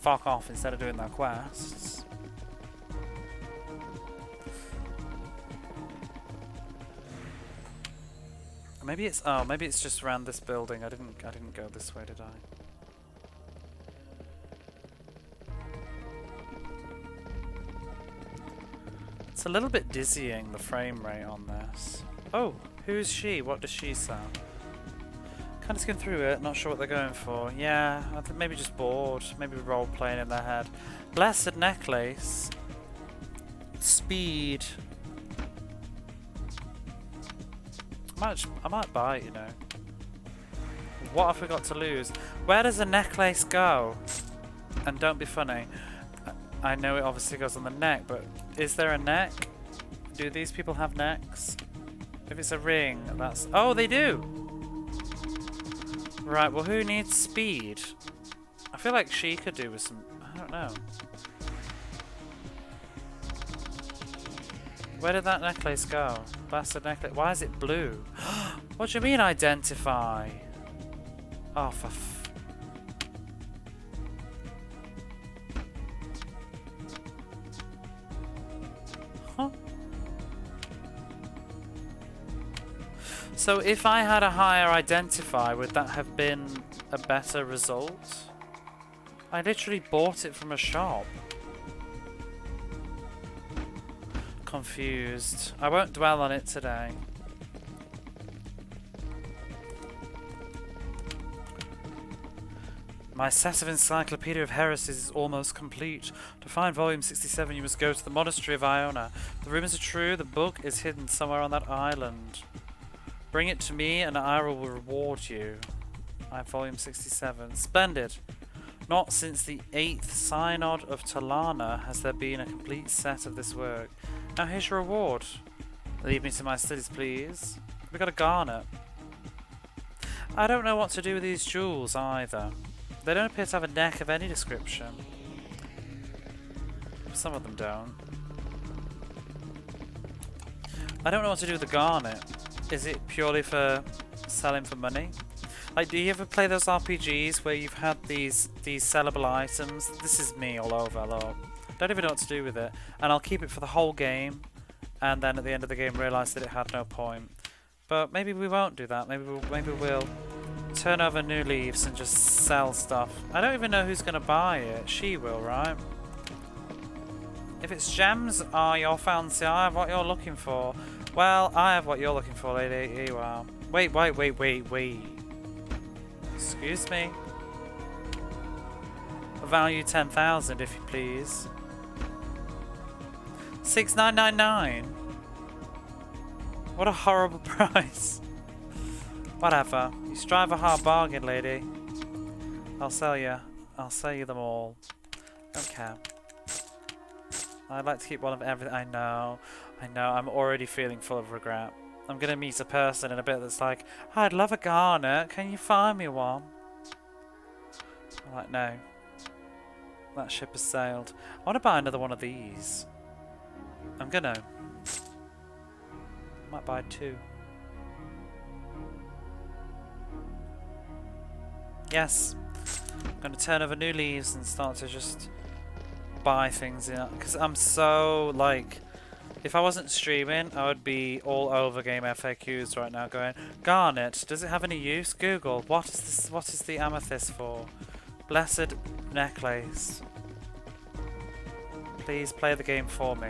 fuck off instead of doing their quests. Maybe it's just around this building. I didn't go this way, did I? It's a little bit dizzying, the frame rate on this. Oh, who's she? What does she sound? Kind of skim through it, not sure what they're going for. Yeah, I think maybe just bored. Maybe role playing in their head. Blessed necklace. Speed. I might buy it, you know. What have we got to lose? Where does the necklace go? And don't be funny. I know it obviously goes on the neck, but is there a neck? Do these people have necks? If it's a ring, that's... Oh, they do! Right, well, who needs speed? I feel like she could do with some... I don't know. Where did that necklace go? Bastard necklace. Why is it blue? What do you mean identify? Oh, for Huh? So if I had a higher identify, would that have been a better result? I literally bought it from a shop. Confused. I won't dwell on it today. My set of Encyclopedia of Heresies is almost complete. To find volume 67 you must go to the Monastery of Iona. The rumors are true, the book is hidden somewhere on that island. Bring it to me and I will reward you. I have volume 67. Splendid. Not since the 8th Synod of Talana has there been a complete set of this work. Now here's your reward. Leave me to my studies, please. We got a garnet. I don't know what to do with these jewels either. They don't appear to have a neck of any description. Some of them don't. I don't know what to do with the garnet. Is it purely for selling for money? Like, do you ever play those RPGs where you've had these sellable items? This is me all over, look. Don't even know what to do with it. And I'll keep it for the whole game. And then at the end of the game realise that it had no point. But maybe we won't do that. Maybe we'll turn over new leaves and just sell stuff. I don't even know who's going to buy it. She will, right? If it's gems are your fancy, I have what you're looking for. Well, I have what you're looking for, lady. Here you are. Wait. Excuse me. Value 10,000, if you please. 6,999. What a horrible price. Whatever. You strive a hard bargain, lady. I'll sell you. I'll sell you them all. Don't care. I'd like to keep one of everything. I know. I'm already feeling full of regret. I'm gonna meet a person in a bit that's like, I'd love a garnet. Can you find me one? I'm like, no. That ship has sailed. I want to buy another one of these. I'm gonna. Might buy two. Yes. gonna turn over new leaves and start to just buy things in, because I'm so like, if I wasn't streaming, I would be all over game FAQs right now going, Garnet, does it have any use? Google, what is this, what is the amethyst for? Blessed necklace. Please play the game for me.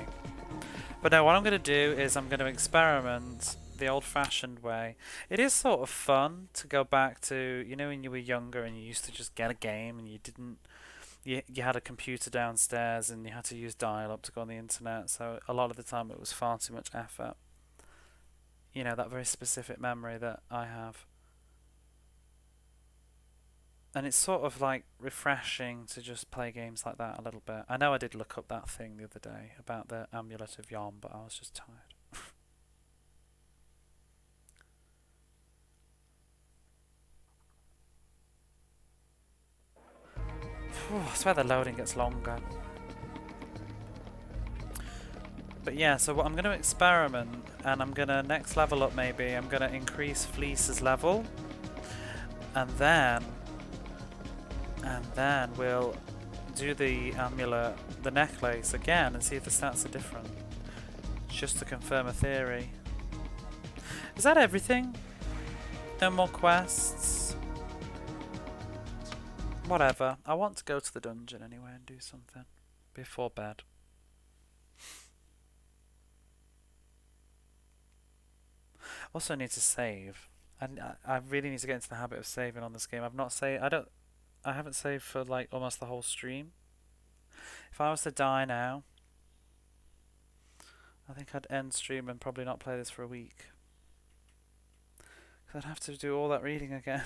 But no, what I'm going to do is I'm going to experiment the old-fashioned way. It is sort of fun to go back to, you know, when you were younger and you used to just get a game and you didn't, you had a computer downstairs and you had to use dial-up to go on the internet, so a lot of the time it was far too much effort. You know, that very specific memory that I have. And it's sort of like refreshing to just play games like that a little bit. I know I did look up that thing the other day about the Amulet of Yom, but I was just tired. I swear the loading gets longer. But yeah, so what I'm going to experiment, and I'm going to next level up maybe, I'm going to increase Fleece's level, and then we'll do the amulet, the necklace again, and see if the stats are different. Just to confirm a theory. Is that everything? No more quests? Whatever. I want to go to the dungeon anyway and do something before bed. Also need to save. And I really need to get into the habit of saving on this game. I've not saved. I haven't saved for like almost the whole stream. If I was to die now, I think I'd end stream and probably not play this for a week. Because I'd have to do all that reading again.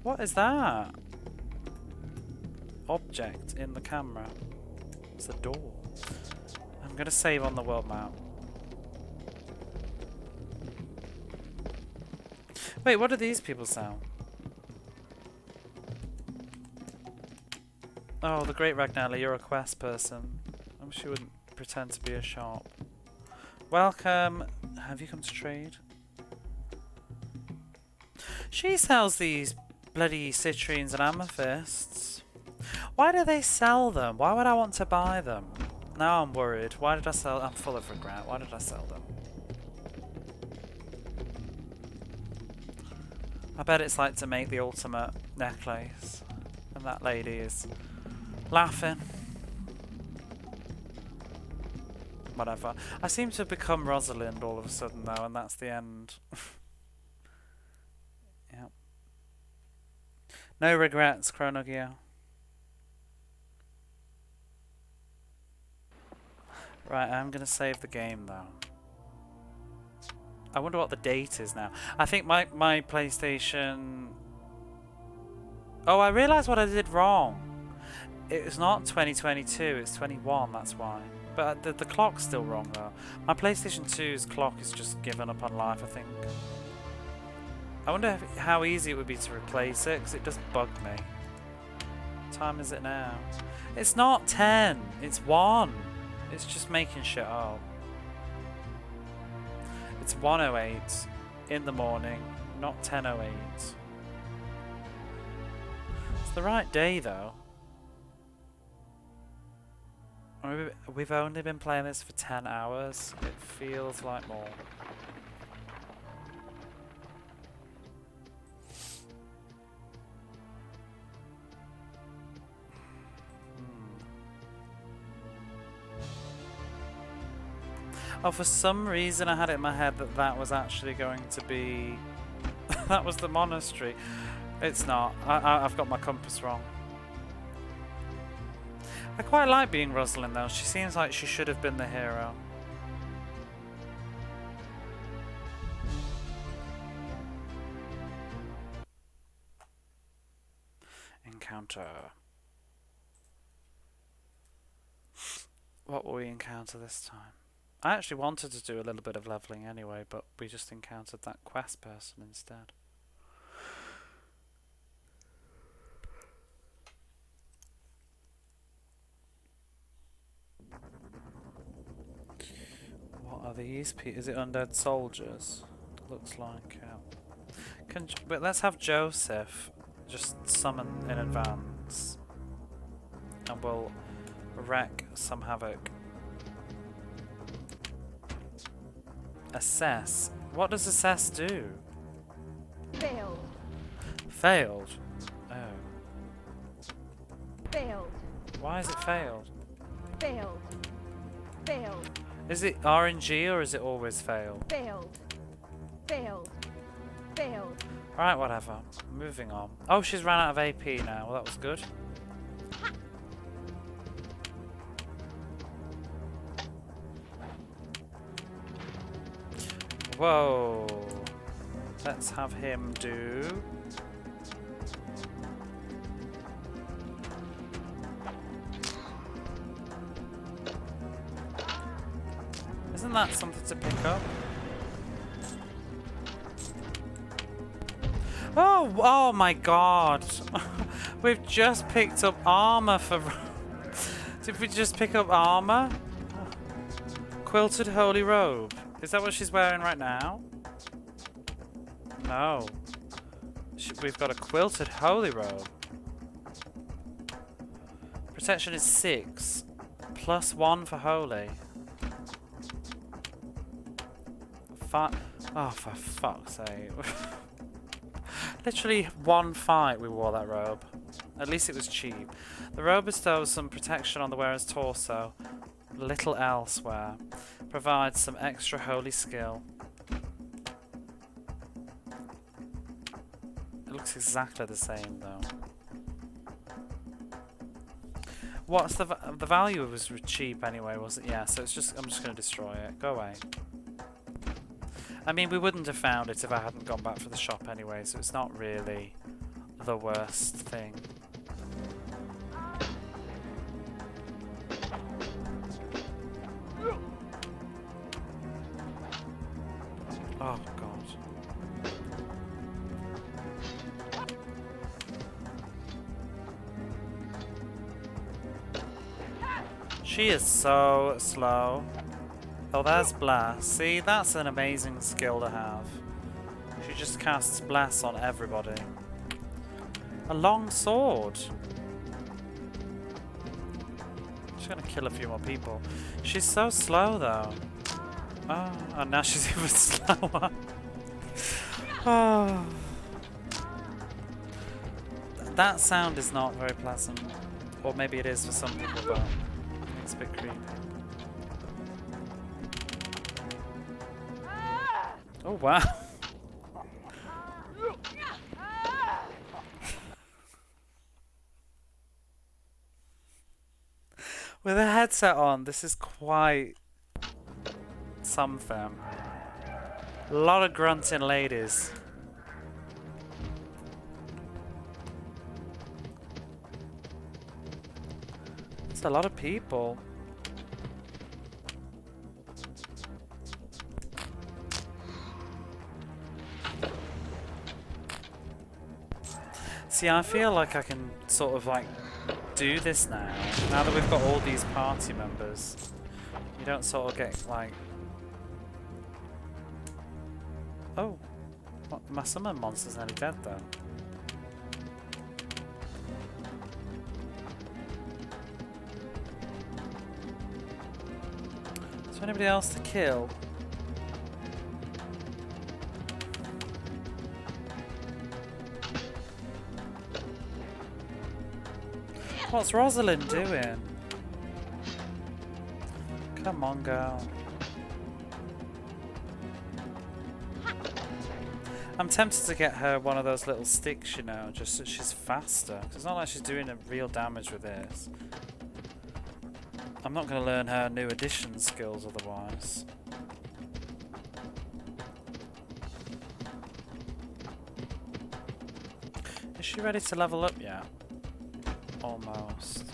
What is that? Object in the camera. It's a door. I'm going to save on the world map. Wait, what do these people sound? Oh, the Great Ragnarly, you're a quest person. I wish you wouldn't pretend to be a shop. Welcome. Have you come to trade? She sells these bloody citrines and amethysts. Why do they sell them? Why would I want to buy them? Now I'm worried. Why did I sell? I'm full of regret. Why did I sell them? I bet it's like to make the ultimate necklace. And that lady is laughing. Whatever. I seem to have become Rosalind all of a sudden though, and that's the end. Yep. No regrets, Chronogear. Right, I'm gonna save the game though. I wonder what the date is now. I think my PlayStation... Oh, I realised what I did wrong. It's not 2022, it's 21, that's why. But the clock's still wrong though. My PlayStation 2's clock is just given up on life, I think. I wonder how easy it would be to replace it, because it does bug me. What time is it now? It's not 10, it's 1. It's just making shit up. It's 1:08 in the morning, not 10:08. It's the right day though. We've only been playing this for 10 hours. It feels like more. Oh, for some reason I had it in my head that that was actually going to be... that was the monastery. It's not. I've got my compass wrong. I quite like being Rosalind though. She seems like she should have been the hero. Encounter. What will we encounter this time? I actually wanted to do a little bit of leveling anyway, but we just encountered that quest person instead. What are these? Is it undead soldiers? Looks like. But let's have Joseph just summon in advance, and we'll wreak some havoc. Assess. What does assess do? Failed. Failed. Oh. Failed. Why is it failed? Failed. Failed. Is it RNG or is it always failed? Failed. Failed. Failed. Alright, whatever. Moving on. Oh, she's ran out of AP now. Well, that was good. Whoa. Let's have him do... Isn't that something to pick up? Oh, oh my god. We've just picked up armor for... Did we just pick up armor? Quilted holy robe. Is that what she's wearing right now? No. We've got a quilted holy robe. Protection is 6. Plus 1 for holy. Oh, for fuck's sake. Literally one fight we wore that robe. At least it was cheap. The robe bestows some protection on the wearer's torso. Little elsewhere. Provides some extra holy skill. It looks exactly the same though. What's the value? Was cheap anyway, was it? Yeah, so it's just, I'm just going to destroy it. Go away. I mean, we wouldn't have found it if I hadn't gone back for the shop anyway, so it's not really the worst thing. Oh, God. She is so slow. Oh, there's Blast. See, that's an amazing skill to have. She just casts Blast on everybody. A long sword. She's gonna kill a few more people. She's so slow, though. Oh, and now she's even slower. Oh. That sound is not very pleasant. Or maybe it is for some people, but it's a bit creepy. Oh, wow. With a headset on, this is quite something. A lot of grunting ladies. It's a lot of people. See, I feel like I can sort of like do this now. Now that we've got all these party members, you don't sort of get like... Oh, what, my summon monster's nearly dead though. Is there anybody else to kill? What's Rosalind doing? Come on, girl. I'm tempted to get her one of those little sticks, you know, just so she's faster. It's not like she's doing a real damage with this. I'm not going to learn her new addition skills otherwise. Is she ready to level up yet? Almost.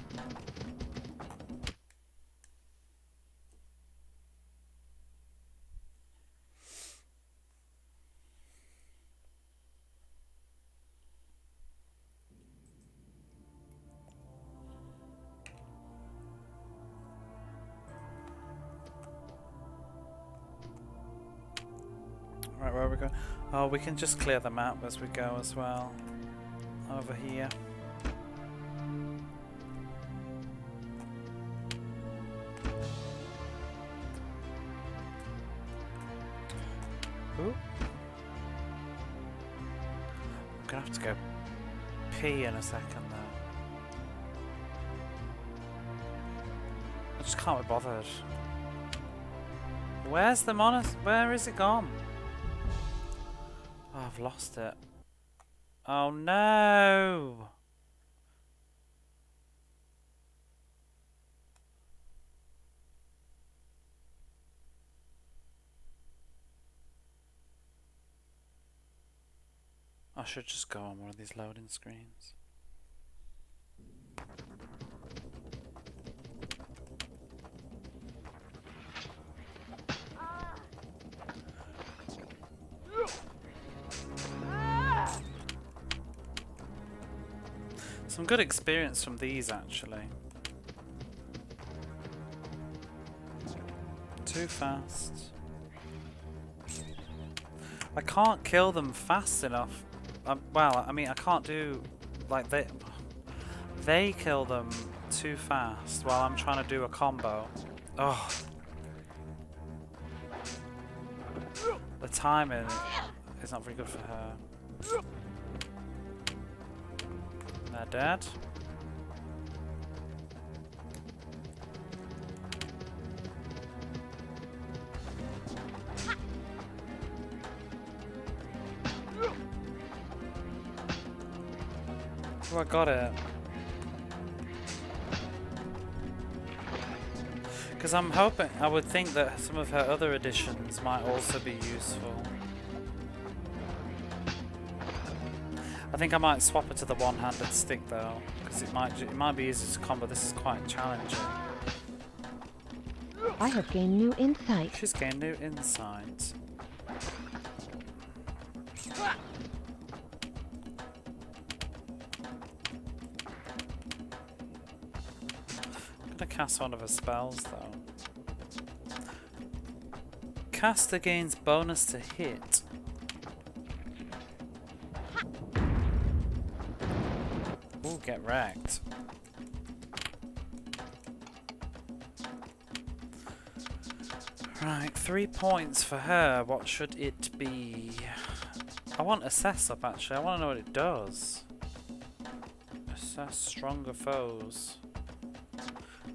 Right, where are we going? Oh, we can just clear the map as we go as well. Over here. Ooh. I'm gonna have to go pee in a second though. I just can't be bothered. Where's the monastery? Where is it gone? Oh, I've lost it. Oh no! I should just go on one of these loading screens. Some good experience from these actually. Too fast. I can't kill them fast enough. Well, I mean, I can't do like they kill them too fast while I'm trying to do a combo. Oh, the timing is not very good for her. They're dead. Oh, I got it. Because I'm hoping, I would think that some of her other additions might also be useful. I think I might swap it to the one-handed stick though, because it might be easy to combo. This is quite challenging. I have gained new insight. She's gained new insight. I'm gonna cast one of her spells though. Caster gains bonus to hit. Ooh, get wrecked. Right, 3 points for her. What should it be? I want assess up actually. I want to know what it does. Assess stronger foes.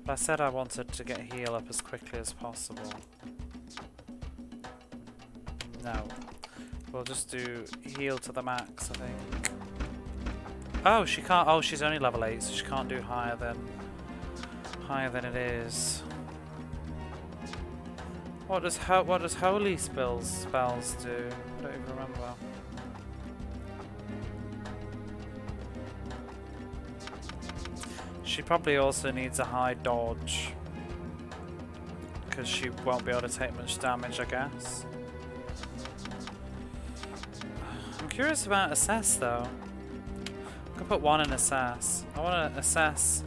But I said I wanted to get heal up as quickly as possible. No. We'll just do heal to the max, I think. Oh, she can't. Oh, she's only level 8, so she can't do higher than it is. What does holy spells do? I don't even remember. She probably also needs a high dodge because she won't be able to take much damage, I guess. I'm curious about assess though. I could put 1 in assess. I want to assess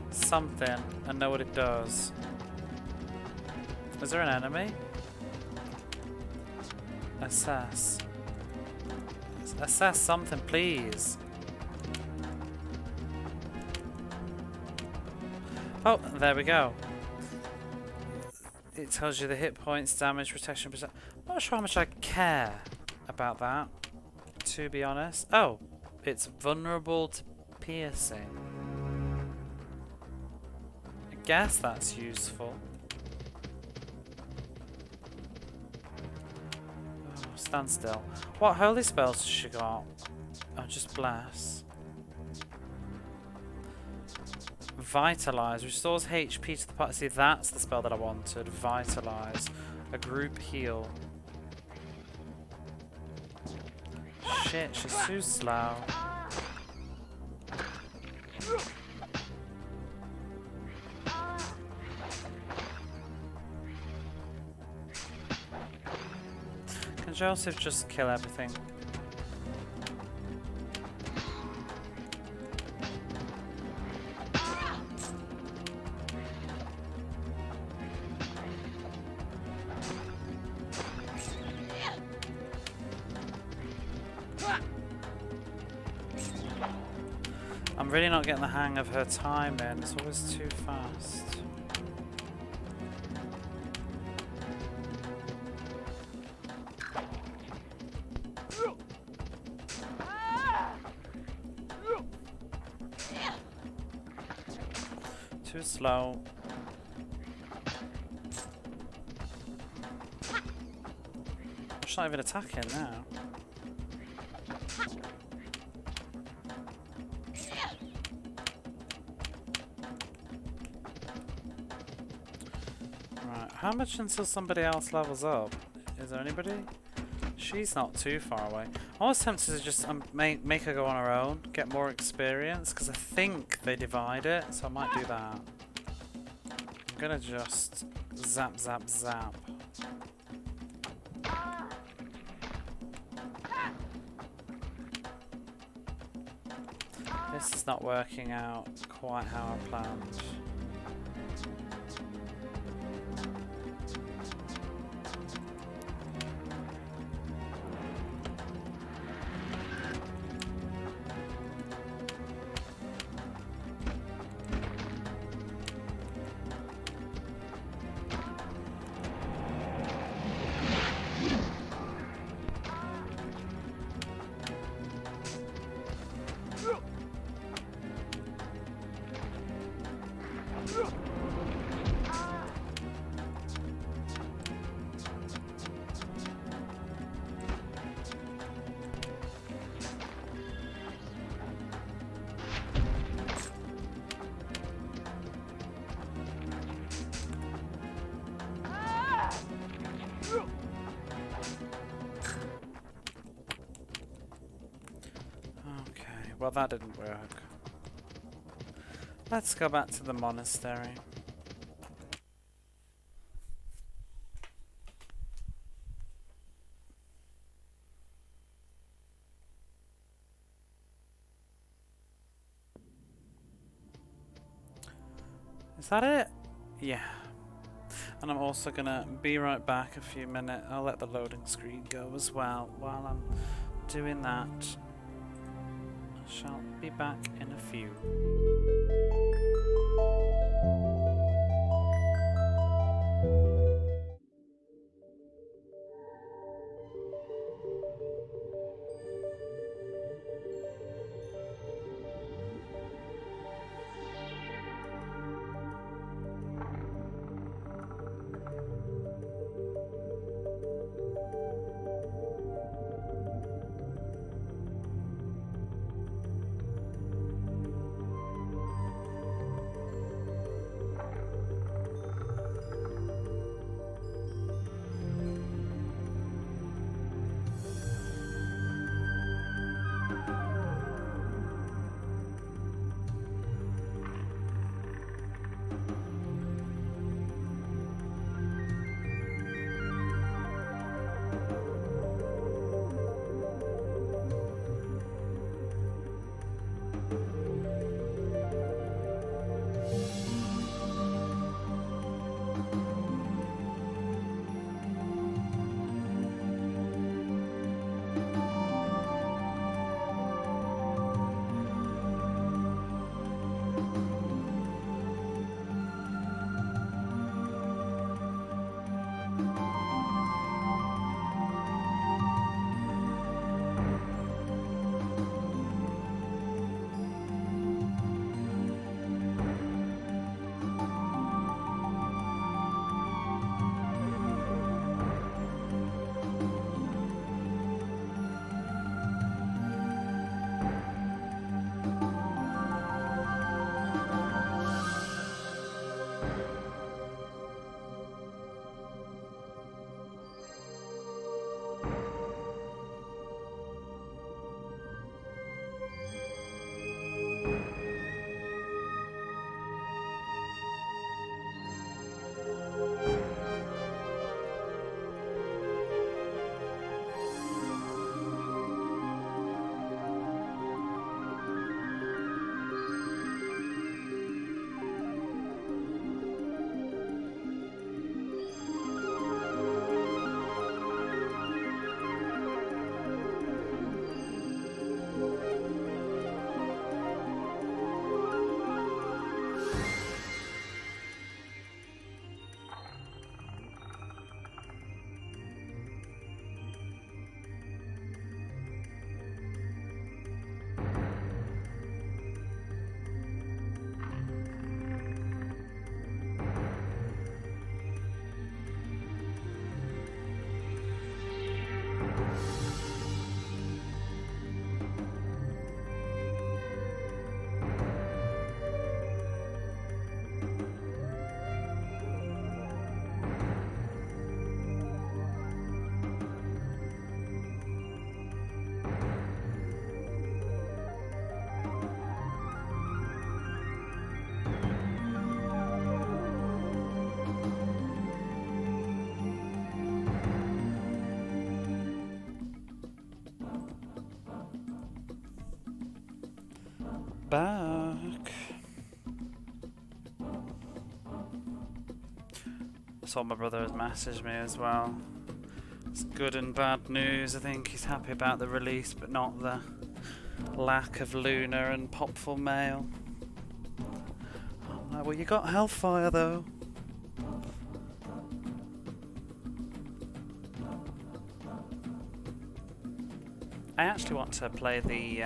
something and know what it does. Is there an enemy? Assess. Assess something, please. Oh, there we go. It tells you the hit points, damage, protection, percent. I'm not sure how much I care about that, to be honest. Oh, it's vulnerable to piercing. I guess that's useful. Oh, stand still. What holy spells has she got? Oh, just bless. Vitalize. Restores HP to the party. See, that's the spell that I wanted. Vitalize. A group heal. Shit, she's too slow. Can Joseph just kill everything? really not getting the hang of her timing. It's always too fast. Too slow. She's not even attacking now. Right, how much until somebody else levels up? Is there anybody? She's not too far away. I was tempted to just make her go on her own, get more experience, because I think they divide it, so I might do that. I'm gonna just zap, zap, zap. This is not working out quite how I planned. Well, that didn't work. Let's go back to the monastery. Is that it? Yeah. And I'm also gonna be right back a few minutes. I'll let the loading screen go as well while I'm doing that. Shall be back in a few. Back. I saw my brother has messaged me as well. It's good and bad news. I think he's happy about the release, but not the lack of Luna and Popful Mail. I'm like, well, you got Hellfire though. I actually want to play the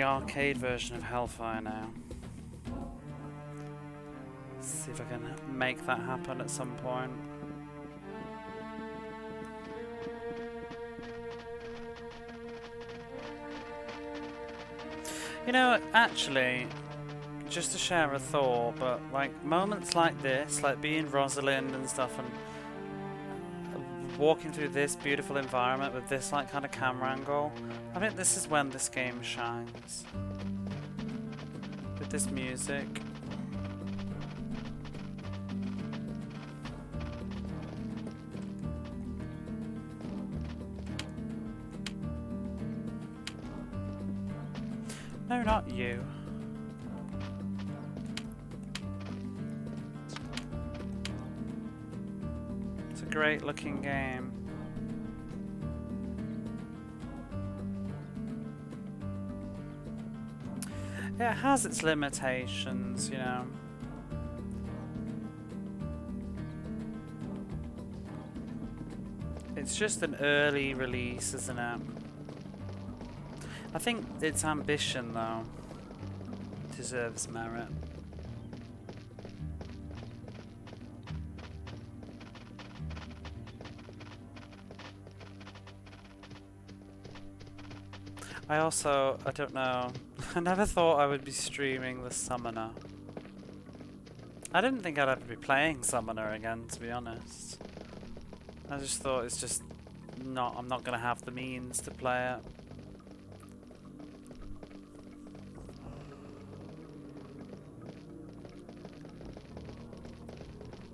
arcade version of Hellfire now. See if I can make that happen at some point. You know, actually, just to share a thought, but like moments like this, like being Rosalind and stuff, and walking through this beautiful environment with this like kind of camera angle, I think this is when this game shines. With this music. No, not you. It's a great looking game. It has its limitations, you know. It's just an early release, isn't it? I think its ambition, though, deserves merit. I don't know, I never thought I would be streaming the Summoner. I didn't think I'd ever be playing Summoner again, to be honest. I just thought it's just not, I'm not going to have the means to play it.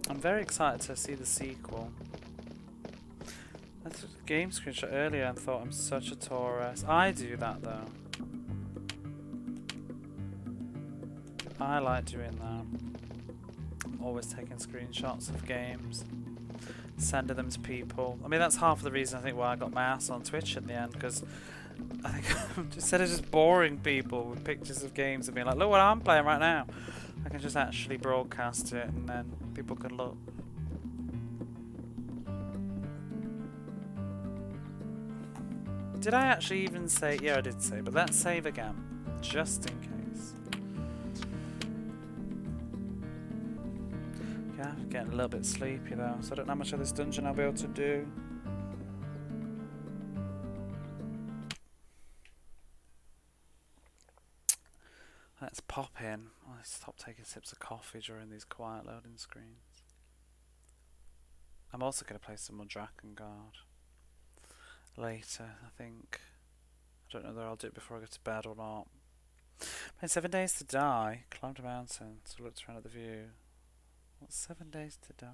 I'm very excited to see the sequel. I took a game screenshot earlier and thought I'm such a tourist. I do that though. I like doing that. I'm always taking screenshots of games, sending them to people. I mean, that's half of the reason I think why I got my ass on Twitch in the end, because I think instead of just boring people with pictures of games and being like, look what I'm playing right now, I can just actually broadcast it and then people can look. Did I actually even say? Yeah, I did say, but let's save again, just in case. Yeah, I'm getting a little bit sleepy though, so I don't know how much of this dungeon I'll be able to do. Let's pop in. I stop taking sips of coffee during these quiet loading screens. I'm also going to play some more Drakengard later, I think. I don't know whether I'll do it before I go to bed or not. Playing 7 Days to Die, climbed a mountain, so looked around at the view. What's 7 Days to Die?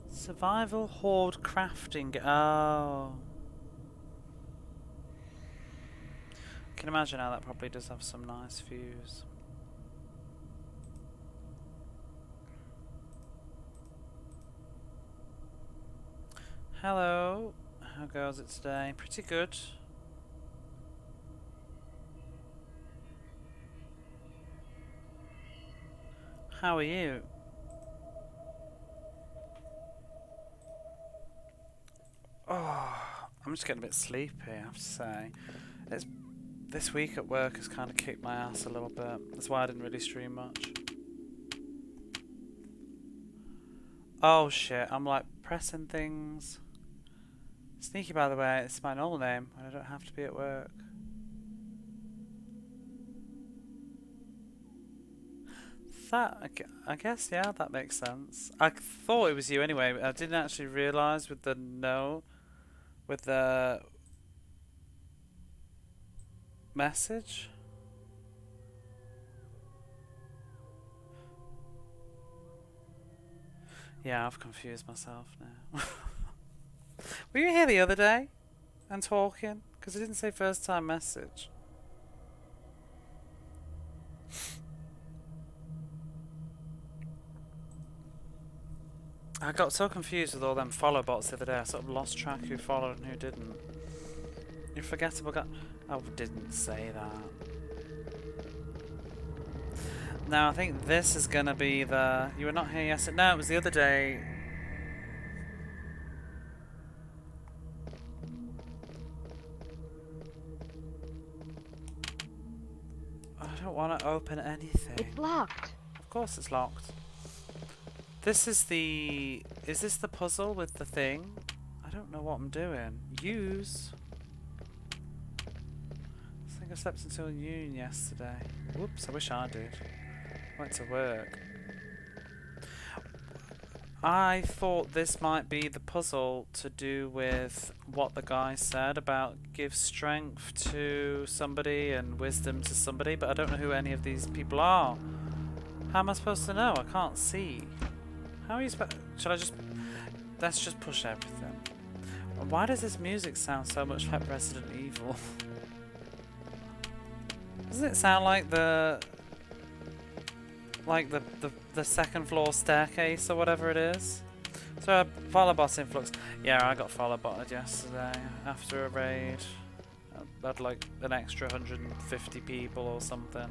Survival Horde crafting. Oh. I can imagine how that probably does have some nice views. Hello. How goes it today? Pretty good. How are you? Oh, I'm just getting a bit sleepy, I have to say. This week at work has kind of kicked my ass a little bit. That's why I didn't really stream much. Oh shit, I'm like pressing things. Sneaky, by the way, it's my normal name and I don't have to be at work. I guess, yeah, that makes sense. I thought it was you anyway. I didn't actually realise with the with the message. Yeah, I've confused myself now. Were you here the other day and talking? Because it didn't say first time message. I got so confused with all them follow bots the other day. I sort of lost track who followed and who didn't. You forgettable guy. I didn't say that. Now I think this is gonna be the. You were not here yesterday. No, it was the other day. I don't want to open anything. It's locked. Of course it's locked. This is the... Is this the puzzle with the thing? I don't know what I'm doing. Use. I think I slept until noon yesterday. Whoops, I wish I did. Went to work. I thought this might be the puzzle to do with what the guy said about give strength to somebody and wisdom to somebody, but I don't know who any of these people are. How am I supposed to know? I can't see. How are you supposed... Should I just... Let's just push everything. Why does this music sound so much like Resident Evil? Doesn't it sound like the second floor staircase or whatever it is? So follow bot influx. Yeah, I got follow botted yesterday after a raid. I had like an extra 150 people or something.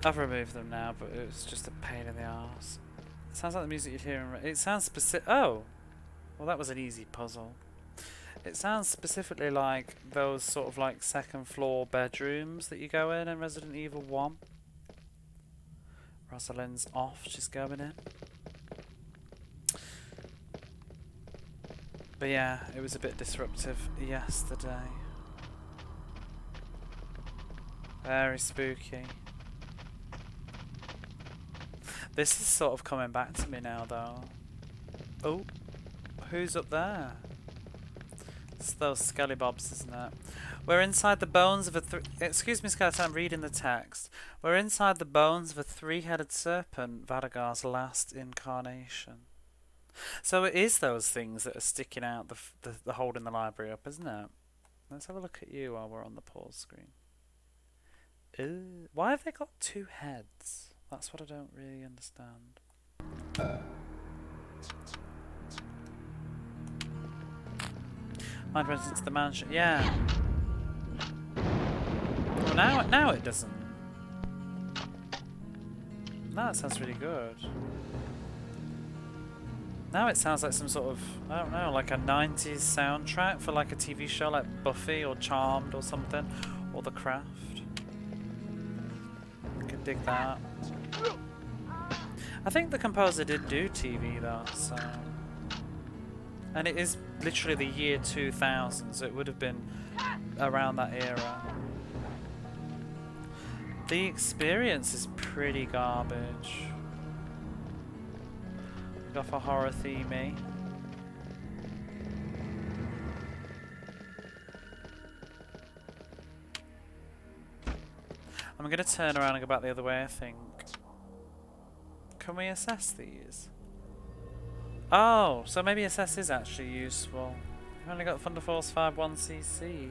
I've removed them now, but it was just a pain in the arse. It sounds like the music you'd hear in... It sounds specific... Oh! Well, that was an easy puzzle. It sounds specifically like those sort of like second floor bedrooms that you go in Resident Evil 1. Rosalind's off, she's going in. But yeah, it was a bit disruptive yesterday. Very spooky. This is sort of coming back to me now, though. Oh, who's up there? It's those Skelly-Bobs, isn't it? We're inside the bones of a excuse me, Skeleton, I'm reading the text. We're inside the bones of a three-headed serpent, Vadagar's last incarnation. So it is those things that are sticking out, the holding the library up, isn't it? Let's have a look at you while we're on the pause screen. Why have they got two heads? That's what I don't really understand. Mind residence the mansion. Yeah. Well, now it doesn't. Now it sounds really good. Now it sounds like some sort of, I don't know, like a 90s soundtrack for like a TV show like Buffy or Charmed or something. Or The Craft. I can dig that. I think the composer did do TV though, so... And it is literally the year 2000, so it would have been around that era. The experience is pretty garbage. We go for horror themey. I'm gonna turn around and go back the other way, I think. Can we assess these? Oh, so maybe assess is actually useful. We've only got Thunder Force 5.1cc.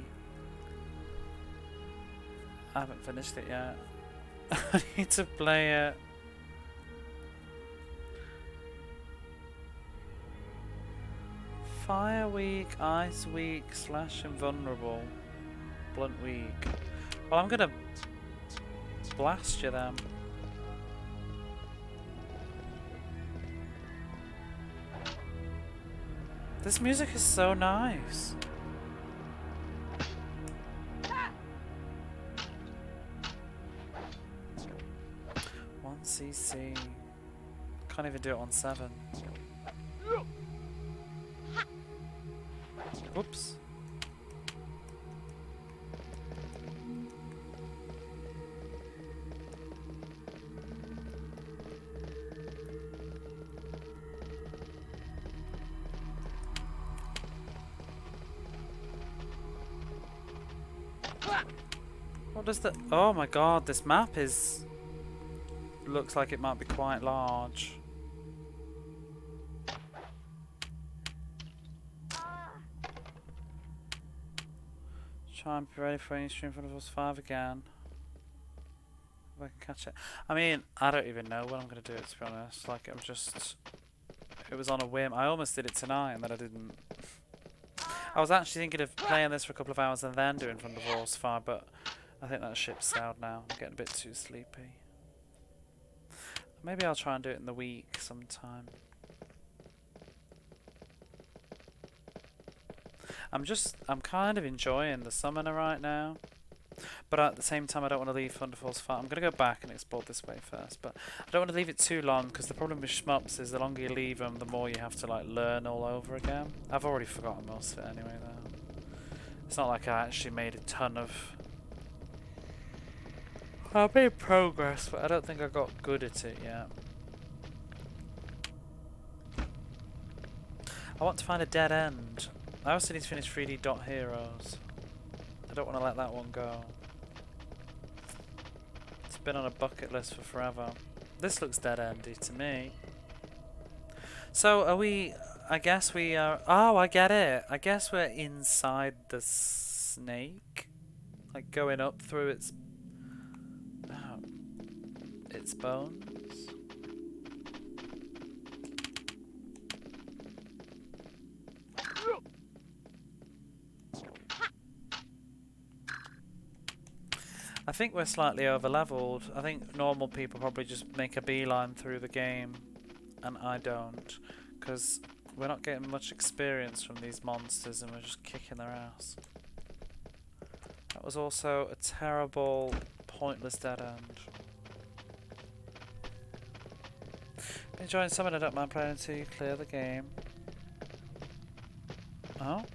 I haven't finished it yet. I need to play it. Fire weak, ice weak, slash invulnerable, blunt weak. Well, I'm gonna blast you then. This music is so nice. CC. Can't even do it on 7. Whoops. What does the... Oh my god, this map is... looks like it might be quite large. Try and be ready for any stream for us 5 again. If I can catch it. I mean, I don't even know when I'm going to do it, to be honest. Like, I'm just... It was on a whim. I almost did it tonight and then I didn't. I was actually thinking of playing this for a couple of hours and then doing Thunder Force 5, but I think that ship's sailed now. I'm getting a bit too sleepy. Maybe I'll try and do it in the week sometime. I'm kind of enjoying the summoner right now. But at the same time, I don't want to leave Thunder Force 5. I'm going to go back and explore this way first. But I don't want to leave it too long, because the problem with shmups is the longer you leave them, the more you have to like learn all over again. I've already forgotten most of it anyway, though. It's not like I actually made a ton of... I made progress, but I don't think I got good at it yet. I want to find a dead end. I also need to finish 3D Dot Heroes. I don't want to let that one go. It's been on a bucket list for forever. This looks dead-endy to me. So are we... I guess we are... Oh, I get it. I guess we're inside the snake. Like going up through its... Oh, its bones. I think we're slightly over-leveled. I think normal people probably just make a beeline through the game, and I don't, because we're not getting much experience from these monsters and we're just kicking their ass. That was also a terrible, pointless dead end. Enjoying something I don't mind playing until you clear the game. Oh?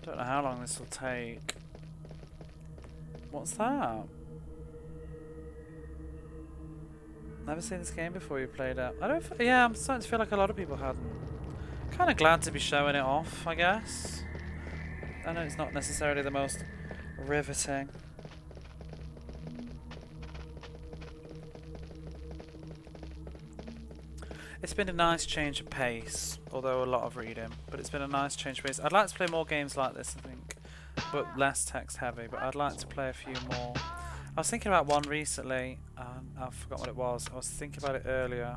Don't know how long this will take. What's that? Never seen this game before you played it. I don't. Yeah, I'm starting to feel like a lot of people hadn't. Kind of glad to be showing it off, I guess. I know it's not necessarily the most riveting. It's been a nice change of pace, although a lot of reading, but it's been a nice change of pace. I'd like to play more games like this, I think, but less text heavy, but I'd like to play a few more. I was thinking about one recently, I forgot what it was. I was thinking about it earlier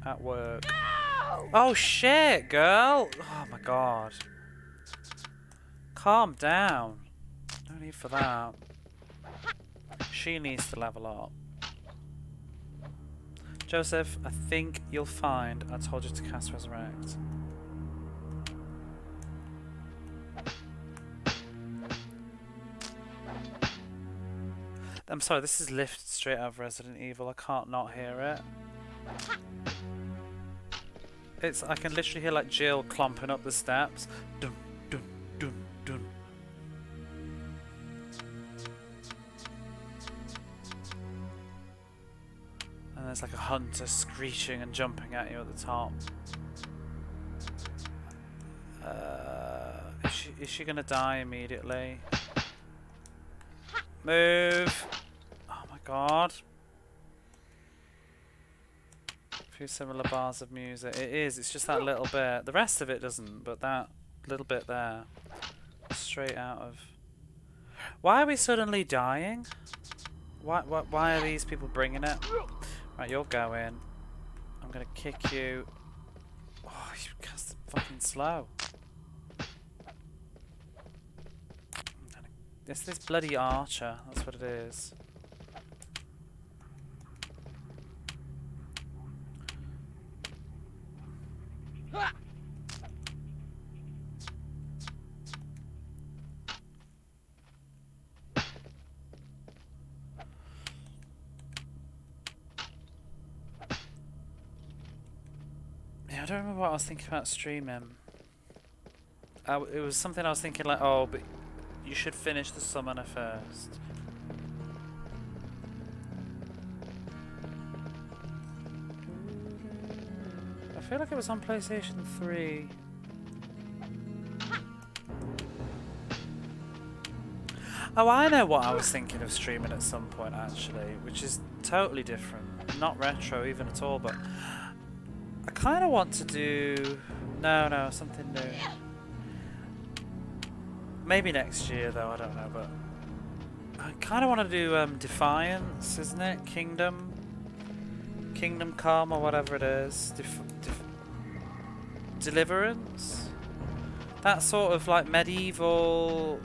at work. No! Oh shit, girl! Oh my god. Calm down. No need for that. She needs to level up. Joseph, I think you'll find I told you to cast Resurrect. I'm sorry, this is lifted straight out of Resident Evil. I can't not hear it. I can literally hear like Jill clomping up the steps. Dun, dun, dun, dun. And there's like a hunter screeching and jumping at you at the top. Is she gonna die immediately? Move! Oh my god. A few similar bars of music. It is, it's just that little bit. The rest of it doesn't, but that little bit there. Straight out of... Why are we suddenly dying? Why are these people bringing it? Right, you'll go in. I'm gonna kick you. Oh, you cast it fucking slow. It's this bloody archer, that's what it is. Yeah, I don't remember what I was thinking about streaming. It was something I was thinking like, oh, but you should finish the summoner first. I feel like it was on PlayStation 3. Oh, I know what I was thinking of streaming at some point actually, which is totally different. Not retro even at all, but I kind of want to do... No, something new. Maybe next year though, I don't know, but I kind of want to do Defiance, isn't it? Kingdom Come or whatever it is. Deliverance? That sort of like medieval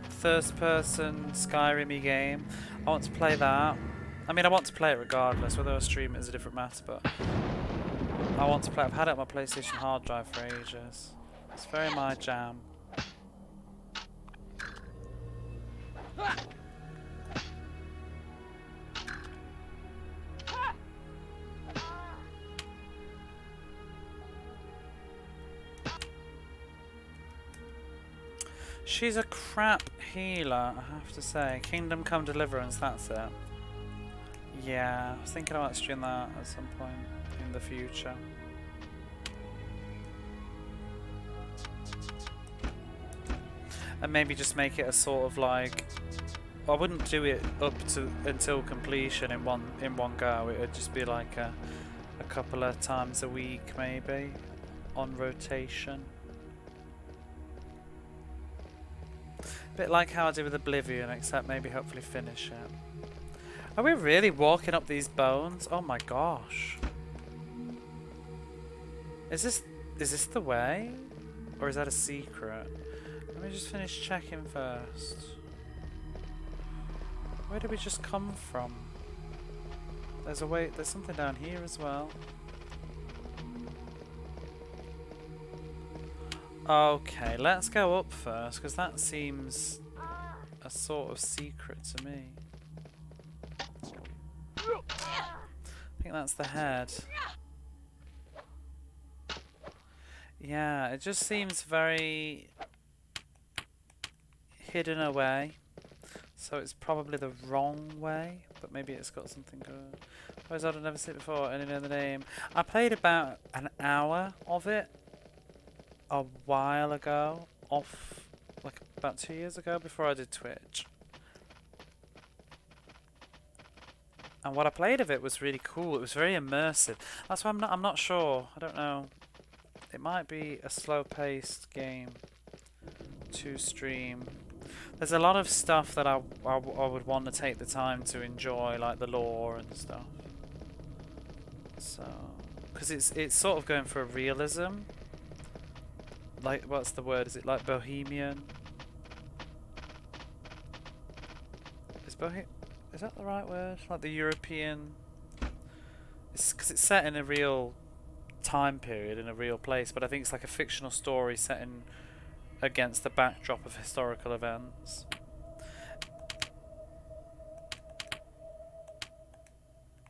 first-person Skyrim-y game. I want to play that. I mean, I want to play it regardless. Whether I stream it is a different matter, but I want to play it. I've had it on my PlayStation hard drive for ages. It's very my jam. She's a crap healer, I have to say. Kingdom Come Deliverance, that's it. Yeah, I was thinking about doing that at some point in the future. And maybe just make it a sort of like... I wouldn't do it up to until completion in one go. It would just be like a couple of times a week maybe on rotation. Bit like how I did with Oblivion, except maybe hopefully finish it. Are we really walking up these bones? Oh my gosh. Is this the way? Or is that a secret? Let me just finish checking first. Where did we just come from? There's a way, there's something down here as well. Okay, let's go up first, because that seems a sort of secret to me. I think that's the head. Yeah, it just seems very hidden away. So it's probably the wrong way, but maybe it's got something good. Whereas I've never seen it before, and you know the name. I played about an hour of it a while ago, like about 2 years ago, before I did Twitch. And what I played of it was really cool. It was very immersive. That's why I'm not sure. I don't know. It might be a slow-paced game to stream. There's a lot of stuff that I would want to take the time to enjoy, like the lore and stuff. So, because it's sort of going for a realism. Like, what's the word? Is it like bohemian? Is that the right word? Like the European... Because it's set in a real time period, in a real place, but I think it's like a fictional story set in against the backdrop of historical events.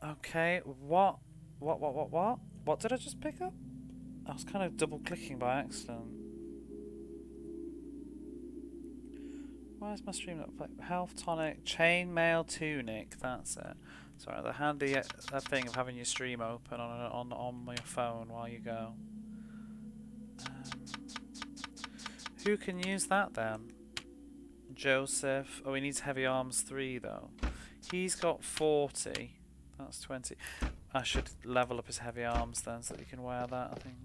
Okay, what did I just pick up? I was kind of double clicking by accident. Why is my stream not playing? Health tonic, chainmail tunic, that's it. Sorry, the handy thing of having your stream open on your phone while you go. Who can use that then? Joseph. Oh, he needs heavy arms 3 though. He's got 40. That's 20. I should level up his heavy arms then so that he can wear that, I think.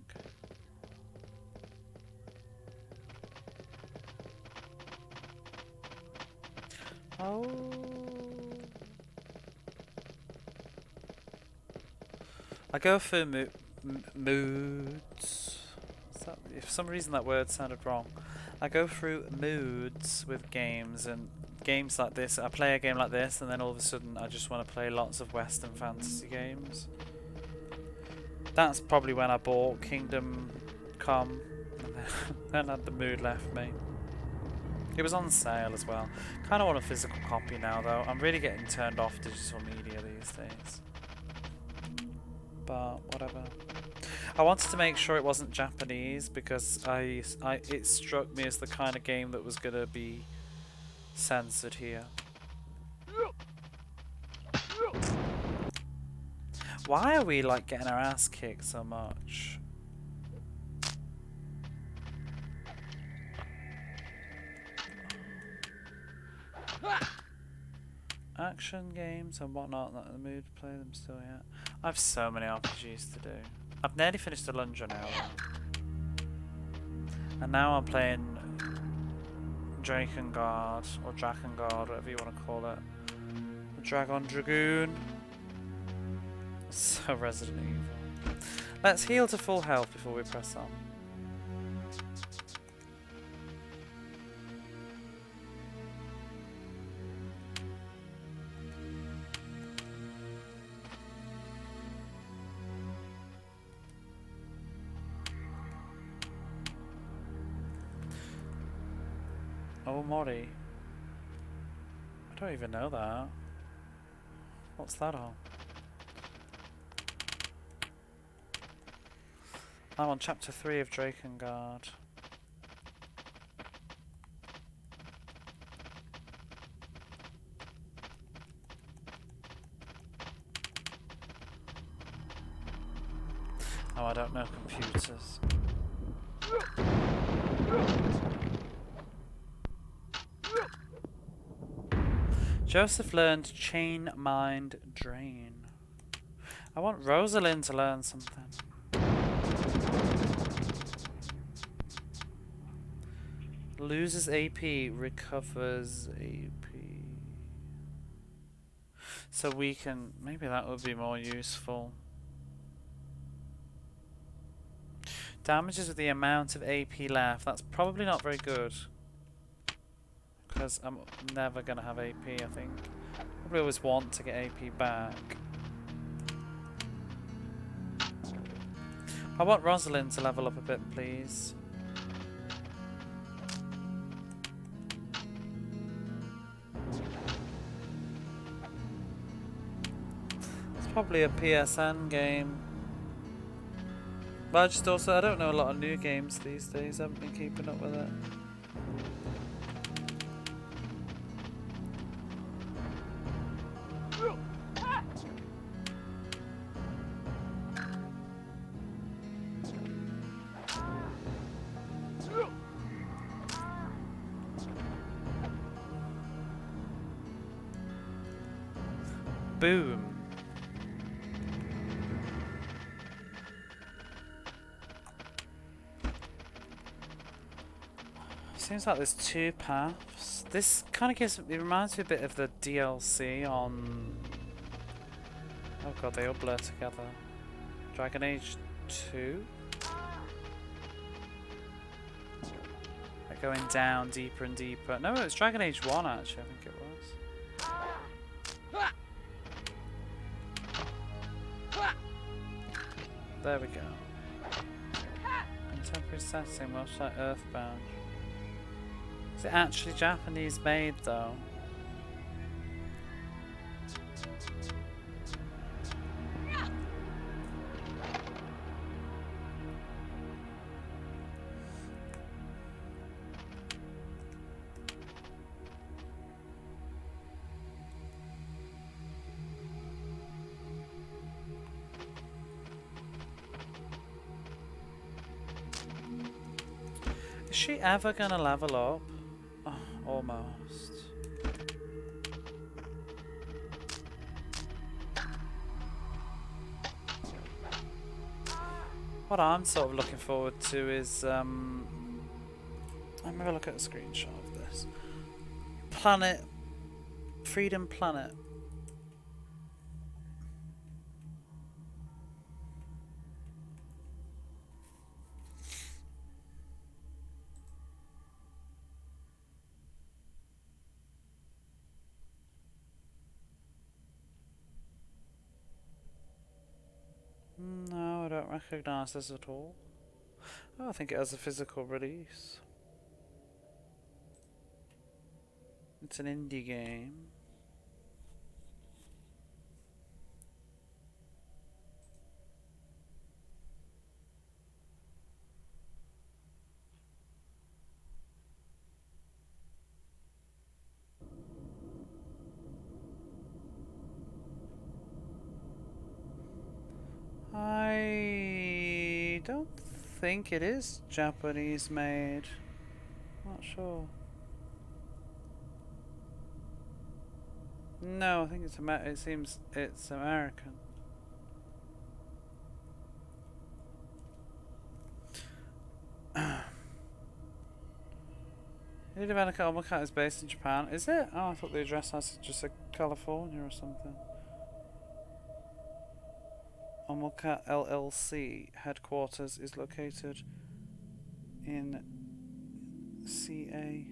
Oh. I go for moods. If for some reason that word sounded wrong. I go through moods with games, and games like this, I play a game like this and then all of a sudden I just want to play lots of Western fantasy games. That's probably when I bought Kingdom com, and then had the mood left me. It was on sale as well. Kind of want a physical copy now though. I'm really getting turned off digital media these days. But whatever. I wanted to make sure it wasn't Japanese because it struck me as the kind of game that was gonna be censored here. Why are we like getting our ass kicked so much? Action games and whatnot, not in the mood to play them still yet. I have so many RPGs to do. I've nearly finished the Lungeon now. And now I'm playing Drakengard, or Drakengard, whatever you want to call it. Dragon Dragoon. So Resident Evil. Let's heal to full health before we press on. Oh, Mori. I don't even know that. What's that on? I'm on chapter 3 of Drakengard. Oh, I don't know computers. Joseph learned Chain Mind Drain. I want Rosalind to learn something. Loses AP, recovers AP. So we can... maybe that would be more useful. Damages with the amount of AP left. That's probably not very good. Because I'm never going to have AP, I think. Probably always want to get AP back. I want Rosalind to level up a bit, please. It's probably a PSN game. But I don't know a lot of new games these days. I haven't been keeping up with it. Boom. Seems like there's two paths. This kind of it reminds me a bit of the DLC on... oh god, they all blur together. Dragon Age 2? Like going down deeper and deeper. No, it was Dragon Age 1 actually, I think it was. There we go. Contemporary setting, much like Earthbound. Is it actually Japanese made though? Is she ever gonna level up? Oh, almost. What I'm sort of looking forward to is let me have a look at a screenshot of this. Planet Freedom Planet. No, I don't recognise this at all. Oh, I think it has a physical release. It's an indie game. I don't think it is Japanese made. Not sure. No, I think it's it seems it's American. The developer Omocat is based in Japan. Is it? Oh, I thought the address has just a California or something. Omocat LLC headquarters is located in CA.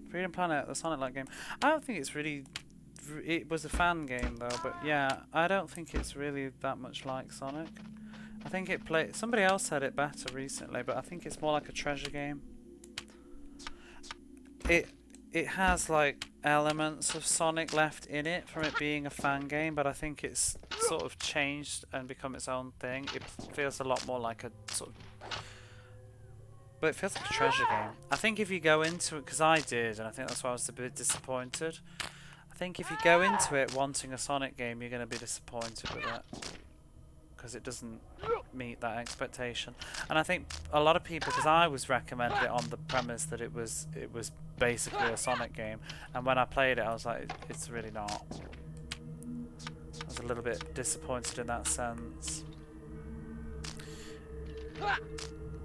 Freedom Planet, the Sonic-like game. I don't think it's really. It was a fan game though, but yeah, I don't think it's really that much like Sonic. I think it played. Somebody else said it better recently, but I think it's more like a treasure game. It has like elements of Sonic left in it from it being a fan game, but I think it's sort of changed and become its own thing. It feels a lot more like a sort of. But it feels like a treasure game. I think if you go into it, because I did, and I think that's why I was a bit disappointed. I think if you go into it wanting a Sonic game, you're going to be disappointed with it. Because it doesn't meet that expectation. And I think a lot of people, because I was recommended it on the premise that it was basically a Sonic game. And when I played it, I was like, it's really not. I was a little bit disappointed in that sense.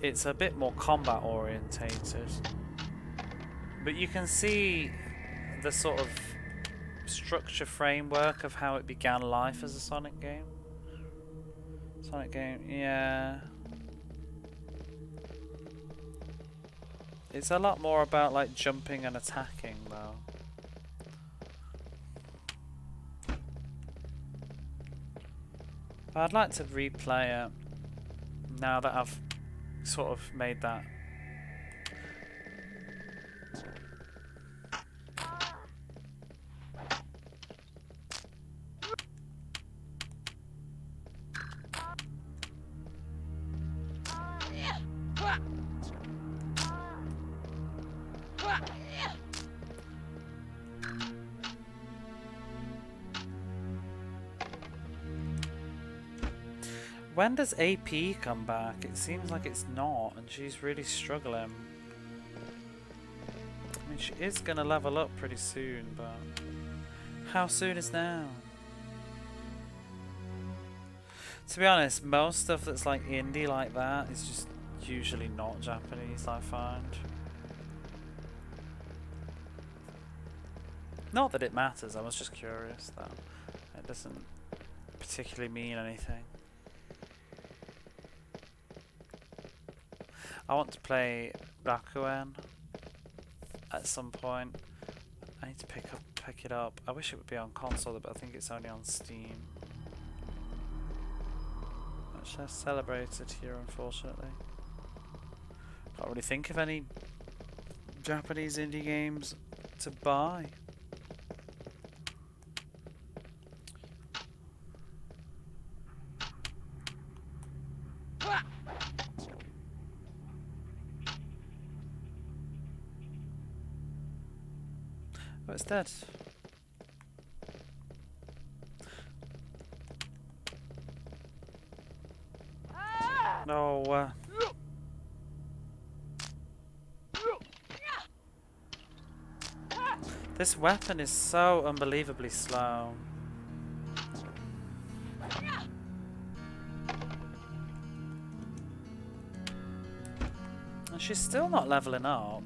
It's a bit more combat orientated, but you can see the sort of structure framework of how it began life as a Sonic game. Sonic game, yeah. It's a lot more about like jumping and attacking though. I'd like to replay it now that I've sort of made that. When does AP come back? It seems like it's not, and she's really struggling. I mean, she is going to level up pretty soon, but how soon is now? To be honest, most stuff that's like indie like that is just usually not Japanese, I find. Not that it matters, I was just curious though. It doesn't particularly mean anything. I want to play Rakuen at some point. I need to pick it up. I wish it would be on console, but I think it's only on Steam. Much less celebrated here, unfortunately. Can't really think of any Japanese indie games to buy. Oh, it's dead. No. This weapon is so unbelievably slow. And she's still not leveling up.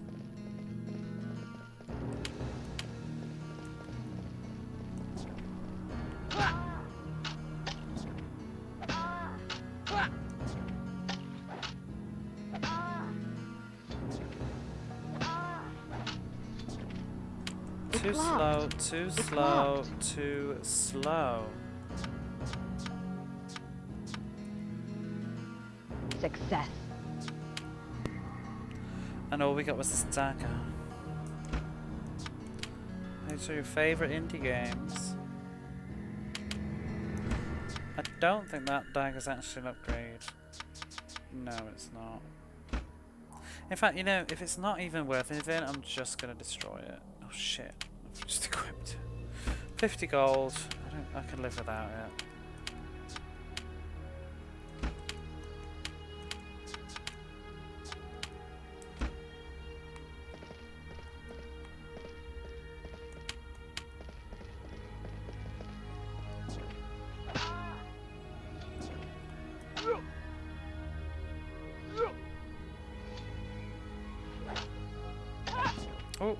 Too slow, too slow, too slow. success. And all we got was this dagger. These are your favourite indie games. I don't think that dagger's actually an upgrade. No, it's not. In fact, you know, if it's not even worth anything, I'm just gonna destroy it. Oh shit, I've just equipped it. 50 gold. I can live without it. Oh.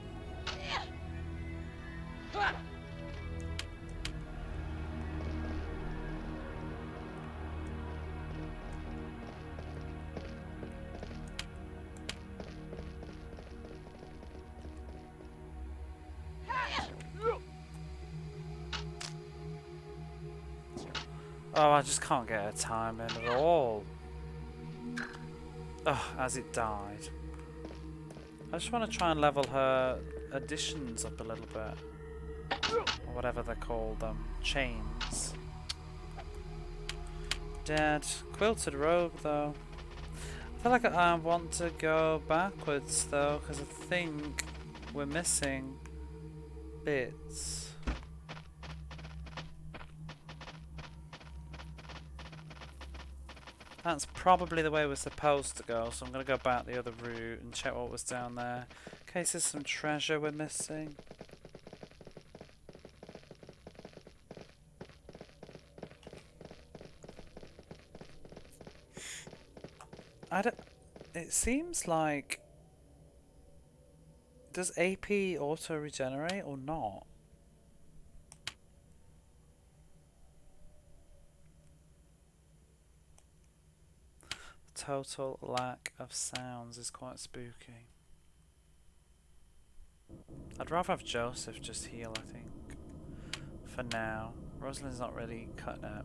Oh, I just can't get her time in at all. Oh, as it died. I just want to try and level her additions up a little bit. Or whatever they're called, chains. Dead. Quilted robe, though. I feel like I want to go backwards, though, because I think we're missing bits. That's probably the way we're supposed to go, so I'm going to go back the other route and check what was down there. In case there's some treasure we're missing. It seems like... Does AP auto-regenerate or not? Total lack of sounds is quite spooky. I'd rather have Joseph just heal, I think. For now. Rosalind's not really cutting it.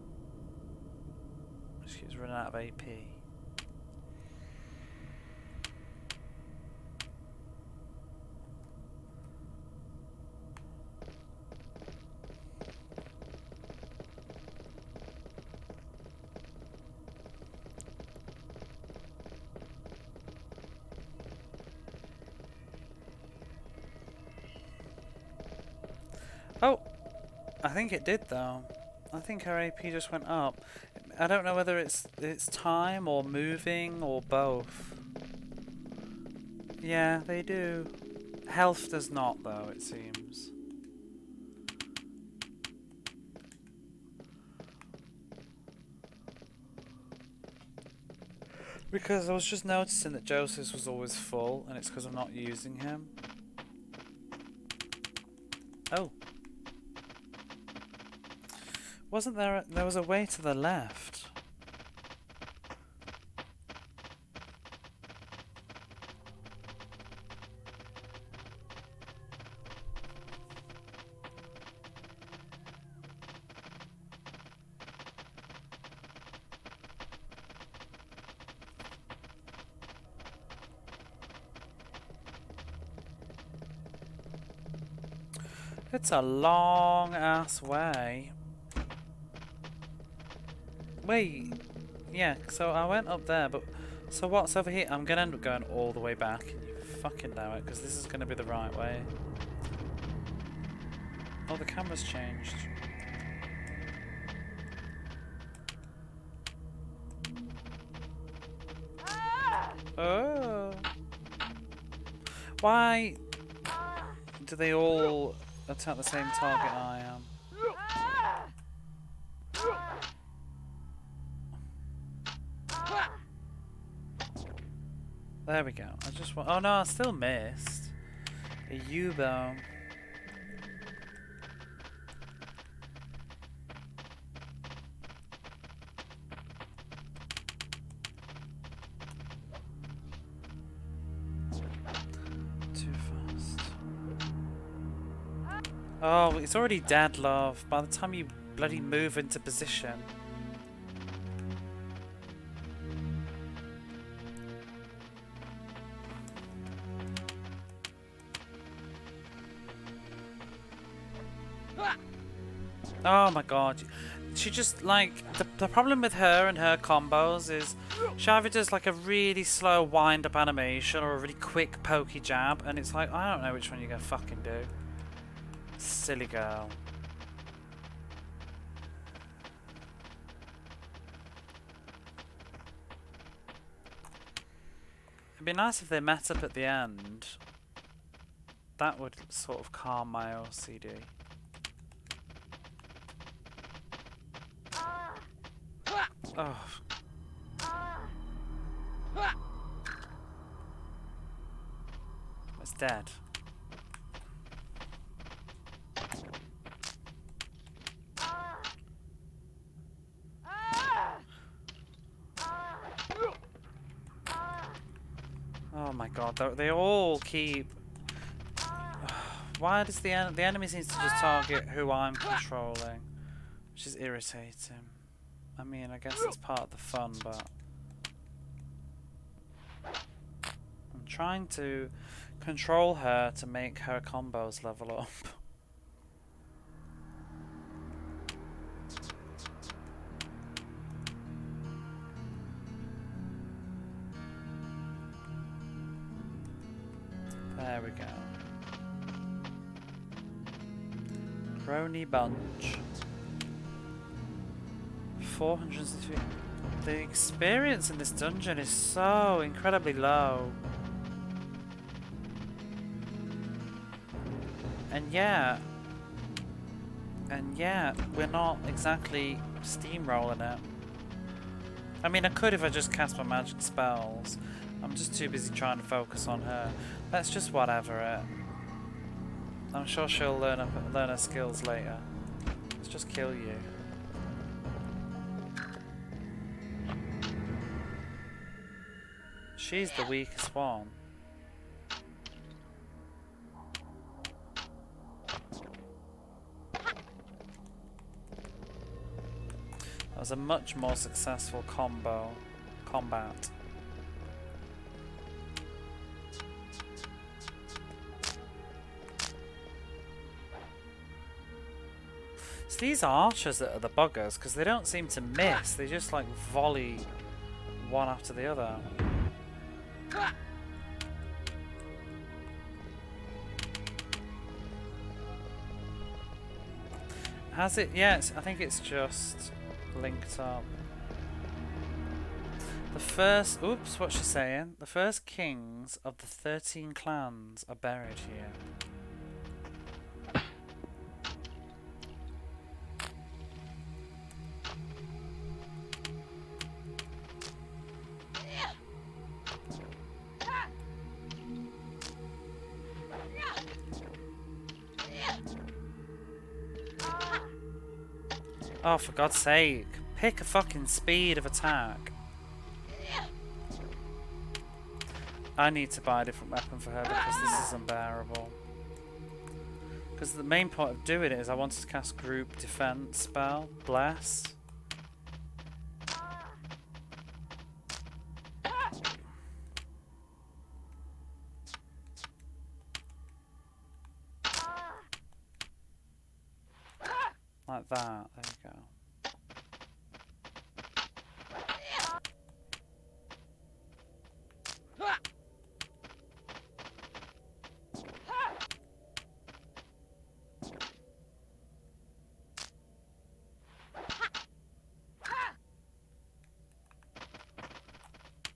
She's running out of AP. Oh! I think it did though. I think her AP just went up. I don't know whether it's time or moving or both. Yeah, they do. Health does not though, it seems. Because I was just noticing that Joseph's was always full, and it's because I'm not using him. Oh. Wasn't there there was a way to the left? It's a long ass way. Wait, yeah, so I went up there, but so what's over here? I'm gonna end up going all the way back. You fucking know it, because this is gonna be the right way. Oh, the camera's changed. Oh. Why do they all attack the same target I am? There we go. I just want. Oh no, I still missed. A U-bow. Too fast. Oh, it's already dead, love. By the time you bloody move into position. Oh my god. She just, like, the problem with her and her combos is she either does like a really slow wind-up animation or a really quick pokey jab, and it's like, I don't know which one you're gonna fucking do. Silly girl. It'd be nice if they met up at the end. That would sort of calm my OCD. Oh. It's dead. Oh my god, they all keep... Why does the enemy seems to just target who I'm controlling? Which is irritating. I mean, I guess it's part of the fun, but... I'm trying to control her to make her combos level up. There we go. Crony bunch. 463. The experience in this dungeon is so incredibly low. And yeah, we're not exactly steamrolling it. I mean, I could if I just cast my magic spells. I'm just too busy trying to focus on her. Let's just whatever it. I'm sure she'll learn her skills later. Let's just kill you. She's the weakest one. That was a much more successful combat. It's these archers that are the buggers, because they don't seem to miss. They just like volley one after the other. Has it? Yes, I think it's just linked up. The first... Oops, what's she saying? The first kings of the 13 clans are buried here. Oh, for God's sake. Pick a fucking speed of attack. I need to buy a different weapon for her because this is unbearable. Because the main point of doing it is I wanted to cast group defense spell. Bless. Like that. There you go.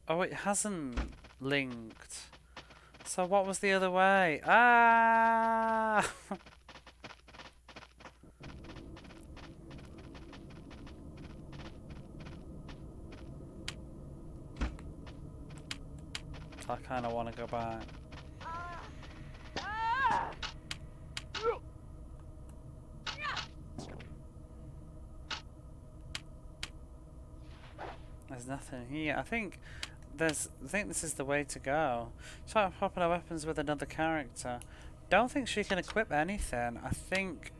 Oh, it hasn't linked. So what was the other way? Ah! I kind of want to go back. There's nothing here. I think this is the way to go. Start popping our weapons with another character. Don't think she can equip anything. I think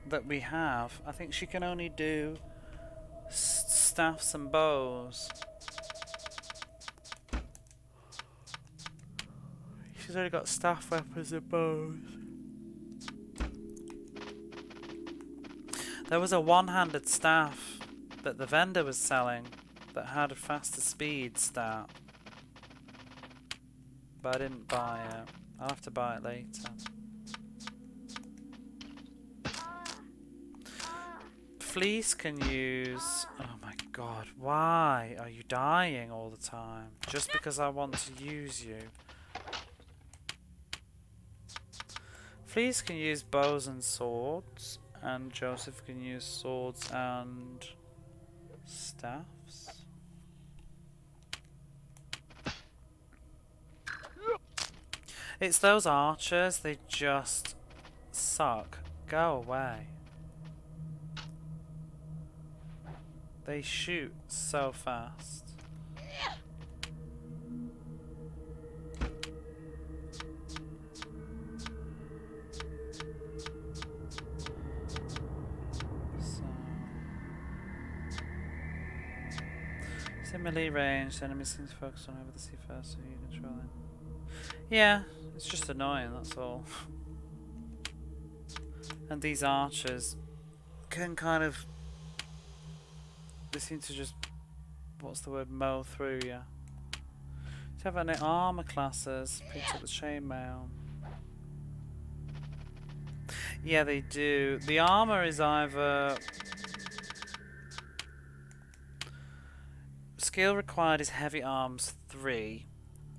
that we have. I think she can only do staffs and bows. She's only got staff weapons and bows. There was a one-handed staff that the vendor was selling that had a faster speed stat. But I didn't buy it. I'll have to buy it later. Fleece can use... Oh my god, why are you dying all the time? Just because I want to use you. Fleece can use bows and swords, and Joseph can use swords and staffs. It's those archers, they just suck. Go away. They shoot so fast. In melee range, the enemy seems focused on over the sea first, so you control it. Yeah, it's just annoying, that's all. And these archers can kind of... They seem to just... What's the word? Mow through you. Do you have any armor classes? Picked up the chainmail. Yeah, they do. The armor is either... Skill required is heavy arms 3,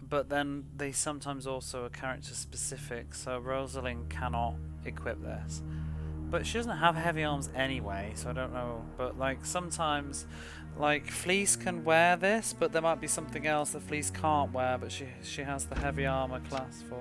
but then they sometimes also are character specific, so Rosalind cannot equip this. But she doesn't have heavy arms anyway, so I don't know. But like sometimes, like Fleece can wear this, but there might be something else that Fleece can't wear, but she has the heavy armor class for.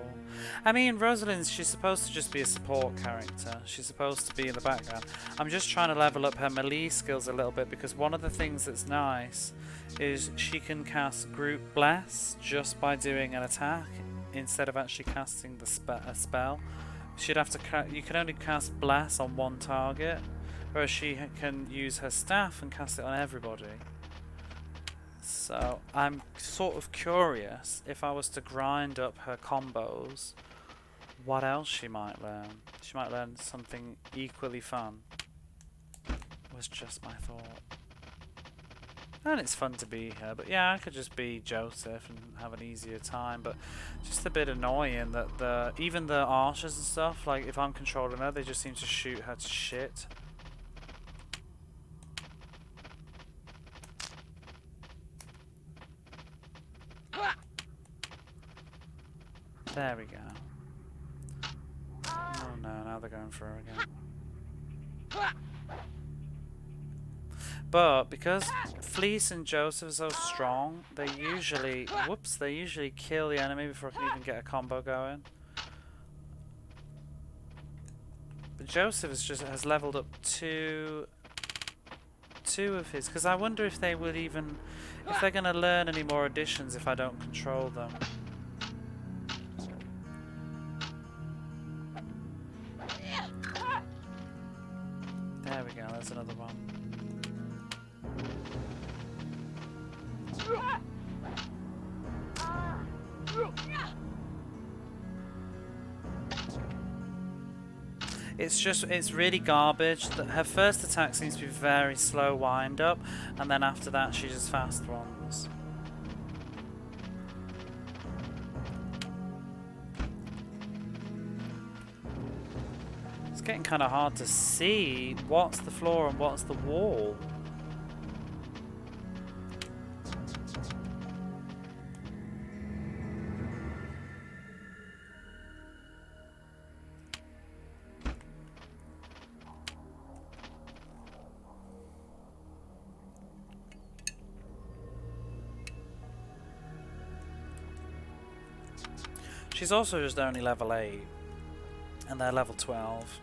I mean, Rosalind, she's supposed to just be a support character. She's supposed to be in the background. I'm just trying to level up her melee skills a little bit, because one of the things that's nice is she can cast Group Bless just by doing an attack instead of actually casting the a spell. She'd have to you can only cast Bless on one target, whereas she can use her staff and cast it on everybody. So I'm sort of curious if I was to grind up her combos, what else she might learn. She might learn something equally fun. Was just my thought. And it's fun to be here, but yeah, I could just be Joseph and have an easier time, but just a bit annoying that even the archers and stuff, like if I'm controlling her, they just seem to shoot her to shit. There we go. Oh no, now they're going for her again. But because Fleece and Joseph are so strong, they usually kill the enemy before I can even get a combo going. But Joseph has leveled up two of his, because I wonder if they would even, if they're gonna learn any more additions if I don't control them. There we go, there's another one. It's really garbage. Her first attack seems to be very slow wind up, and then after that she just fast runs. It's getting kind of hard to see what's the floor and what's the wall. She's also just only level 8, and they're level 12.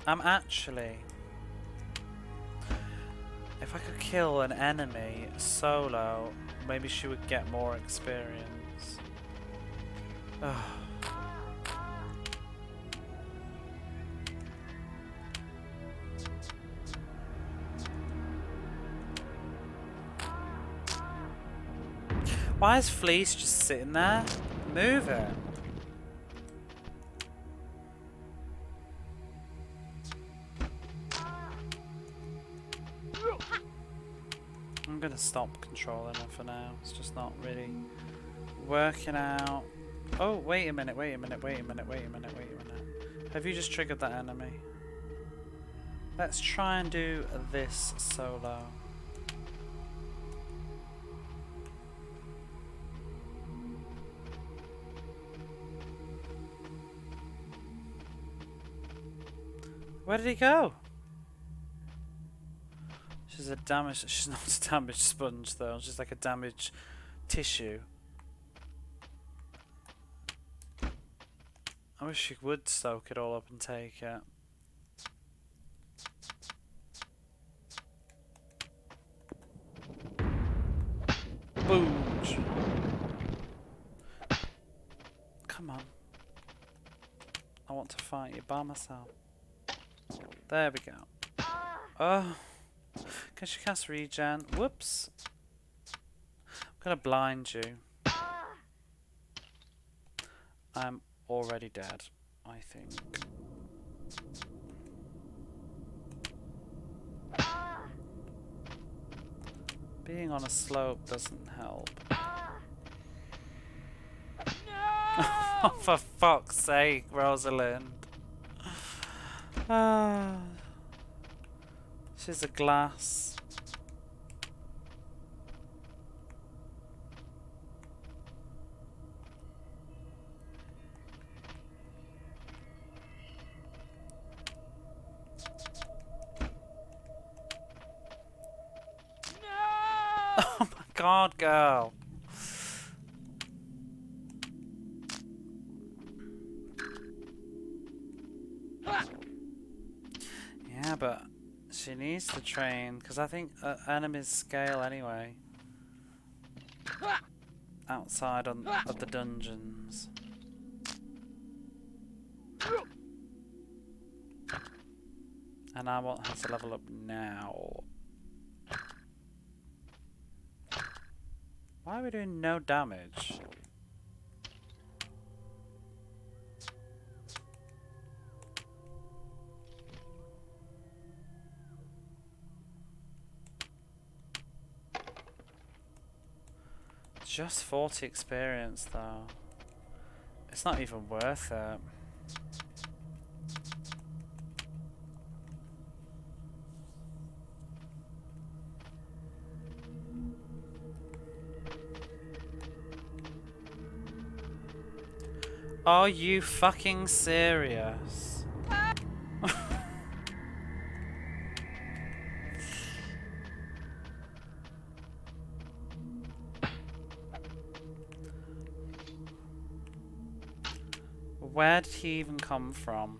I'm actually... If I could kill an enemy solo, maybe she would get more experience. Ugh. Why is Fleece just sitting there? Move it. gonna stop controlling her for now. It's just not really working out. Oh, wait a minute, wait a minute, wait a minute, wait a minute, wait a minute. Have you just triggered that enemy? Let's try and do this solo. Where did he go? She's a damaged. She's not a damaged sponge though. She's like a damaged tissue. I wish she would soak it all up and take it. Booge. Come on. I want to fight you by myself. There we go. Oh. Can she cast regen? Whoops. I'm gonna blind you. I'm already dead, I think. Being on a slope doesn't help. Oh, for fuck's sake, Rosalind. Ah. She's a glass. Oh my god, girl. Yeah, but she needs to train, because I think enemies scale anyway. Outside of the dungeons. And I want her to level up now. Why are we doing no damage? Just 40 experience though. It's not even worth it. Are you fucking serious? Where did he even come from?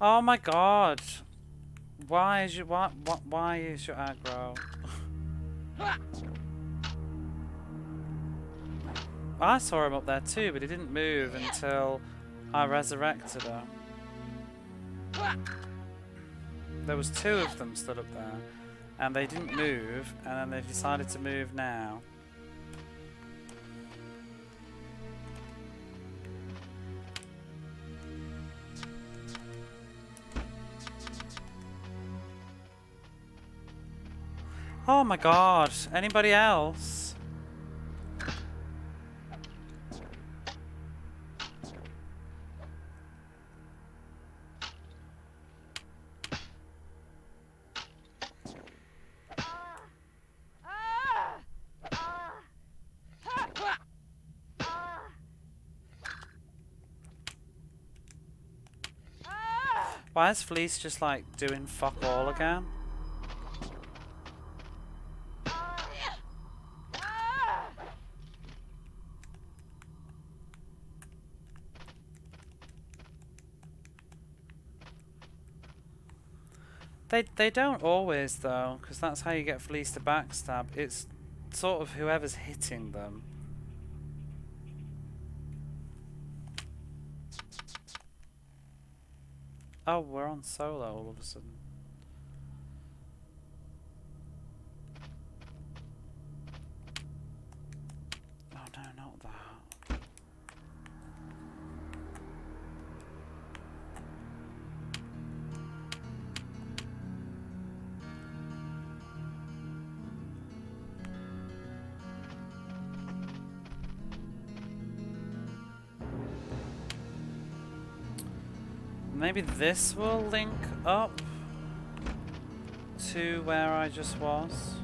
Oh my god! Why is your why is your aggro? I saw him up there too, but he didn't move until I resurrected her. There was two of them stood up there, and they didn't move, and then they decided to move now. Oh my god, anybody else? Why is Fleece just like doing fuck all again? They don't always though, because that's how you get Fleece to backstab. It's sort of whoever's hitting them. Oh, we're on solo all of a sudden. Oh no, not that. Maybe this will link up to where I just was.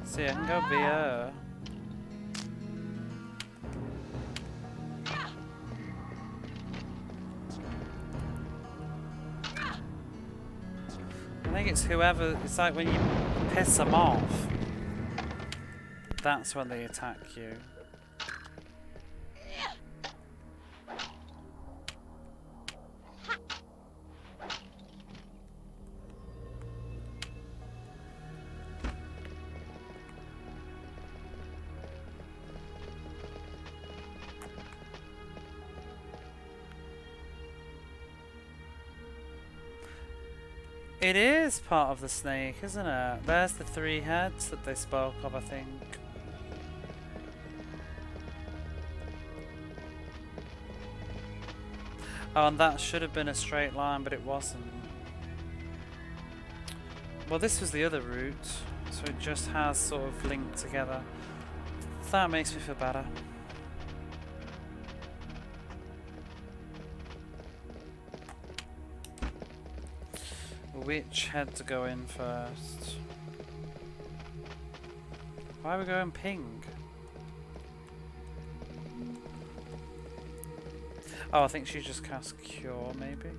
See, I can go via. I think it's whoever. It's like when you piss them off. That's when they attack you. It is part of the snake, isn't it? There's the 3 heads that they spoke of, I think. Oh, and that should have been a straight line, but it wasn't. Well, this was the other route, so it just has sort of linked together. That makes me feel better. Which head to go in first? Why are we going ping? Oh, I think she just cast Cure, maybe?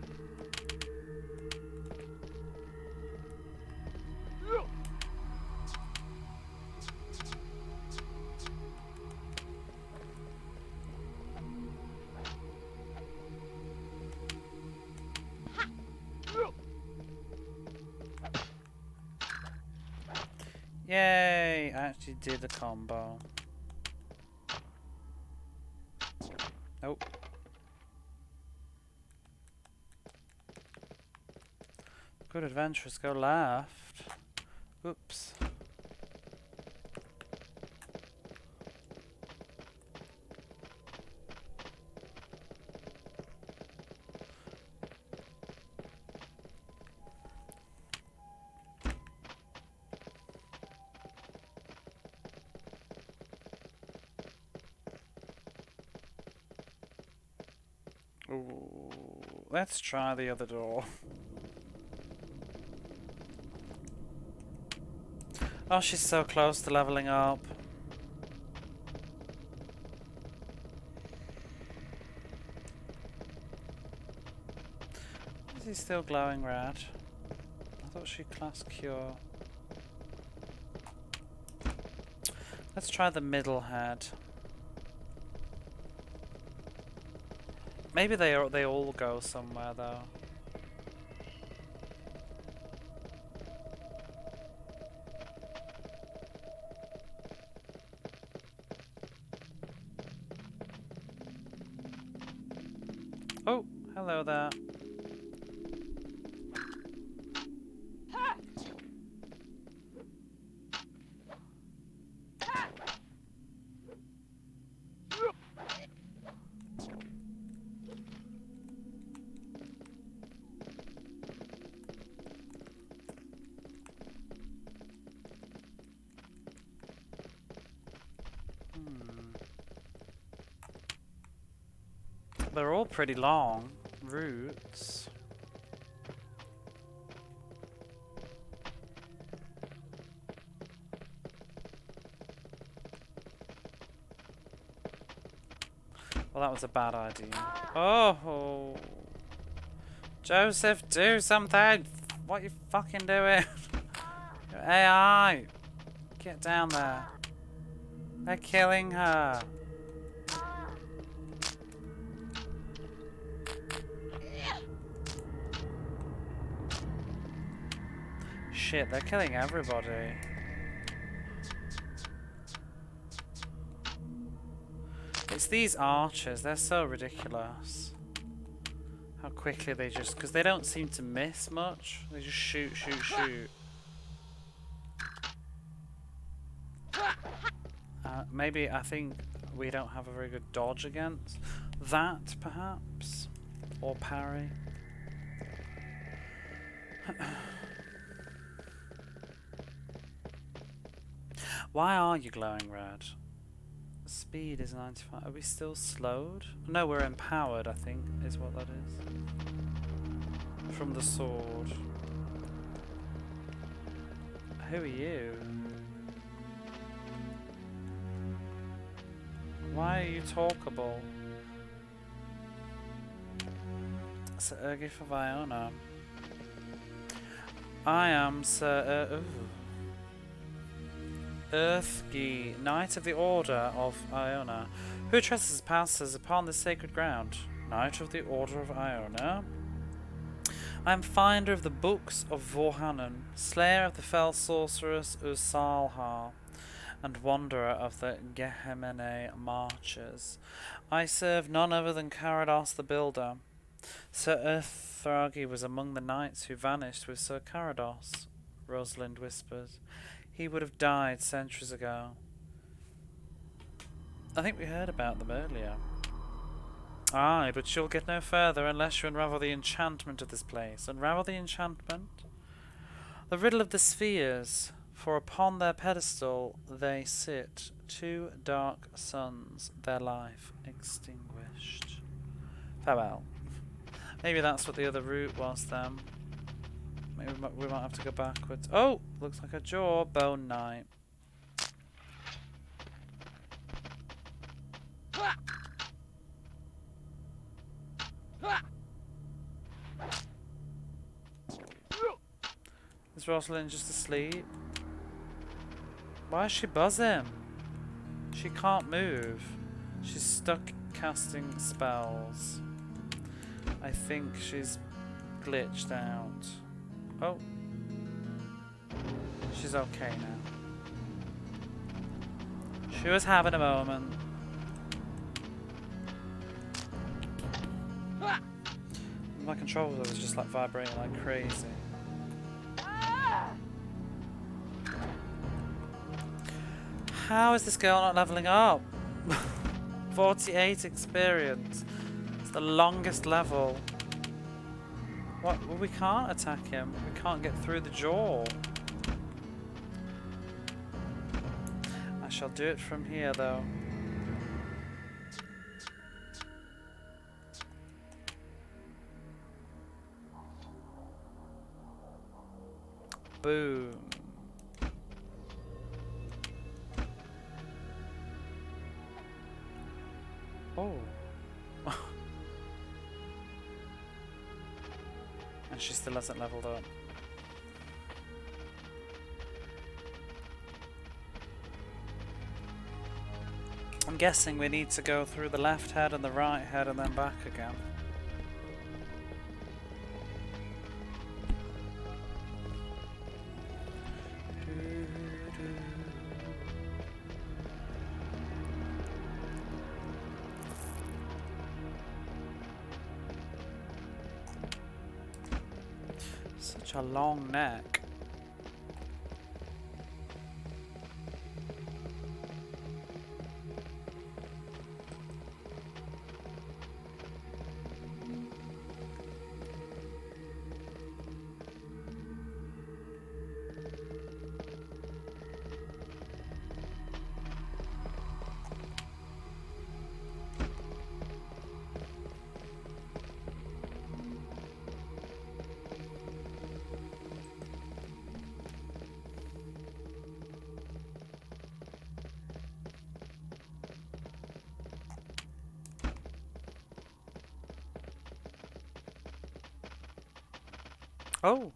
Yay! I actually did a combo. Nope. Good adventurers go left. Oops. Ooh, let's try the other door. Oh, she's so close to leveling up. Is he still glowing red? I thought she classed Cure. Let's try the middle head. Maybe they all go somewhere though. Oh, hello there. They're all pretty long routes. Well, that was a bad idea. Oh, Joseph, do something! What you fucking doing? Your AI! Get down there. They're killing her. shit, they're killing everybody. It's these archers, they're so ridiculous. How quickly they just... because they don't seem to miss much. They just shoot, shoot, shoot. Maybe, I think we don't have a very good dodge against that, perhaps? Or parry. Why are you glowing red? Speed is 95. Are we still slowed? No, we're empowered, I think, is what that is. From the sword. Who are you? Why are you talkable? Sir Urgif of Iona. I am Sir Earthgi, Knight of the Order of Iona, who trespasses upon this sacred ground. Knight of the Order of Iona. I am finder of the books of Vorhanen, slayer of the fell sorceress Usalha, and wanderer of the Gehemene marches. I serve none other than Carados the Builder. Sir Earthragi was among the knights who vanished with Sir Carados, Rosalind whispers. He would have died centuries ago. I think we heard about them earlier. Aye, but you'll get no further unless you unravel the enchantment of this place. Unravel the enchantment? The riddle of the spheres, for upon their pedestal they sit, two dark suns, their life extinguished. Farewell. Maybe that's what the other route was then. Maybe we might have to go backwards. Oh! Looks like a jawbone knight. Is Rosalind just asleep? Why is she buzzing? She can't move. She's stuck casting spells. I think she's glitched out. Oh. She's okay now. She was having a moment. My controller was just like vibrating like crazy. How is this girl not leveling up? 48 experience. It's the longest level. What? Well, we can't attack him. We can't get through the jaw. I shall do it from here, though. Boom. Oh. And she still hasn't leveled up. I'm guessing we need to go through the left head and the right head and then back again. Such a long neck. Oh!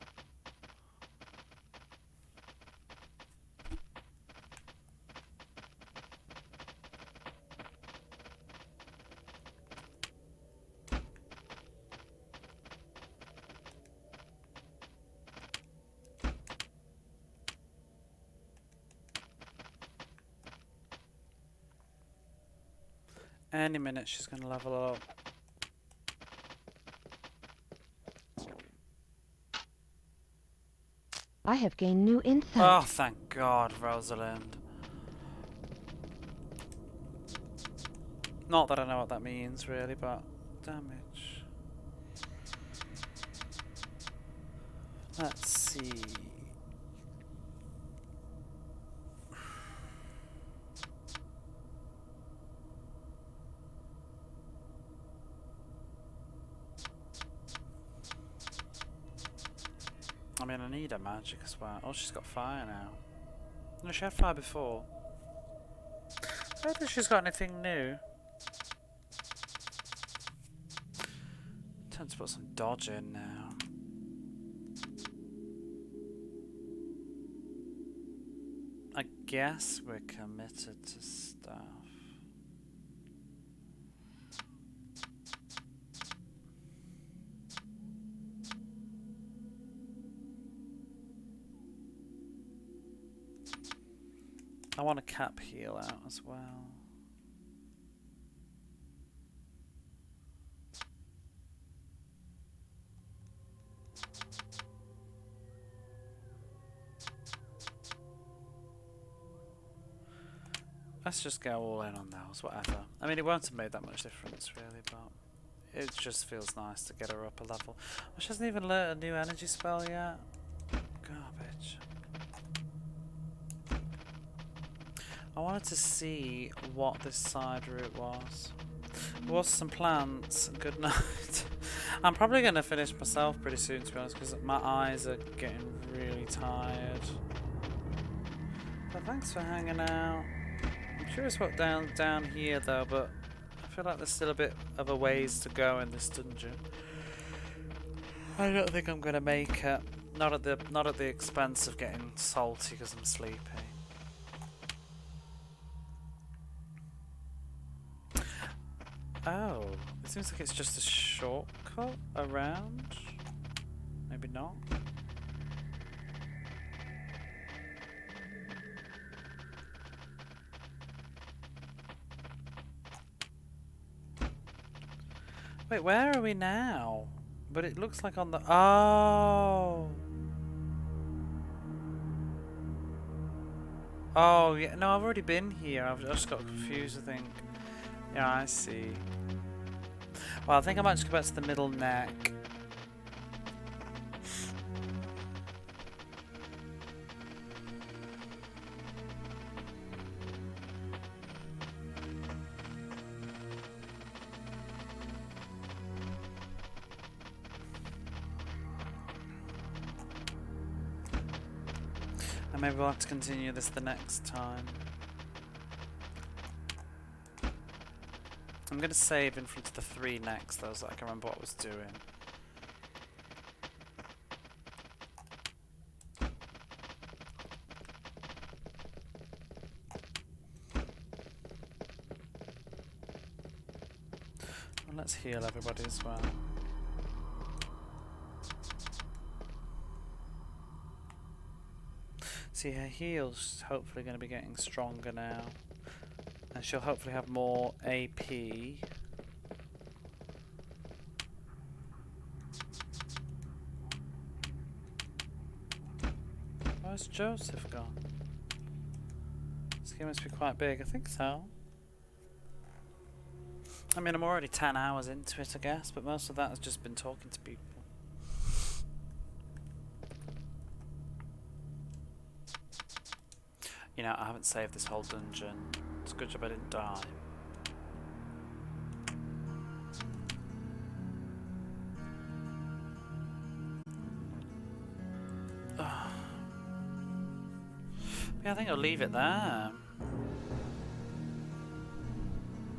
Any minute she's going to level up. I have gained new insight. Oh, thank God, Rosalind. Not that I know what that means, really, but damage. Let's see. I mean, I need a magic as well. Oh, she's got fire now. No, she had fire before. I don't think she's got anything new. Time to put some dodge in now. I guess we're committed to stuff. I want a cap heal out as well. Let's just go all in on those, whatever. I mean, it won't have made that much difference, really, but it just feels nice to get her up a level. Oh, she hasn't even learnt a new energy spell yet. Garbage. I wanted to see what this side route was. There was some plants. Good night. I'm probably going to finish myself pretty soon, to be honest, because my eyes are getting really tired. But thanks for hanging out. I'm curious what down here though, but I feel like there's still a bit of a ways to go in this dungeon. I don't think I'm gonna make it. Not at the expense of getting salty because I'm sleepy. Oh, it seems like it's just a shortcut around. Maybe not. Wait, where are we now? But it looks like on the... Oh! Oh, yeah. No, I've already been here. I've just got confused, I think. Yeah, I see. Well, I think I might just go back to the middle neck. And maybe we'll have to continue this the next time. I'm going to save in front of the 3 next though, so I can remember what I was doing. Well, let's heal everybody as well. See, her heal's hopefully going to be getting stronger now. And she'll hopefully have more AP. Where's Joseph gone? This game must be quite big, I think so. I mean, I'm already 10 hours into it, I guess, but most of that has just been talking to people. You know, I haven't saved this whole dungeon. It's a good job I didn't die. Yeah, I think I'll leave it there.